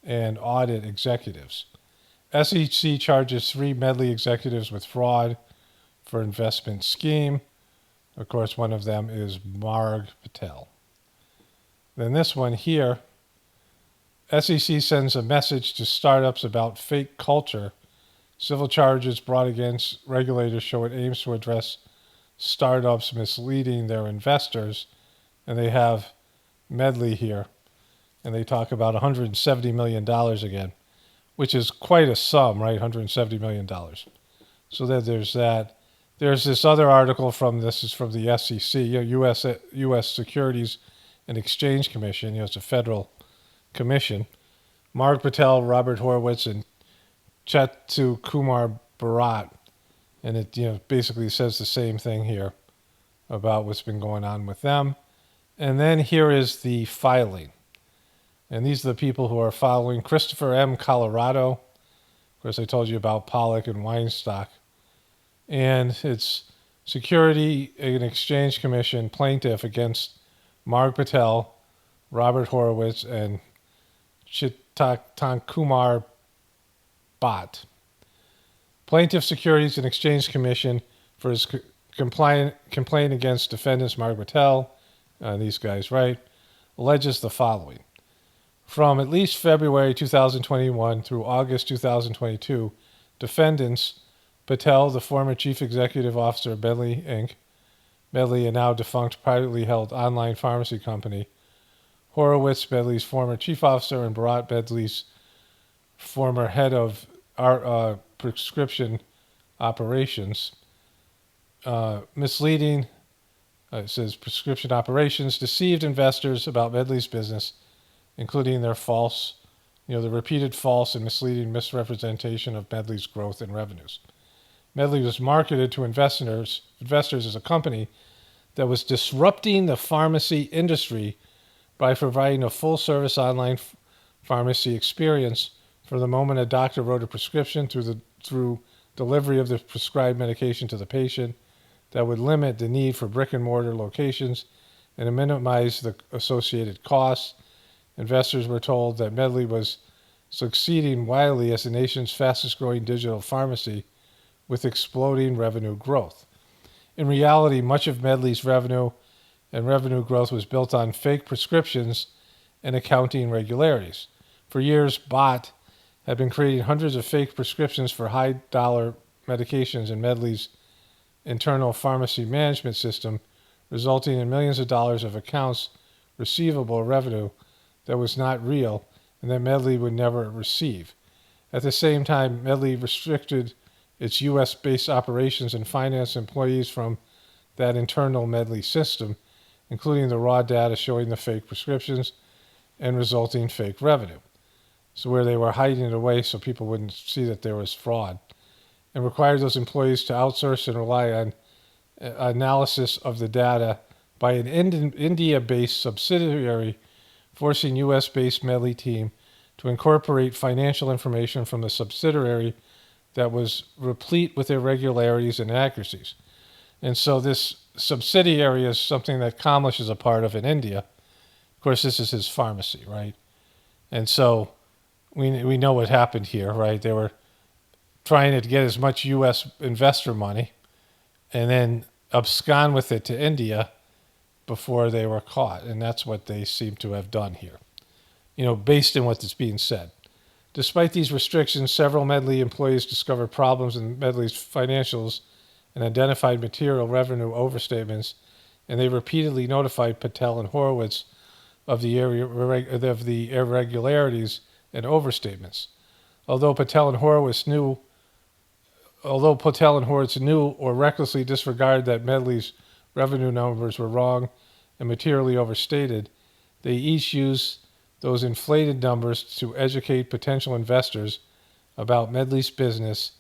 S1: and audit executives. SEC charges 3 Medley executives with fraud for investment scheme. Of course, one of them is Marg Patel. Then this one here, SEC sends a message to startups about fake culture. Civil charges brought against regulators show it aims to address startups misleading their investors. And they have Medley here. And they talk about $170 million again, which is quite a sum, right? $170 million. So there's that. There's this other article this is from the SEC, U.S. Securities and Exchange Commission. It's a federal commission. Marg Patel, Robert Horowitz, and Chetu Kumar Bharat And it basically says the same thing here about what's been going on with them. And then here is the filing. And these are the people who are following: Christopher M. Colorado. Of course, I told you about Pollock and Weinstock. And it's Security and Exchange Commission plaintiff against Marg Patel, Robert Horowitz, and Chittatankumar Bhatt. Plaintiff Securities and Exchange Commission for his complaint against defendants Marg Patel, these guys, right, alleges the following. From at least February 2021 through August 2022, defendants Patel, the former chief executive officer of Medley Inc., Medley, a now defunct privately held online pharmacy company, Horowitz, Medley's former chief officer, and Bharat, Medley's former head of prescription operations, misleading, it says prescription operations, deceived investors about Medley's business, including their false, the repeated false and misleading misrepresentation of Medley's growth and revenues. Medley was marketed to investors as a company that was disrupting the pharmacy industry by providing a full-service online pharmacy experience from the moment a doctor wrote a prescription through delivery of the prescribed medication to the patient that would limit the need for brick-and-mortar locations and to minimize the associated costs. Investors were told that Medley was succeeding wildly as the nation's fastest-growing digital pharmacy with exploding revenue growth. In reality, much of Medley's revenue and revenue growth was built on fake prescriptions and accounting irregularities. For years, Bhatt had been creating hundreds of fake prescriptions for high-dollar medications in Medley's internal pharmacy management system, resulting in millions of dollars of accounts receivable revenue that was not real and that Medley would never receive. At the same time, Medley restricted its U.S.-based operations and financed employees from that internal Medley system, including the raw data showing the fake prescriptions and resulting fake revenue. So where they were hiding it away so people wouldn't see that there was fraud, and required those employees to outsource and rely on analysis of the data by an India-based subsidiary, forcing U.S.-based Medley team to incorporate financial information from the subsidiary that was replete with irregularities and inaccuracies. And so this subsidiary is something that Kamlesh is a part of in India. Of course, this is his pharmacy, right? And so we know what happened here, right? They were trying to get as much U.S. investor money and then abscond with it to India before they were caught. And that's what they seem to have done here, based on what is being said. Despite these restrictions, several Medley employees discovered problems in Medley's financials and identified material revenue overstatements, and they repeatedly notified Patel and Horowitz of the irregularities and overstatements. Although Patel and Horowitz knew or recklessly disregarded that Medley's revenue numbers were wrong and materially overstated, they each used those inflated numbers to educate potential investors about Medley's business,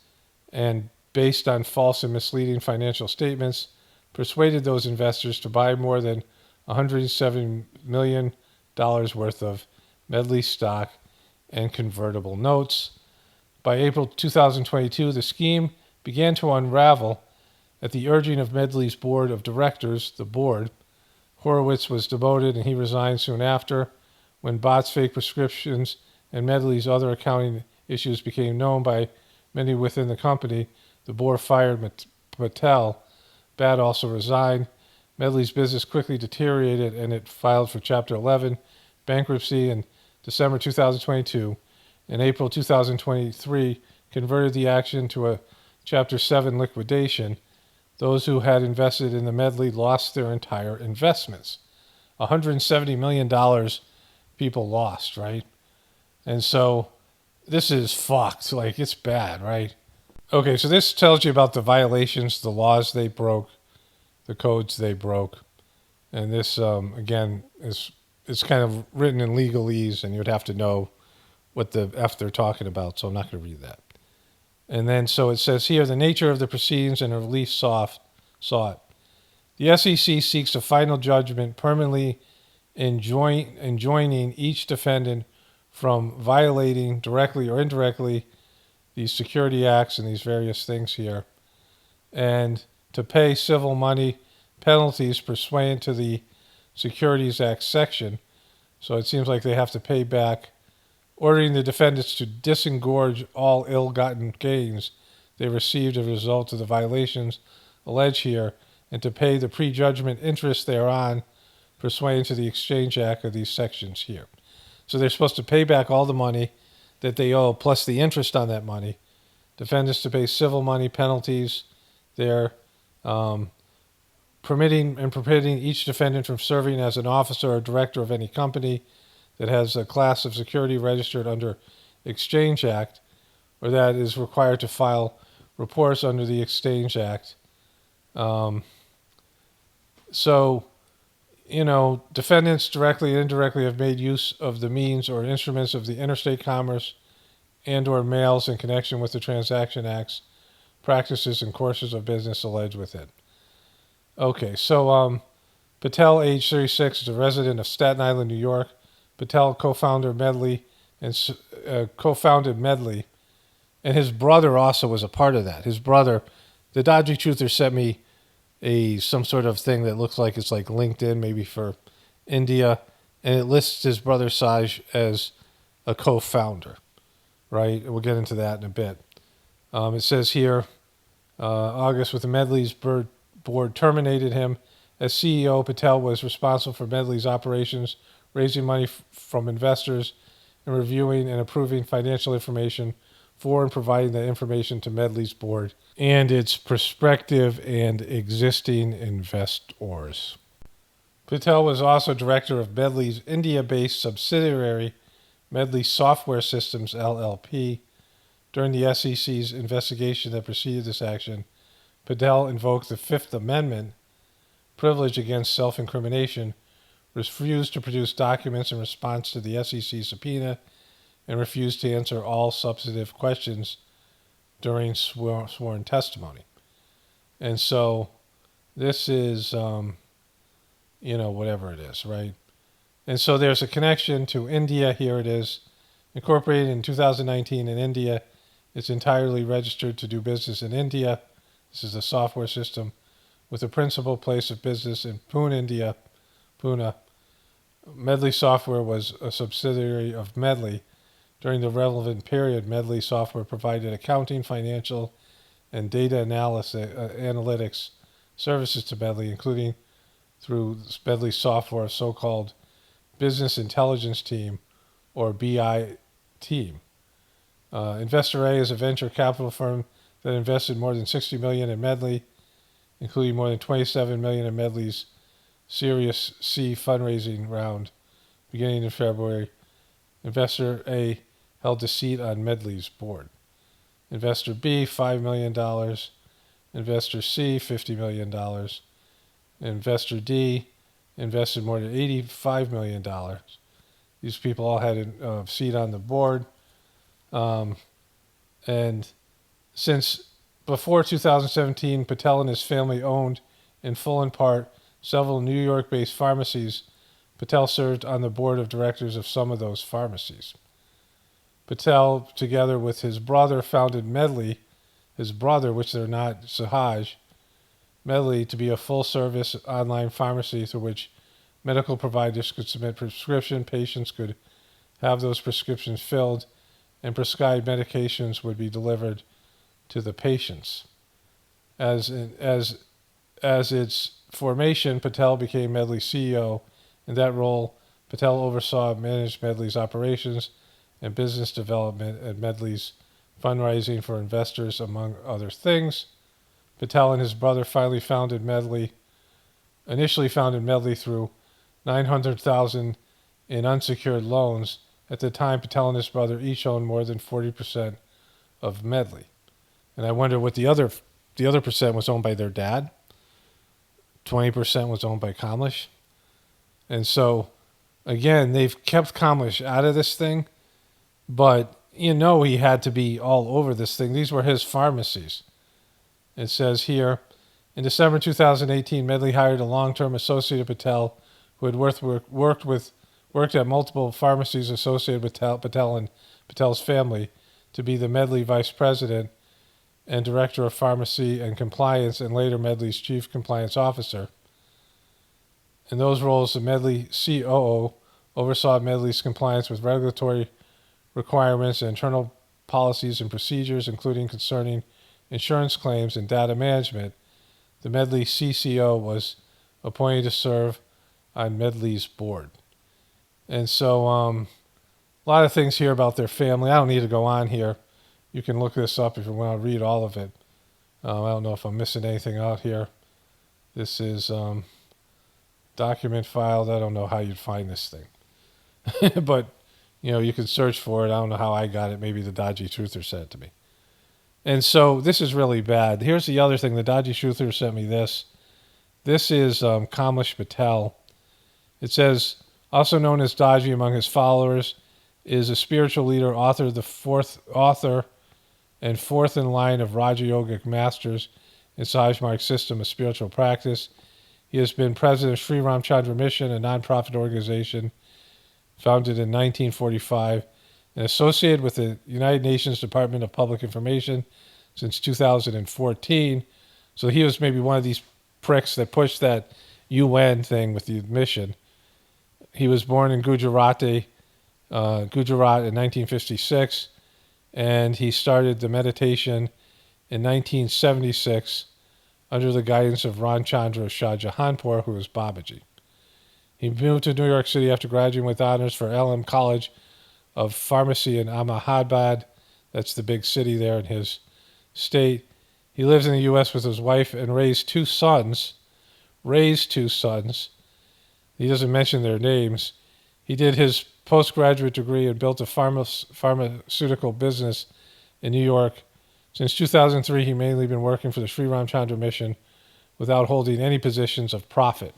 S1: and based on false and misleading financial statements, persuaded those investors to buy more than $107 million worth of Medley stock and convertible notes. By April 2022, the scheme began to unravel. At the urging of Medley's board of directors, the board, Horowitz was demoted and he resigned soon after. When Bhatt's fake prescriptions and Medley's other accounting issues became known by many within the company, the board fired Patel. Bhatt also resigned. Medley's business quickly deteriorated and it filed for Chapter 11 bankruptcy in December 2022. In April 2023, converted the action to a Chapter 7 liquidation. Those who had invested in the Medley lost their entire investments. $170 million people lost, right? And so this is fucked. Like, it's bad, right? Okay, so this tells you about the violations, the laws they broke, the codes they broke. And this, again, it's kind of written in legalese, and you'd have to know what the F they're talking about, so I'm not going to read that. And then so it says here, the nature of the proceedings and relief sought. The SEC seeks a final judgment permanently enjoining each defendant from violating directly or indirectly these security acts and these various things here, and to pay civil money penalties pursuant to the Securities Act section. So it seems like they have to pay back, ordering the defendants to disgorge all ill-gotten gains they received as a result of the violations alleged here, and to pay the prejudgment interest thereon pursuant to the Exchange Act of these sections here. So they're supposed to pay back all the money that they owe, plus the interest on that money. Defendants to pay civil money penalties. They're permitting and prohibiting each defendant from serving as an officer or director of any company that has a class of security registered under Exchange Act, or that is required to file reports under the Exchange Act. Defendants directly and indirectly have made use of the means or instruments of the interstate commerce and or mails in connection with the transaction acts, practices, and courses of business alleged within. Okay, so Patel, age 36, is a resident of Staten Island, New York. Patel co-founded Medley, and his brother also was a part of that. His brother, the Dodgy Truther, sent me some sort of thing that looks like it's like LinkedIn, maybe for India, and it lists his brother Saj as a co-founder, right? We'll get into that in a bit. It says here, August, with the Medley's board terminated him. As CEO, Patel was responsible for Medley's operations, raising money from investors, and reviewing and approving financial information for and providing that information to Medley's board and its prospective and existing investors. Patel was also director of Medley's India-based subsidiary, Medley Software Systems, LLP. During the SEC's investigation that preceded this action, Patel invoked the Fifth Amendment privilege against self-incrimination, refused to produce documents in response to the SEC subpoena, and refused to answer all substantive questions during sworn testimony. And so this is, whatever it is, right? And so there's a connection to India. Here it is. Incorporated in 2019 in India. It's entirely registered to do business in India. This is a software system with a principal place of business in Pune, India, Pune. Medley Software was a subsidiary of Medley. During the relevant period, Medley Software provided accounting, financial, and data analytics services to Medley, including through Medley Software's so-called Business Intelligence Team, or BI team. Investor A is a venture capital firm that invested more than $60 million in Medley, including more than $27 million in Medley's Series C fundraising round beginning in February. Investor A held a seat on Medley's board. Investor B, $5 million. Investor C, $50 million. Investor D invested more than $85 million. These people all had a seat on the board. And since before 2017, Patel and his family owned, in full and part, several New York-based pharmacies. Patel served on the board of directors of some of those pharmacies. Patel, together with his brother, founded Medley, his brother, which they're not, Sahaj, Medley, to be a full-service online pharmacy through which medical providers could submit prescriptions, patients could have those prescriptions filled, and prescribed medications would be delivered to the patients. As its formation, Patel became Medley's CEO. In that role, Patel oversaw and managed Medley's operations and business development and Medley's fundraising for investors, among other things. Patel and his brother initially founded Medley through $900,000 in unsecured loans. At the time, Patel and his brother each owned more than 40% of Medley. And I wonder what the other percent was owned by their dad. 20% was owned by Kamlesh. And so, again, they've kept Kamlesh out of this thing, but he had to be all over this thing. These were his pharmacies. It says here, in December 2018, Medley hired a long-term associate of Patel who had worked at multiple pharmacies associated with Patel and Patel's family to be the Medley vice president and director of pharmacy and compliance, and later Medley's chief compliance officer. In those roles, the Medley COO oversaw Medley's compliance with regulatory requirements and internal policies and procedures, including concerning insurance claims and data management. The Medley CCO was appointed to serve on Medley's board. And so a lot of things here about their family. I don't need to go on here. You can look this up if you want to read all of it. I don't know if I'm missing anything out here. This is document filed. I don't know how you'd find this thing. But, you can search for it. I don't know how I got it. Maybe the Dodgy Truther sent it to me. And so this is really bad. Here's the other thing. The Dodgy Truther sent me this. This is Kamlesh Patel. It says, also known as Daaji among his followers, is a spiritual leader, author and fourth in line of Raja Yogic Masters in Sajmarg system of spiritual practice. He has been president of Sri Ramchandra Mission, a nonprofit organization founded in 1945 and associated with the United Nations Department of Public Information since 2014. So he was maybe one of these pricks that pushed that UN thing with the mission. He was born in Gujarat in 1956, and he started the meditation in 1976 under the guidance of Ramchandra Shah Jahanpur, who was Babaji. He moved to New York City after graduating with honors from LM College of Pharmacy in Ahmedabad. That's the big city there in his state. He lives in the U.S. with his wife and raised two sons. He doesn't mention their names. He did his postgraduate degree and built a pharmaceutical business in New York. Since 2003, he mainly been working for the Sri Ramchandra Mission without holding any positions of profit.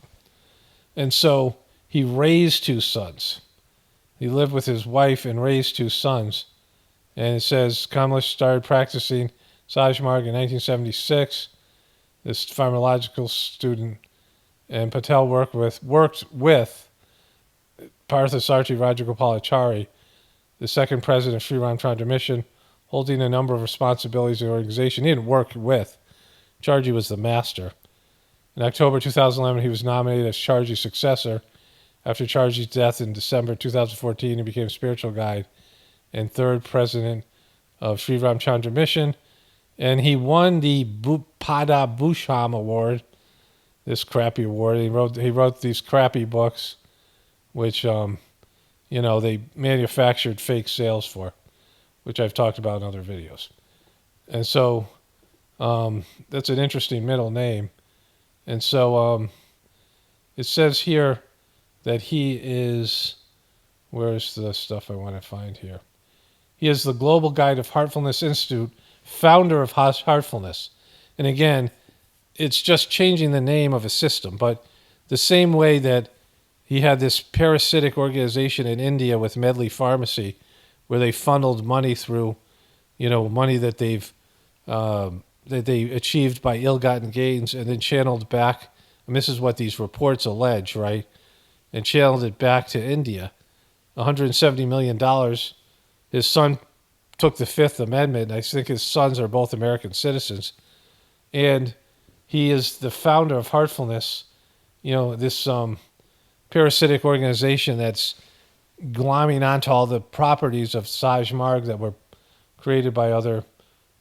S1: And so he raised two sons. He lived with his wife and raised two sons. And it says Kamlesh started practicing Sajmarg in 1976. This pharmacological student, and Patel worked with Parthasarthi Rajagopalachari, the second president of Sri Ramchandra Mission, holding a number of responsibilities in the organization. He didn't work with. Charji was the master. In October 2011, he was nominated as Charji's successor. After Charji's death in December 2014, he became spiritual guide and third president of Sri Ramchandra Mission. And he won the Pada Bhusham Award, this crappy award. He wrote these crappy books, which, they manufactured fake sales for, which I've talked about in other videos. And so that's an interesting middle name. And so it says here that he is, where's the stuff I want to find here? He is the global guide of Heartfulness Institute, founder of Heartfulness. And again, it's just changing the name of a system, but the same way that he had this parasitic organization in India with Medley Pharmacy, where they funneled money through, money that they achieved by ill-gotten gains, and then channeled back. And this is what these reports allege, right? And channeled it back to India. $170 million. His son took the Fifth Amendment. I think his sons are both American citizens. And he is the founder of Heartfulness, this parasitic organization that's glomming onto all the properties of Sajmarg that were created by other,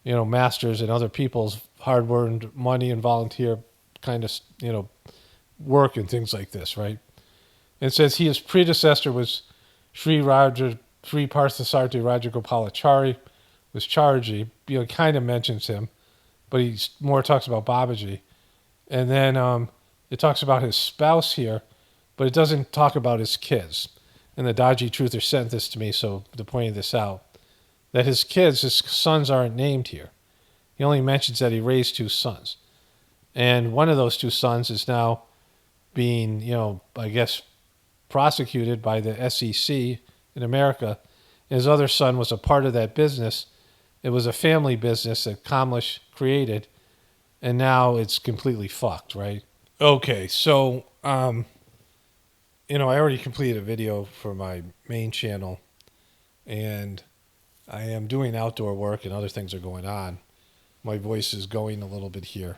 S1: masters and other people's hard-earned money and volunteer kind of, work and things like this, right? And it says his predecessor was Sri Parthasarthi Rajagopalachari, was Charji. Kind of mentions him, but he more talks about Babaji. And then it talks about his spouse here, but it doesn't talk about his kids. And the Dodgy Truther sent this to me, so to point this out, that his sons aren't named here. He only mentions that he raised two sons. And one of those two sons is now being, prosecuted by the SEC in America His other son was a part of that business. It was a family business that Kamlesh created, and now it's completely fucked, right? Okay, so I already completed a video for my main channel, and I am doing outdoor work and other things are going on. My voice is going a little bit here.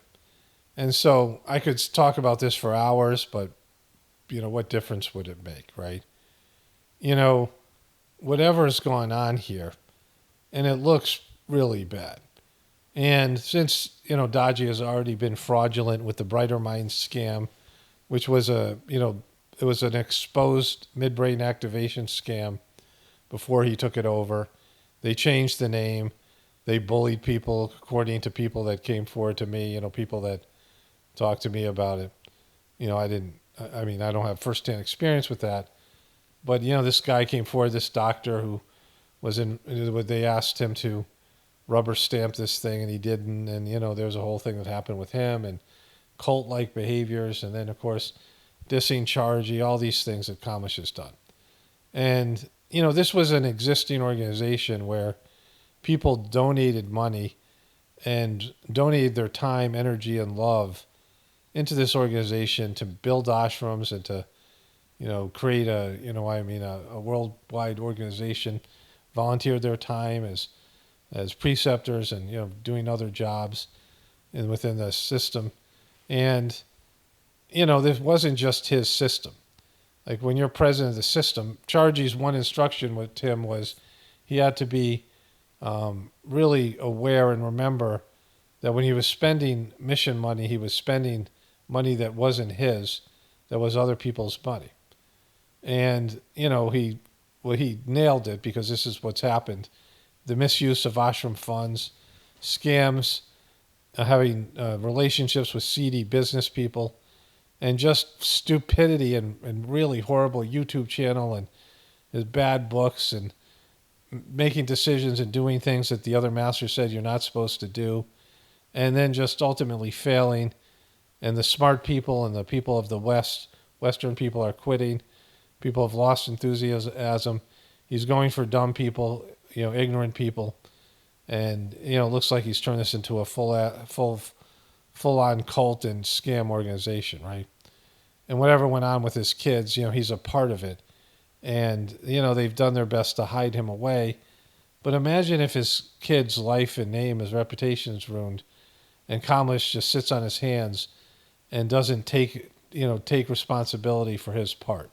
S1: And so I could talk about this for hours, but what difference would it make, right? Whatever is going on here, and it looks really bad. And since, Daaji has already been fraudulent with the Brighter Minds scam, which was it was an exposed midbrain activation scam before he took it over. They changed the name. They bullied people, according to people that came forward to me, people that talked to me about it. I don't have firsthand experience with that. But, this guy came forward, this doctor who they asked him to rubber stamp this thing and he didn't. And, there's a whole thing that happened with him and cult-like behaviors. And then, of course, dissing Charging, all these things that Kamlesh has done. And, this was an existing organization where people donated money and donated their time, energy, and love into this organization to build ashrams and to, create a worldwide organization, volunteered their time as preceptors and, doing other jobs within the system. And, this wasn't just his system. Like when you're president of the system, Chargie's one instruction with him was he had to be really aware and remember that when he was spending mission money, he was spending money that wasn't his, that was other people's money. And, he nailed it because this is what's happened. The misuse of ashram funds, scams, having relationships with seedy business people, and just stupidity and really horrible YouTube channel and his bad books and making decisions and doing things that the other master said you're not supposed to do, and then just ultimately failing. And the smart people and the people of the Western people are quitting. People have lost enthusiasm. He's going for dumb people, ignorant people. And, it looks like he's turned this into a full-on cult and scam organization, right? And whatever went on with his kids, he's a part of it. And, they've done their best to hide him away. But imagine if his kid's life and name, his reputation is ruined, and Kamlesh just sits on his hands and doesn't take responsibility for his part.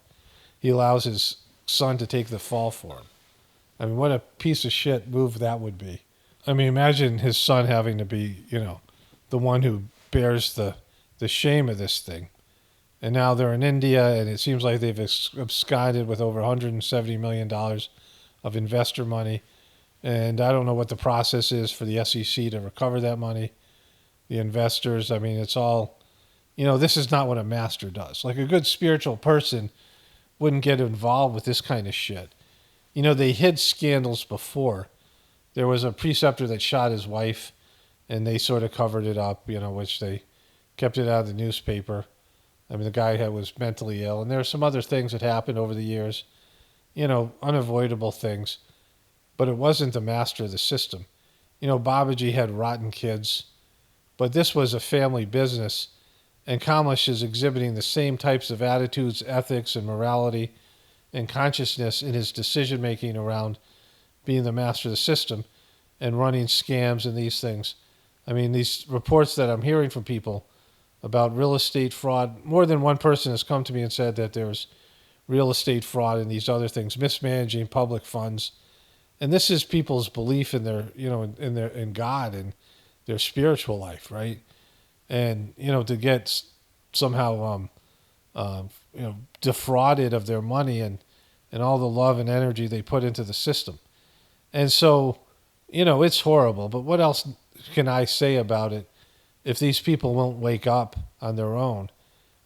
S1: He allows his son to take the fall for him. I mean, what a piece of shit move that would be. I mean, imagine his son having to be, the one who bears the shame of this thing. And now they're in India, and it seems like they've absconded with over $170 million of investor money. And I don't know what the process is for the SEC to recover that money. The investors, I mean, it's all, this is not what a master does. Like a good spiritual person wouldn't get involved with this kind of shit. They hid scandals before. There was a preceptor that shot his wife, and they sort of covered it up, which they kept it out of the newspaper. I mean, the guy was mentally ill, and there are some other things that happened over the years, unavoidable things, but it wasn't the master of the system. Babaji had rotten kids, but this was a family business, and Kamlesh is exhibiting the same types of attitudes, ethics, and morality and consciousness in his decision-making around being the master of the system and running scams and these things. I mean, these reports that I'm hearing from people about real estate fraud, more than one person has come to me and said that there's real estate fraud and these other things, mismanaging public funds. And this is people's belief in their, in God and their spiritual life, right? And, to get somehow, defrauded of their money and all the love and energy they put into the system. And so, it's horrible. But what else can I say about it if these people won't wake up on their own?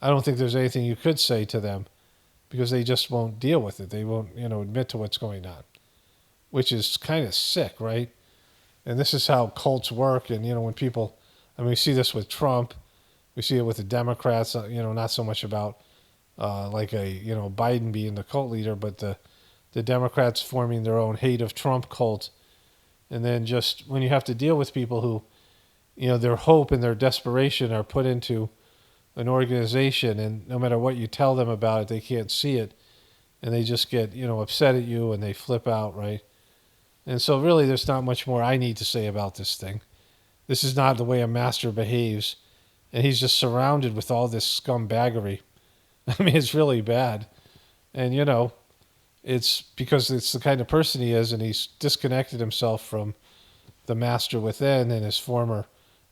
S1: I don't think there's anything you could say to them because they just won't deal with it. They won't, admit to what's going on, which is kind of sick, right? And this is how cults work. And, when people, we see this with Trump. We see it with the Democrats, not so much about like Biden being the cult leader, but the the Democrats forming their own hate of Trump cult. And then just when you have to deal with people who, their hope and their desperation are put into an organization, and no matter what you tell them about it, they can't see it. And they just get, upset at you and they flip out, right? And so really there's not much more I need to say about this thing. This is not the way a master behaves. And he's just surrounded with all this scumbaggery. I mean, it's really bad. And, it's because it's the kind of person he is, and he's disconnected himself from the master within and his former,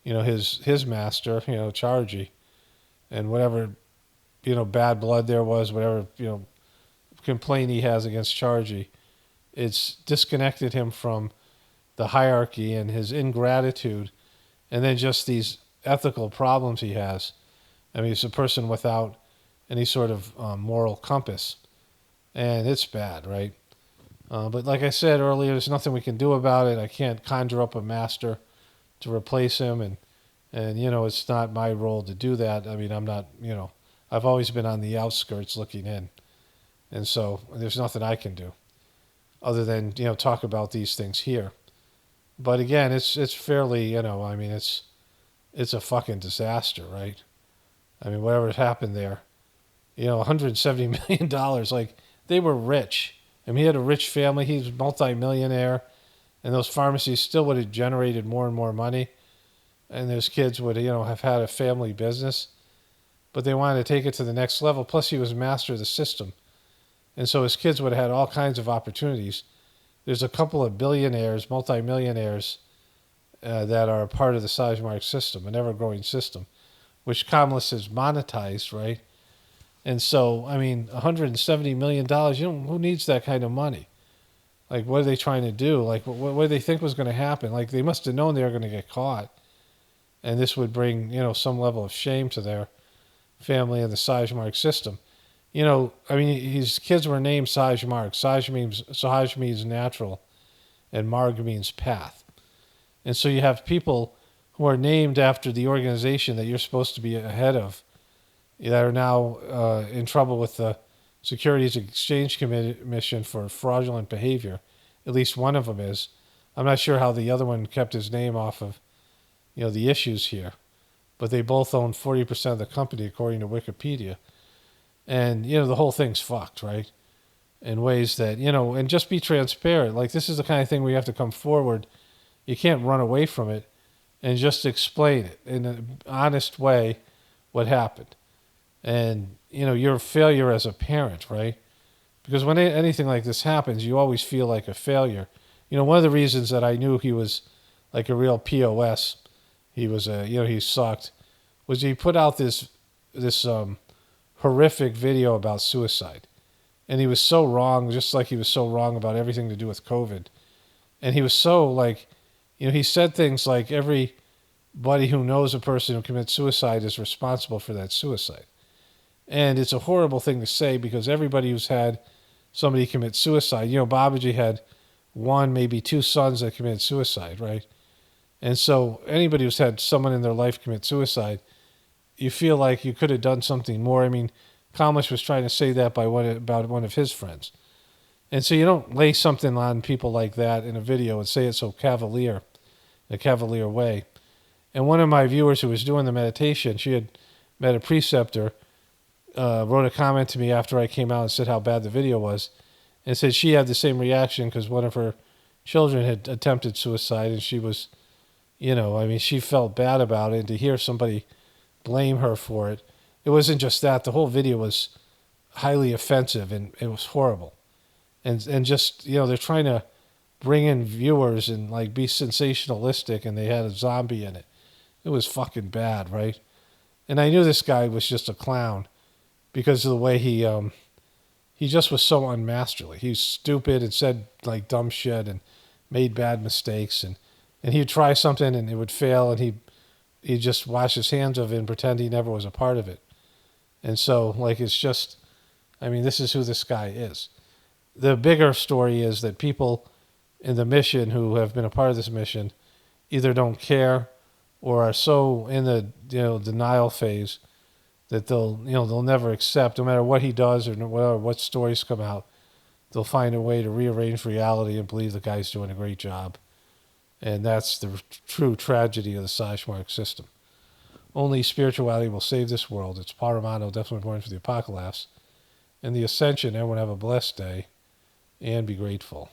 S1: his master, Chargy. And whatever, bad blood there was, whatever, complaint he has against Chargy, it's disconnected him from the hierarchy and his ingratitude, and then just these ethical problems he has. I mean, he's a person without any sort of moral compass, and it's bad, right? But like I said earlier, there's nothing we can do about it. I can't conjure up a master to replace him, and it's not my role to do that. I mean, I'm not, I've always been on the outskirts looking in, and so there's nothing I can do other than talk about these things here. But again, it's fairly, I mean, it's a fucking disaster, right? I mean, whatever happened there, $170 million, like, they were rich. I mean, he had a rich family. He's a multi-millionaire, and those pharmacies still would have generated more and more money, and those kids would, have had a family business, but they wanted to take it to the next level. Plus, he was master of the system, and so his kids would have had all kinds of opportunities. There's a couple of billionaires, multi-millionaires, that are a part of the Sajmark system, an ever-growing system, which Kamlesh has monetized, right? And so, I mean, $170 million, who needs that kind of money? Like, what are they trying to do? Like, what do they think was going to happen? Like, they must have known they were going to get caught. And this would bring, some level of shame to their family and the Sajmark system. I mean, his kids were named Sajmark. Saj means natural, and Marg means path. And so you have people who are named after the organization that you're supposed to be ahead of, that are now in trouble with the Securities and Exchange Commission for fraudulent behavior. At least one of them is. I'm not sure how the other one kept his name off of, the issues here. But they both own 40% of the company, according to Wikipedia. And, the whole thing's fucked, right? In ways that, and just be transparent. Like, this is the kind of thing where you have to come forward. You can't run away from it, and just explain it in an honest way what happened. And, your failure as a parent, right? Because when anything like this happens, you always feel like a failure. One of the reasons that I knew he was like a real POS, he was he sucked, was he put out this horrific video about suicide. And he was so wrong, just like he was so wrong about everything to do with COVID. And he was so like, he said things like everybody who knows a person who commits suicide is responsible for that suicide. And it's a horrible thing to say because everybody who's had somebody commit suicide, Babaji had one, maybe two sons that committed suicide, right? And so anybody who's had someone in their life commit suicide, you feel like you could have done something more. I mean, Kamlesh was trying to say that about one of his friends. And so you don't lay something on people like that in a video and say it so in a cavalier way. And one of my viewers who was doing the meditation, she had met a preceptor, wrote a comment to me after I came out and said how bad the video was, and said she had the same reaction because one of her children had attempted suicide, and she was, she felt bad about it. And to hear somebody blame her for it, it wasn't just that. The whole video was highly offensive, and it was horrible. And just, they're trying to bring in viewers and like be sensationalistic, and they had a zombie in it. It was fucking bad, right? And I knew this guy was just a clown because of the way he just was so unmasterly. He was stupid and said like dumb shit and made bad mistakes, and he'd try something and it would fail, and he'd just wash his hands of it and pretend he never was a part of it. And so like it's just, this is who this guy is. The bigger story is that people in the mission who have been a part of this mission either don't care or are so in the denial phase that they'll never accept, no matter what he does or what stories come out, they'll find a way to rearrange reality and believe the guy's doing a great job. And that's the true tragedy of the Sashmark system. Only spirituality will save this world. It's Paramount, definitely important for the apocalypse. And the ascension, everyone have a blessed day and be grateful.